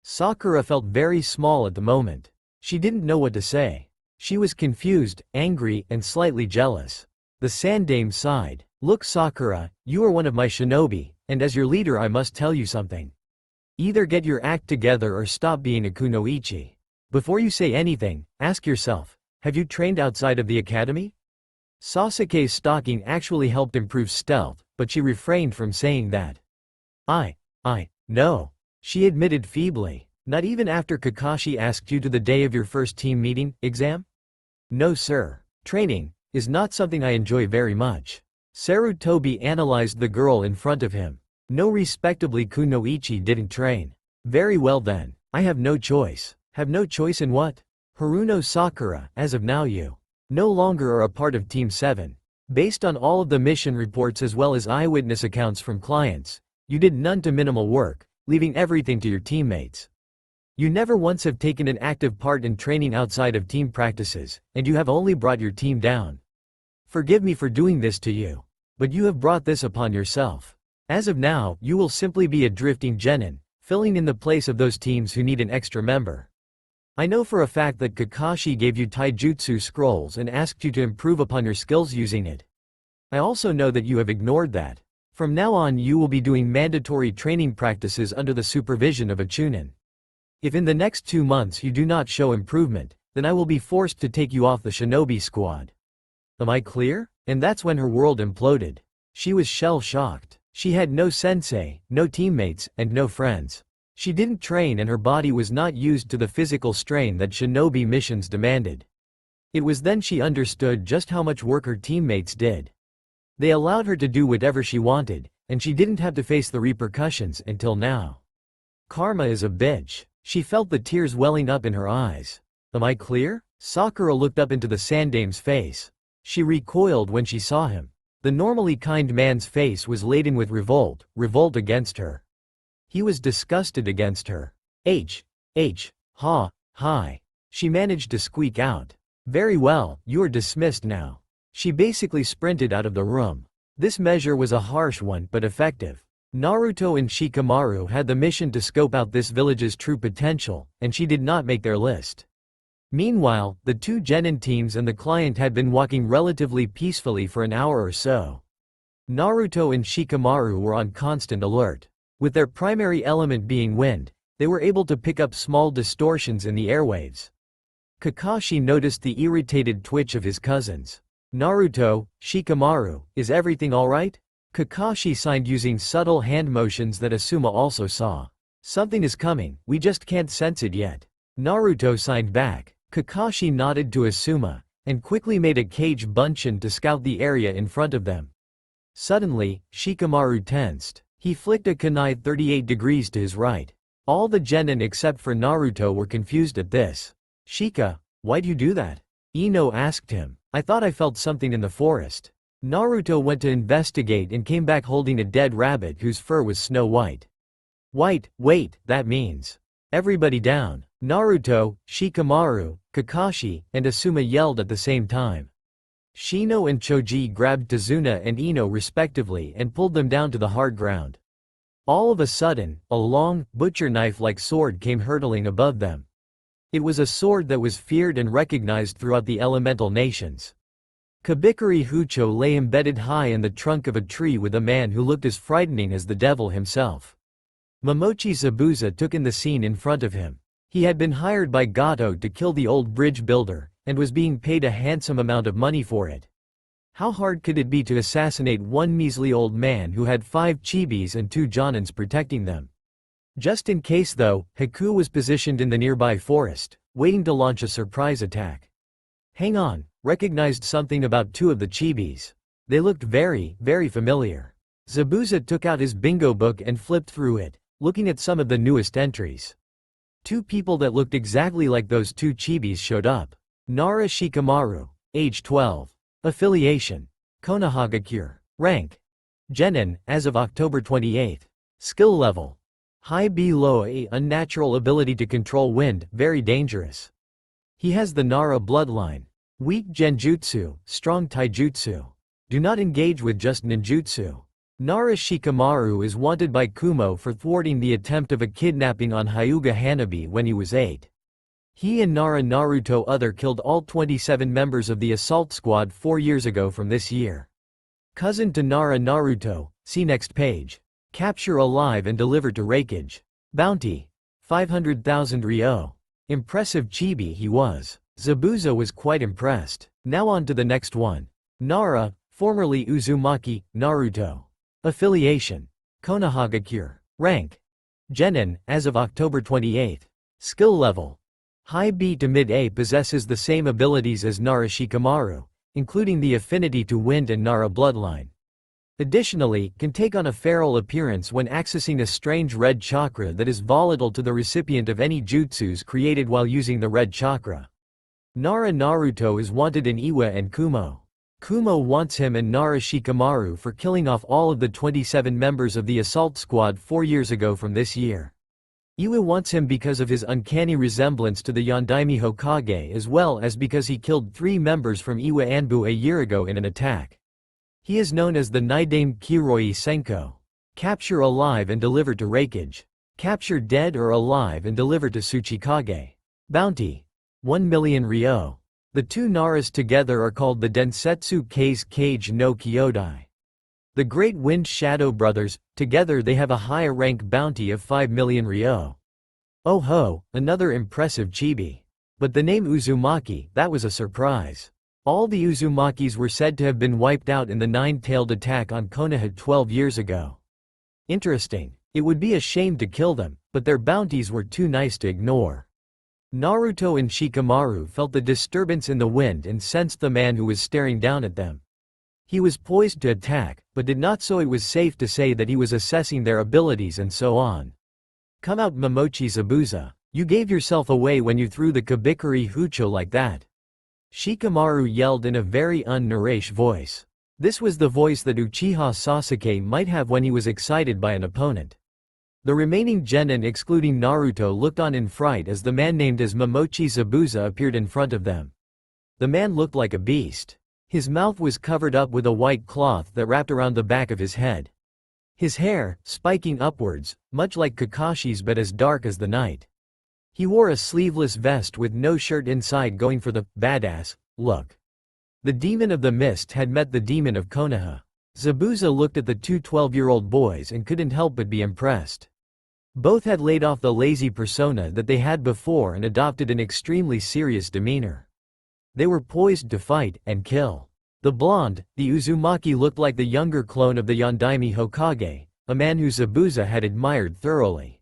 A: Sakura felt very small at the moment. She didn't know what to say. She was confused, angry, and slightly jealous. The Sandaime sighed. Look Sakura, you are one of my shinobi, and as your leader I must tell you something. Either get your act together or stop being a kunoichi. Before you say anything, ask yourself, have you trained outside of the academy? Sasuke's stalking actually helped improve stealth, but she refrained from saying that. No. She admitted feebly. Not even after Kakashi asked you to the day of your first team meeting, exam? No sir. Training is not something I enjoy very much. Sarutobi analyzed the girl in front of him. No respectably kunoichi didn't train. Very well then. I have no choice. Have no choice in what? Haruno Sakura, as of now you no longer are a part of Team 7. Based on all of the mission reports as well as eyewitness accounts from clients, you did none to minimal work, leaving everything to your teammates. You never once have taken an active part in training outside of team practices, and you have only brought your team down. Forgive me for doing this to you. But you have brought this upon yourself. As of now, you will simply be a drifting genin, filling in the place of those teams who need an extra member. I know for a fact that Kakashi gave you taijutsu scrolls and asked you to improve upon your skills using it. I also know that you have ignored that. From now on you will be doing mandatory training practices under the supervision of a chunin. If in the next 2 months you do not show improvement, then I will be forced to take you off the shinobi squad. Am I clear? And that's when her world imploded. She was shell-shocked. She had no sensei, no teammates, and no friends. She didn't train and her body was not used to the physical strain that shinobi missions demanded. It was then she understood just how much work her teammates did. They allowed her to do whatever she wanted, and she didn't have to face the repercussions until now. Karma is a bitch. She felt the tears welling up in her eyes. Am I clear? Sakura looked up into the Sandaime's face. She recoiled when she saw him. The normally kind man's face was laden with revolt against her. He was disgusted against her. Hi. She managed to squeak out. Very well, you are dismissed now. She basically sprinted out of the room. This measure was a harsh one but effective. Naruto and Shikamaru had the mission to scope out this village's true potential, and she did not make their list. Meanwhile, the two genin teams and the client had been walking relatively peacefully for an hour or so. Naruto and Shikamaru were on constant alert. With their primary element being wind, they were able to pick up small distortions in the airwaves. Kakashi noticed the irritated twitch of his cousins. Naruto, Shikamaru, is everything alright? Kakashi signed using subtle hand motions that Asuma also saw. Something is coming, we just can't sense it yet. Naruto signed back. Kakashi nodded to Asuma, and quickly made a cage bunshin to scout the area in front of them. Suddenly, Shikamaru tensed. He flicked a kunai 38 degrees to his right. All the genin except for Naruto were confused at this. Shika, why'd you do that? Ino asked him. I thought I felt something in the forest. Naruto went to investigate and came back holding a dead rabbit whose fur was snow white. Wait, that means. Everybody down. Naruto, Shikamaru, Kakashi, and Asuma yelled at the same time. Shino and Choji grabbed Tazuna and Ino respectively and pulled them down to the hard ground. All of a sudden, a long, butcher knife-like sword came hurtling above them. It was a sword that was feared and recognized throughout the elemental nations. Kabikari Hucho lay embedded high in the trunk of a tree with a man who looked as frightening as the devil himself. Momochi Zabuza took in the scene in front of him. He had been hired by Gato to kill the old bridge builder, and was being paid a handsome amount of money for it. How hard could it be to assassinate one measly old man who had 5 chibis and 2 jonins protecting them? Just in case though, Haku was positioned in the nearby forest, waiting to launch a surprise attack. Hang on, recognized something about 2 of the chibis. They looked very familiar. Zabuza took out his bingo book and flipped through it, looking at some of the newest entries. 2 people that looked exactly like those 2 chibis showed up. Nara Shikamaru, age 12. Affiliation: Konohagakure. Rank: Genin, as of October 28. Skill level: High B, low A. Unnatural ability to control wind, very dangerous. He has the Nara bloodline. Weak genjutsu, strong taijutsu. Do not engage with just ninjutsu. Nara Shikamaru is wanted by Kumo for thwarting the attempt of a kidnapping on Hyuga Hanabi when he was 8. He and Nara Naruto other killed all 27 members of the assault squad 4 years ago from this year. Cousin to Nara Naruto, see next page. Capture alive and deliver to Raikage. Bounty: 500,000 ryo. Impressive chibi he was. Zabuza was quite impressed. Now on to the next one. Nara, formerly Uzumaki, Naruto. Affiliation: Konohagakure. Rank: Genin, as of October 28. Skill level: High B to mid A. Possesses the same abilities as Nara Shikamaru, including the affinity to wind and Nara bloodline. Additionally, can take on a feral appearance when accessing a strange red chakra that is volatile to the recipient of any jutsus created while using the red chakra. Nara Naruto is wanted in Iwa and Kumo. Kumo wants him and Nara Shikamaru for killing off all of the 27 members of the assault squad 4 years ago from this year. Iwa wants him because of his uncanny resemblance to the Yondaime Hokage as well as because he killed 3 members from Iwa Anbu a year ago in an attack. He is known as the Nidaime Kiroi Senko. Capture alive and deliver to Raikage. Capture dead or alive and deliver to Tsuchikage. Bounty: 1 million ryo. The 2 Naras together are called the Densetsu Kase Kage no Kyodai. The Great Wind Shadow Brothers, together they have a higher rank bounty of 5 million ryo. Oh ho, another impressive chibi. But the name Uzumaki, that was a surprise. All the Uzumakis were said to have been wiped out in the 9-tailed attack on Konoha 12 years ago. Interesting. It would be a shame to kill them, but their bounties were too nice to ignore. Naruto and Shikamaru felt the disturbance in the wind and sensed the man who was staring down at them. He was poised to attack, but did not, so it was safe to say that he was assessing their abilities and so on. Come out, Momochi Zabuza. You gave yourself away when you threw the Kabikari Hucho like that. Shikamaru yelled in a very un-Naresh voice. This was the voice that Uchiha Sasuke might have when he was excited by an opponent. The remaining genin excluding Naruto looked on in fright as the man named as Momochi Zabuza appeared in front of them. The man looked like a beast. His mouth was covered up with a white cloth that wrapped around the back of his head. His hair, spiking upwards, much like Kakashi's but as dark as the night. He wore a sleeveless vest with no shirt inside, going for the badass look. The demon of the mist had met the demon of Konoha. Zabuza looked at the 2 12-year-old boys and couldn't help but be impressed. Both had laid off the lazy persona that they had before and adopted an extremely serious demeanor. They were poised to fight and kill. The blonde, the Uzumaki, looked like the younger clone of the Yondaime Hokage, a man who Zabuza had admired thoroughly.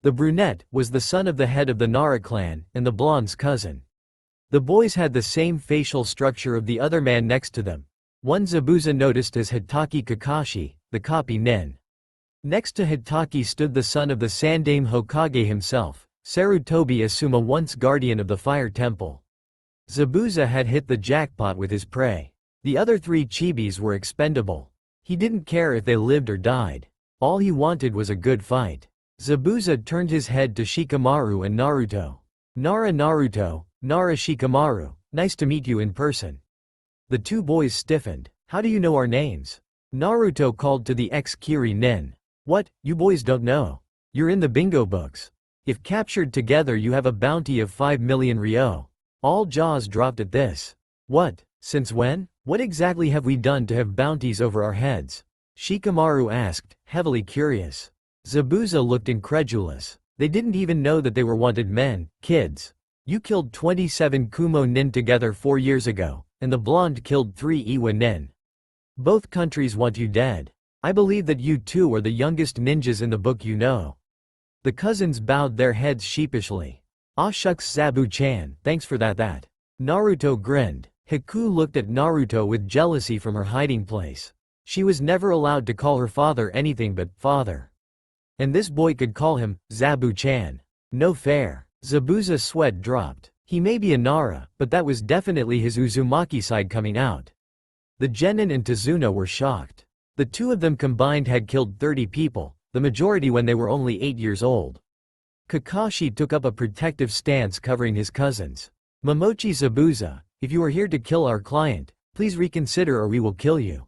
A: The brunette was the son of the head of the Nara clan, and the blonde's cousin. The boys had the same facial structure of the other man next to them. One Zabuza noticed as Hitaki Kakashi, the copy nin. Next to Hitaki stood the son of the Sandaime Hokage himself, Sarutobi Asuma, once guardian of the Fire Temple. Zabuza had hit the jackpot with his prey. The other 3 chibis were expendable. He didn't care if they lived or died. All he wanted was a good fight. Zabuza turned his head to Shikamaru and Naruto. Nara Naruto, Nara Shikamaru, nice to meet you in person. The 2 boys stiffened. How do you know our names? Naruto called to the ex-Kiri nin. What, you boys don't know? You're in the bingo books. If captured together you have a bounty of 5 million ryo. All jaws dropped at this. What, since when? What exactly have we done to have bounties over our heads? Shikamaru asked, heavily curious. Zabuza looked incredulous. They didn't even know that they were wanted men, kids. You killed 27 Kumo nin together 4 years ago, and the blonde killed 3 Iwa nin. Both countries want you dead. I believe that you 2 are the youngest ninjas in the book you know. The cousins bowed their heads sheepishly. Ah shucks Zabu-chan, thanks for that. Naruto grinned. Haku looked at Naruto with jealousy from her hiding place. She was never allowed to call her father anything but father. And this boy could call him Zabu-chan. No fair. Zabuza's sweat dropped. He may be a Nara, but that was definitely his Uzumaki side coming out. The Genin and Tazuna were shocked. The 2 of them combined had killed 30 people, the majority when they were only 8 years old. Kakashi took up a protective stance covering his cousins. Momochi Zabuza, if you are here to kill our client, please reconsider or we will kill you.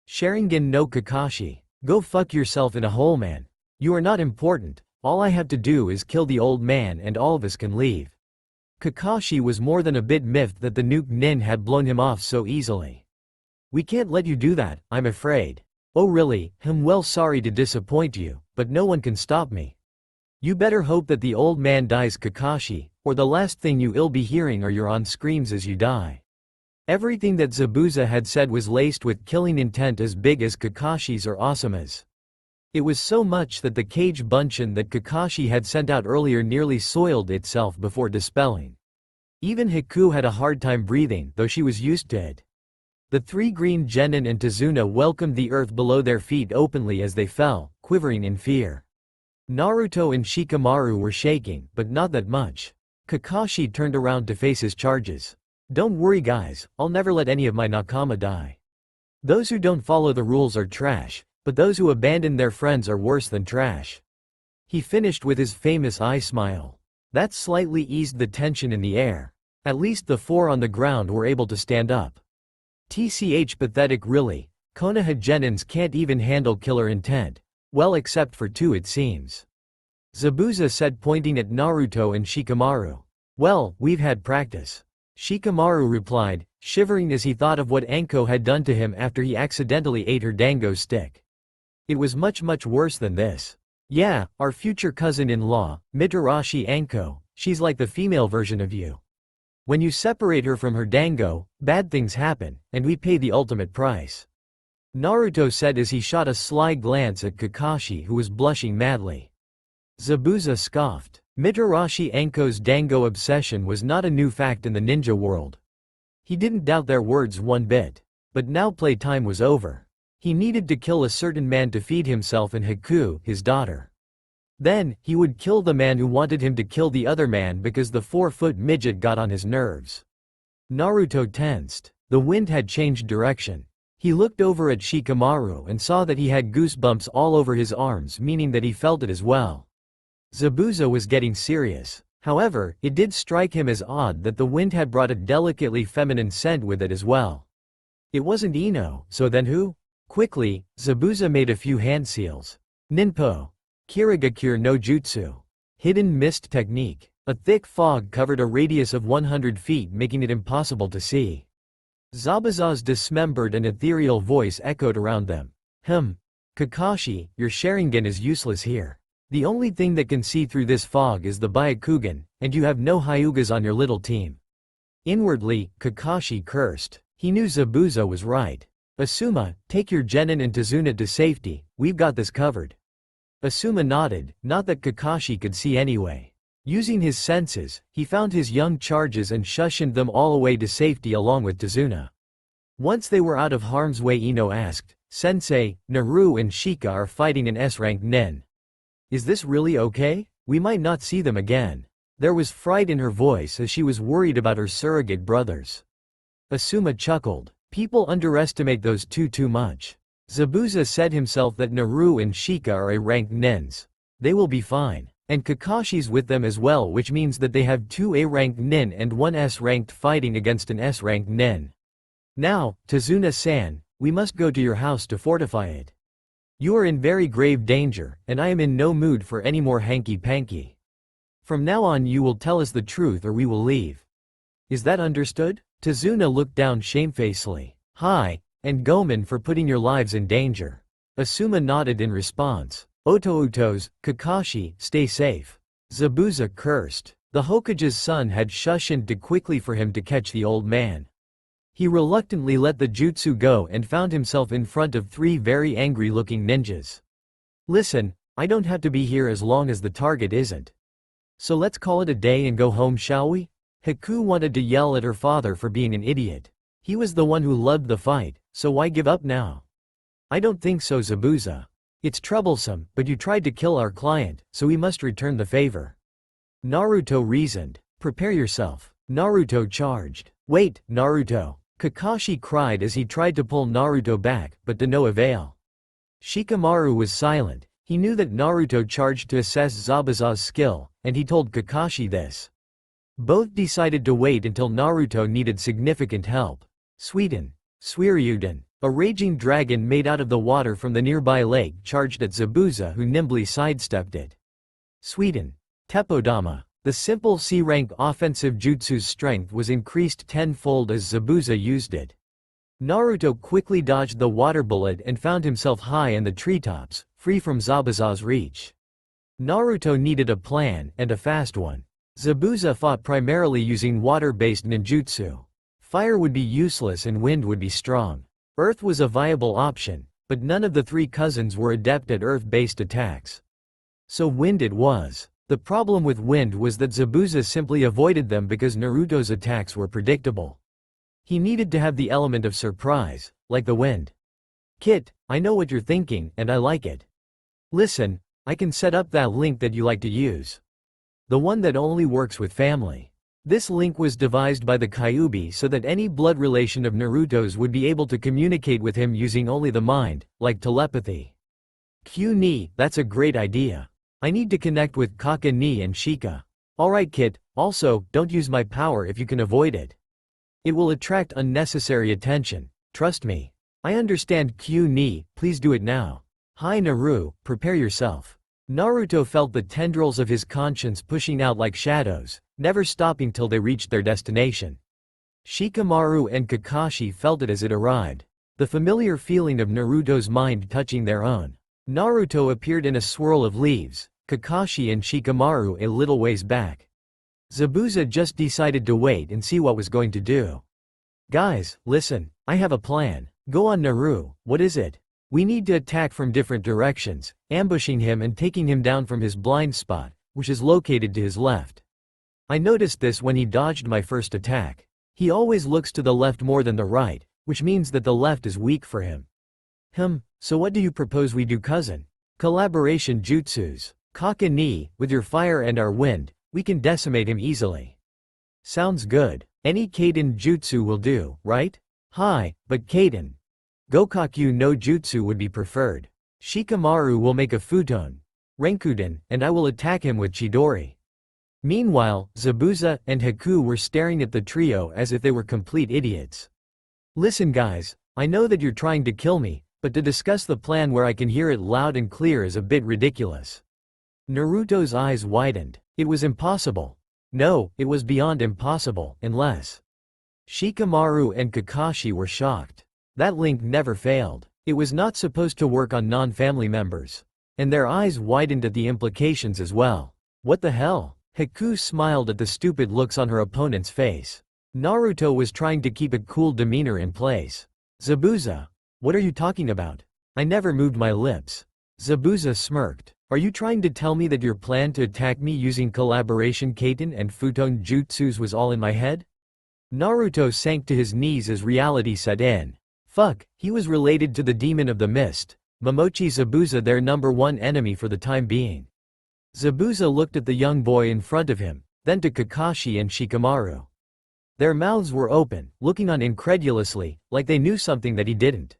A: Sharingan no Kakashi, go fuck yourself in a hole, man. You are not important, all I have to do is kill the old man and all of us can leave. Kakashi was more than a bit miffed that the nuke nin had blown him off so easily. We can't let you do that, I'm afraid. Oh really, well sorry to disappoint you, but no one can stop me. You better hope that the old man dies, Kakashi, or the last thing you'll be hearing are your screams as you die. Everything that Zabuza had said was laced with killing intent as big as Kakashi's or Asama's. It was so much that the cage bunshin that Kakashi had sent out earlier nearly soiled itself before dispelling. Even Haku had a hard time breathing, though she was used to it. The 3 green genin and Tazuna welcomed the earth below their feet openly as they fell, quivering in fear. Naruto and Shikamaru were shaking, but not that much. Kakashi turned around to face his charges. Don't worry guys, I'll never let any of my nakama die. Those who don't follow the rules are trash, but those who abandon their friends are worse than trash. He finished with his famous eye smile. That slightly eased the tension in the air. At least the 4 on the ground were able to stand up. TCH pathetic really, Konoha genins can't even handle killer intent. Well except for 2 it seems. Zabuza said pointing at Naruto and Shikamaru. Well, we've had practice. Shikamaru replied, shivering as he thought of what Anko had done to him after he accidentally ate her dango stick. It was much worse than this. Yeah, our future cousin-in-law, Mitarashi Anko, she's like the female version of you. When you separate her from her dango, bad things happen, and we pay the ultimate price. Naruto said as he shot a sly glance at Kakashi who was blushing madly. Zabuza scoffed. Mitarashi Anko's dango obsession was not a new fact in the ninja world. He didn't doubt their words one bit. But now playtime was over. He needed to kill a certain man to feed himself and Haku, his daughter. Then, he would kill the man who wanted him to kill the other man because the 4-foot midget got on his nerves. Naruto tensed. The wind had changed direction. He looked over at Shikamaru and saw that he had goosebumps all over his arms, meaning that he felt it as well. Zabuza was getting serious. However, it did strike him as odd that the wind had brought a delicately feminine scent with it as well. It wasn't Ino, so then who? Quickly, Zabuza made a few hand seals. Ninpo. Kirigakure no Jutsu. Hidden mist technique. A thick fog covered a radius of 100 feet, making it impossible to see. Zabuza's dismembered and ethereal voice echoed around them. Kakashi, your Sharingan is useless here. The only thing that can see through this fog is the Byakugan, and you have no Hyugas on your little team. Inwardly, Kakashi cursed. He knew Zabuza was right. Asuma, take your Genin and Tazuna to safety, we've got this covered. Asuma nodded, not that Kakashi could see anyway. Using his senses, he found his young charges and shushed them all away to safety along with Tazuna. Once they were out of harm's way, Ino asked, Sensei, Naru and Shika are fighting an S-rank nin. Is this really okay? We might not see them again. There was fright in her voice as she was worried about her surrogate brothers. Asuma chuckled. People underestimate those two too much. Zabuza said himself that Naru and Shika are A-ranked nins. They will be fine. And Kakashi's with them as well, which means that they have two A-ranked nin and one S-ranked fighting against an S-ranked nin. Now, Tazuna-san, we must go to your house to fortify it. You are in very grave danger, and I am in no mood for any more hanky-panky. From now on you will tell us the truth or we will leave. Is that understood? Tazuna looked down shamefacedly. Hi, and Gomen for putting your lives in danger. Asuma nodded in response. Otoutos, Kakashi, stay safe. Zabuza cursed. The Hokage's son had shushed quickly for him to catch the old man. He reluctantly let the jutsu go and found himself in front of three very angry-looking ninjas. Listen, I don't have to be here as long as the target isn't. So let's call it a day and go home, shall we? Haku wanted to yell at her father for being an idiot. He was the one who loved the fight, so why give up now? I don't think so, Zabuza. It's troublesome, but you tried to kill our client, so we must return the favor. Naruto reasoned. Prepare yourself. Naruto charged. Wait, Naruto. Kakashi cried as he tried to pull Naruto back, but to no avail. Shikamaru was silent. He knew that Naruto charged to assess Zabuza's skill, and he told Kakashi this. Both decided to wait until Naruto needed significant help. Suiryuden, a raging dragon made out of the water from the nearby lake, charged at Zabuza, who nimbly sidestepped it. Teppodama. The simple C-rank offensive jutsu's strength was increased tenfold as Zabuza used it. Naruto quickly dodged the water bullet and found himself high in the treetops, free from Zabuza's reach. Naruto needed a plan, and a fast one. Zabuza fought primarily using water-based ninjutsu. Fire would be useless and wind would be strong. Earth was a viable option, but none of the three cousins were adept at earth-based attacks. So wind it was. The problem with wind was that Zabuza simply avoided them because Naruto's attacks were predictable. He needed to have the element of surprise, like the wind. Kit, I know what you're thinking, and I like it. Listen, I can set up that link that you like to use. The one that only works with family. This link was devised by the Kyuubi so that any blood relation of Naruto's would be able to communicate with him using only the mind, like telepathy. Q-ni, that's a great idea. I need to connect with Kaka-ni and Shika. Alright Kit, also, don't use my power if you can avoid it. It will attract unnecessary attention, trust me. I understand Q-ni, please do it now. Hi Naru, prepare yourself. Naruto felt the tendrils of his conscience pushing out like shadows, never stopping till they reached their destination. Shikamaru and Kakashi felt it as it arrived. The familiar feeling of Naruto's mind touching their own. Naruto appeared in a swirl of leaves, Kakashi and Shikamaru a little ways back. Zabuza just decided to wait and see what was going to do. Guys, listen, I have a plan. Go on Naru, what is it? We need to attack from different directions, ambushing him and taking him down from his blind spot, which is located to his left. I noticed this when he dodged my first attack. He always looks to the left more than the right, which means that the left is weak for him. So what do you propose we do, cousin? Collaboration jutsus. Kaka-ni, with your fire and our wind, we can decimate him easily. Sounds good. Any Kaiden jutsu will do, right? Hi, but Kaiden. Gokakyu no jutsu would be preferred. Shikamaru will make a futon, Renkuden, and I will attack him with Chidori. Meanwhile, Zabuza and Haku were staring at the trio as if they were complete idiots. Listen guys, I know that you're trying to kill me, but to discuss the plan where I can hear it loud and clear is a bit ridiculous. Naruto's eyes widened. It was impossible. No, it was beyond impossible, unless. Shikamaru and Kakashi were shocked. That link never failed. It was not supposed to work on non-family members. And their eyes widened at the implications as well. What the hell? Haku smiled at the stupid looks on her opponent's face. Naruto was trying to keep a cool demeanor in place. Zabuza. What are you talking about? I never moved my lips. Zabuza smirked. Are you trying to tell me that your plan to attack me using collaboration Kaiten and Futon jutsus was all in my head? Naruto sank to his knees as reality set in. Fuck, he was related to the demon of the mist, Momochi Zabuza, their number one enemy for the time being. Zabuza looked at the young boy in front of him, then to Kakashi and Shikamaru. Their mouths were open, looking on incredulously, like they knew something that he didn't.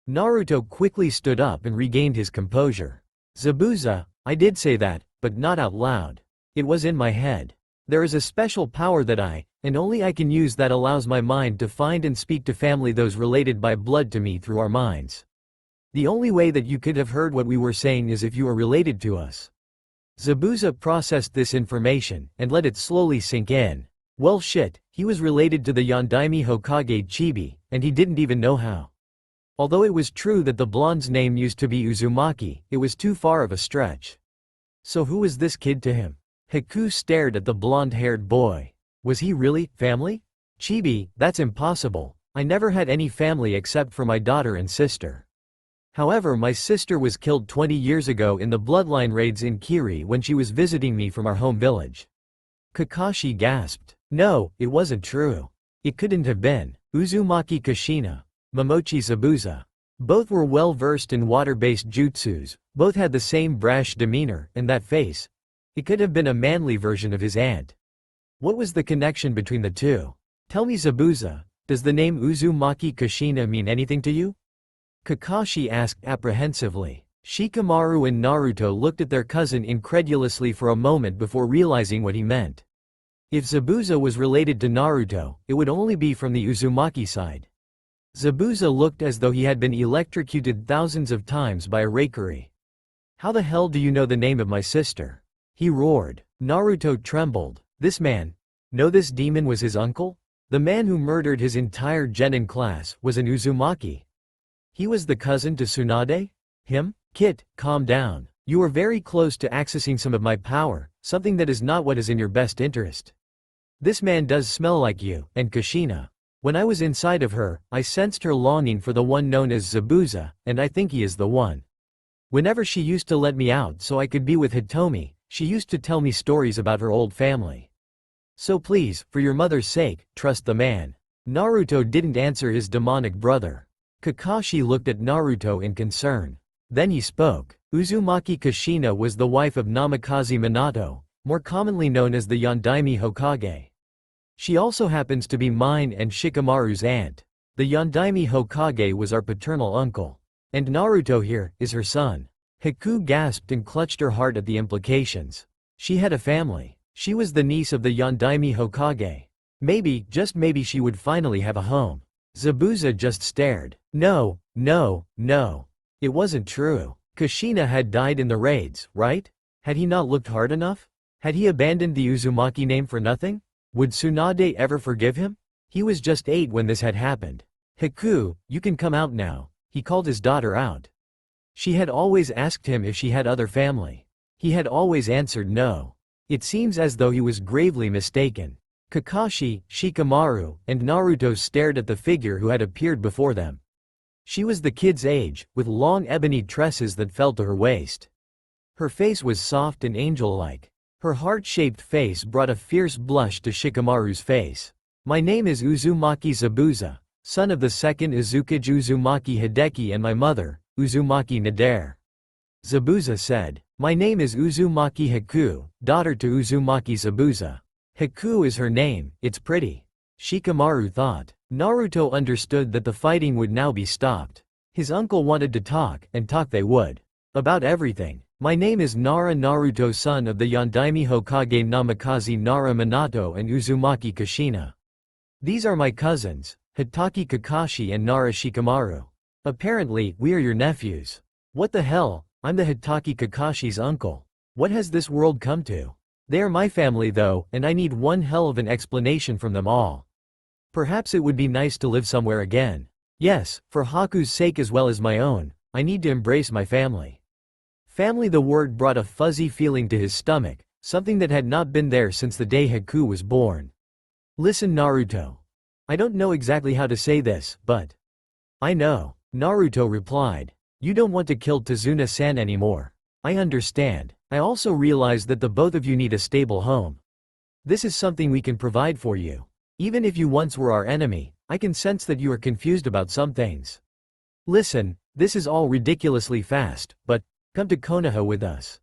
A: Naruto quickly stood up and regained his composure. Zabuza, I did say that, but not out loud. It was in my head. There is a special power that and only I can use that allows my mind to find and speak to family, those related by blood to me through our minds. The only way that you could have heard what we were saying is if you are related to us. Zabuza processed this information and let it slowly sink in. Well shit, he was related to the Yondaime Hokage Chibi, and he didn't even know how. Although it was true that the blonde's name used to be Uzumaki, it was too far of a stretch. So who was this kid to him? Haku stared at the blonde-haired boy. Was he really family? Chibi, that's impossible. I never had any family except for my daughter and sister. However, my sister was killed 20 years ago in the Bloodline raids in Kiri when she was visiting me from our home village. Kakashi gasped. No, it wasn't true. It couldn't have been. Uzumaki Kushina, Momochi Zabuza. Both were well versed in water-based jutsus, both had the same brash demeanor, and that face. It could have been a manly version of his aunt. What was the connection between the two? Tell me, Zabuza, does the name Uzumaki Kushina mean anything to you? Kakashi asked apprehensively. Shikamaru and Naruto looked at their cousin incredulously for a moment before realizing what he meant. If Zabuza was related to Naruto, it would only be from the Uzumaki side. Zabuza looked as though he had been electrocuted thousands of times by a rakery. How the hell do you know the name of my sister? He roared. Naruto trembled. This man? No, this demon was his uncle? The man who murdered his entire genin class was an Uzumaki. He was the cousin to Tsunade? Him? Kit, calm down. You are very close to accessing some of my power, something that is not what is in your best interest. This man does smell like you, and Kushina. When I was inside of her, I sensed her longing for the one known as Zabuza, and I think he is the one. Whenever she used to let me out so I could be with Hitomi, she used to tell me stories about her old family. So please, for your mother's sake, trust the man. Naruto didn't answer his demonic brother. Kakashi looked at Naruto in concern. Then he spoke. Uzumaki Kushina was the wife of Namikaze Minato, more commonly known as the Yondaime Hokage. She also happens to be mine and Shikamaru's aunt. The Yondaime Hokage was our paternal uncle. And Naruto here is her son. Haku gasped and clutched her heart at the implications. She had a family. She was the niece of the Yondaime Hokage. Maybe, just maybe she would finally have a home. Zabuza just stared. No, no, no. It wasn't true. Kushina had died in the raids, right? Had he not looked hard enough? Had he abandoned the Uzumaki name for nothing? Would Tsunade ever forgive him? He was just 8 when this had happened. Haku, you can come out now. He called his daughter out. She had always asked him if she had other family. He had always answered no. It seems as though he was gravely mistaken. Kakashi, Shikamaru, and Naruto stared at the figure who had appeared before them. She was the kid's age, with long ebony tresses that fell to her waist. Her face was soft and angel-like. Her heart-shaped face brought a fierce blush to Shikamaru's face. My name is Uzumaki Zabuza, son of the second Izukage Uzumaki Hideki and my mother, Uzumaki Nadare. Zabuza said. My name is Uzumaki Haku, daughter to Uzumaki Zabuza. Haku is her name, it's pretty. Shikamaru thought. Naruto understood that the fighting would now be stopped. His uncle wanted to talk, and talk they would. About everything. My name is Nara Naruto, son of the Yondaime Hokage Namikaze Nara Minato and Uzumaki Kushina. These are my cousins, Hitaki Kakashi and Nara Shikamaru. Apparently, we are your nephews. What the hell, I'm the Hitaki Kakashi's uncle. What has this world come to? They are my family though, and I need one hell of an explanation from them all. Perhaps it would be nice to live somewhere again. Yes, for Haku's sake as well as my own, I need to embrace my family. Family, the word brought a fuzzy feeling to his stomach, something that had not been there since the day Haku was born. Listen, Naruto. I don't know exactly how to say this, but I know. Naruto replied. You don't want to kill Tazuna-san anymore. I understand. I also realize that the both of you need a stable home. This is something we can provide for you. Even if you once were our enemy, I can sense that you are confused about some things. Listen, this is all ridiculously fast, but come to Konoha with us.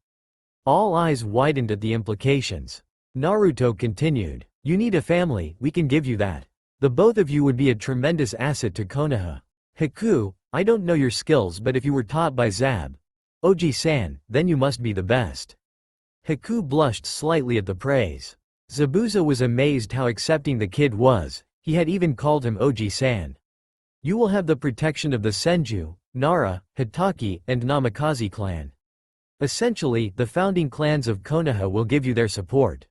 A: All eyes widened at the implications. Naruto continued. You need a family, we can give you that. The both of you would be a tremendous asset to Konoha. Haku, I don't know your skills, but if you were taught by Zab, Oji-san, then you must be the best. Haku blushed slightly at the praise. Zabuza was amazed how accepting the kid was, he had even called him Oji-san. You will have the protection of the Senju, Nara, Hitaki, and Namikaze clan. Essentially, the founding clans of Konoha will give you their support.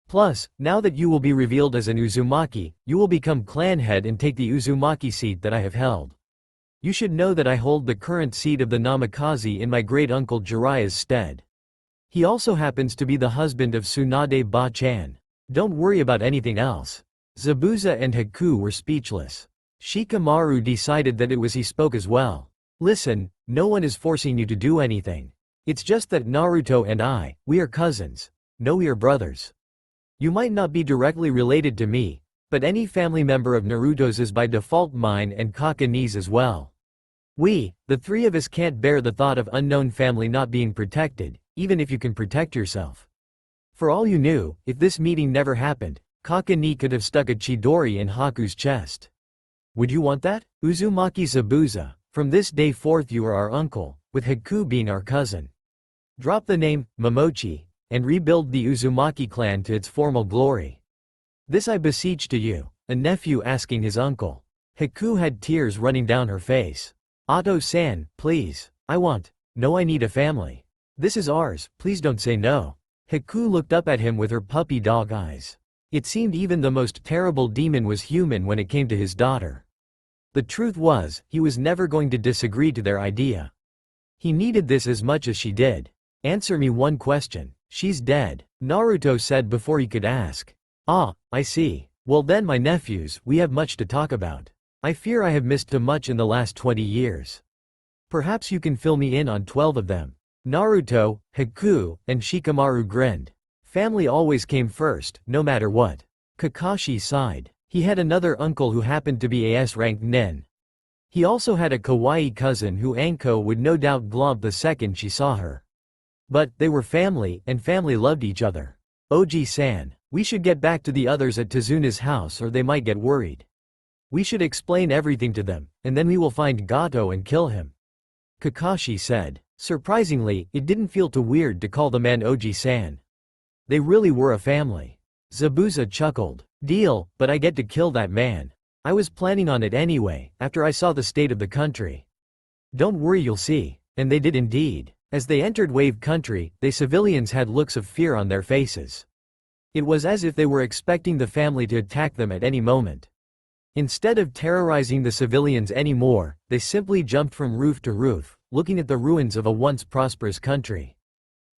A: Plus, now that you will be revealed as an Uzumaki, you will become clan head and take the Uzumaki seat that I have held. You should know that I hold the current seat of the Namikaze in my great-uncle Jiraiya's stead. He also happens to be the husband of Tsunade Ba-chan. Don't worry about anything else. Zabuza and Haku were speechless. Shikamaru decided that it was he spoke as well. Listen, no one is forcing you to do anything. It's just that Naruto and I, we are cousins. No, we are brothers. You might not be directly related to me, but any family member of Naruto's is by default mine and Kakane's as well. We, the three of us, can't bear the thought of unknown family not being protected, even if you can protect yourself. For all you knew, if this meeting never happened, Kakane could have stuck a Chidori in Haku's chest. Would you want that? Uzumaki Zabuza, from this day forth you are our uncle, with Haku being our cousin. Drop the name, Momochi, and rebuild the Uzumaki clan to its formal glory. This I beseech to you, a nephew asking his uncle. Haku had tears running down her face. Otto-san, please, no, I need a family. This is ours, please don't say no. Haku looked up at him with her puppy dog eyes. It seemed even the most terrible demon was human when it came to his daughter. The truth was, he was never going to disagree to their idea. He needed this as much as she did. Answer me one question. She's dead, Naruto said before he could ask. Ah, I see. Well then, my nephews, we have much to talk about. I fear I have missed too much in the last 20 years. Perhaps you can fill me in on 12 of them. Naruto, Haku, and Shikamaru grinned. Family always came first, no matter what. Kakashi sighed. He had another uncle who happened to be a S-ranked nin. He also had a kawaii cousin who Anko would no doubt glomp the second she saw her. But, they were family, and family loved each other. Oji-san, we should get back to the others at Tazuna's house or they might get worried. We should explain everything to them, and then we will find Gato and kill him. Kakashi said. Surprisingly, it didn't feel too weird to call the man Oji-san. They really were a family. Zabuza chuckled. Deal, but I get to kill that man. I was planning on it anyway, after I saw the state of the country. Don't worry, you'll see. And they did indeed. As they entered Wave Country, the civilians had looks of fear on their faces. It was as if they were expecting the family to attack them at any moment. Instead of terrorizing the civilians anymore, they simply jumped from roof to roof, looking at the ruins of a once prosperous country.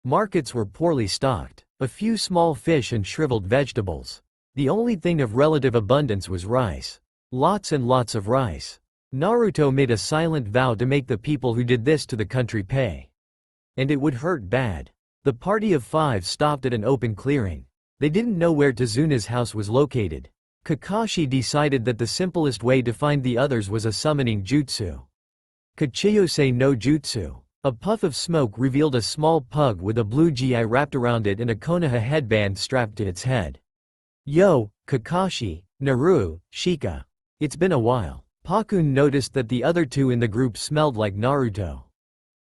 A: Markets were poorly stocked, a few small fish and shriveled vegetables. The only thing of relative abundance was rice. Lots and lots of rice. Naruto made a silent vow to make the people who did this to the country pay. And it would hurt bad. The party of 5 stopped at an open clearing. They didn't know where Tazuna's house was located. Kakashi decided that the simplest way to find the others was a summoning jutsu. Kachiyose no jutsu. A puff of smoke revealed a small pug with a blue gi wrapped around it and a Konoha headband strapped to its head. Yo, Kakashi, Naru, Shika. It's been a while. Pakun noticed that the other two in the group smelled like Naruto.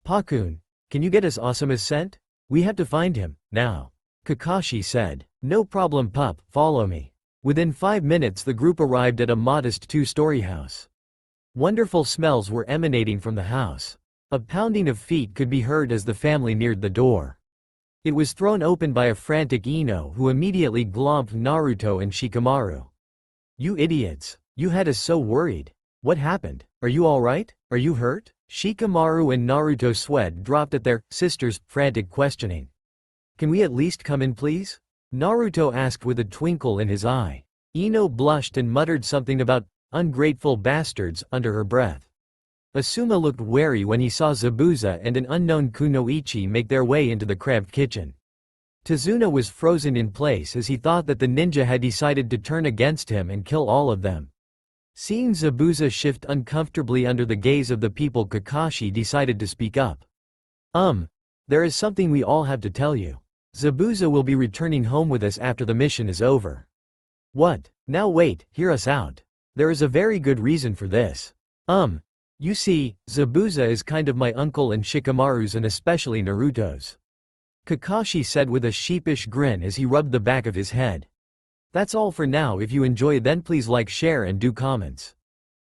A: Pakun, can you get us Asuma's scent? We have to find him, now. Kakashi said. No problem pup, follow me. Within 5 minutes the group arrived at a modest 2-story house. Wonderful smells were emanating from the house. A pounding of feet could be heard as the family neared the door. It was thrown open by a frantic Ino who immediately glomped Naruto and Shikamaru. You idiots, you had us so worried. What happened? Are you alright? Are you hurt? Shikamaru and Naruto sweat dropped at their sister's frantic questioning. Can we at least come in please? Naruto asked with a twinkle in his eye. Ino blushed and muttered something about ungrateful bastards under her breath. Asuma looked wary when he saw Zabuza and an unknown Kunoichi make their way into the cramped kitchen. Tazuna was frozen in place as he thought that the ninja had decided to turn against him and kill all of them. Seeing Zabuza shift uncomfortably under the gaze of the people, Kakashi decided to speak up. There is something we all have to tell you. Zabuza will be returning home with us after the mission is over. What? Now wait, hear us out. There is a very good reason for this. You see, Zabuza is kind of my uncle and Shikamaru's and especially Naruto's. Kakashi said with a sheepish grin as he rubbed the back of his head. That's all for now. If you enjoy then please like, share and do comments.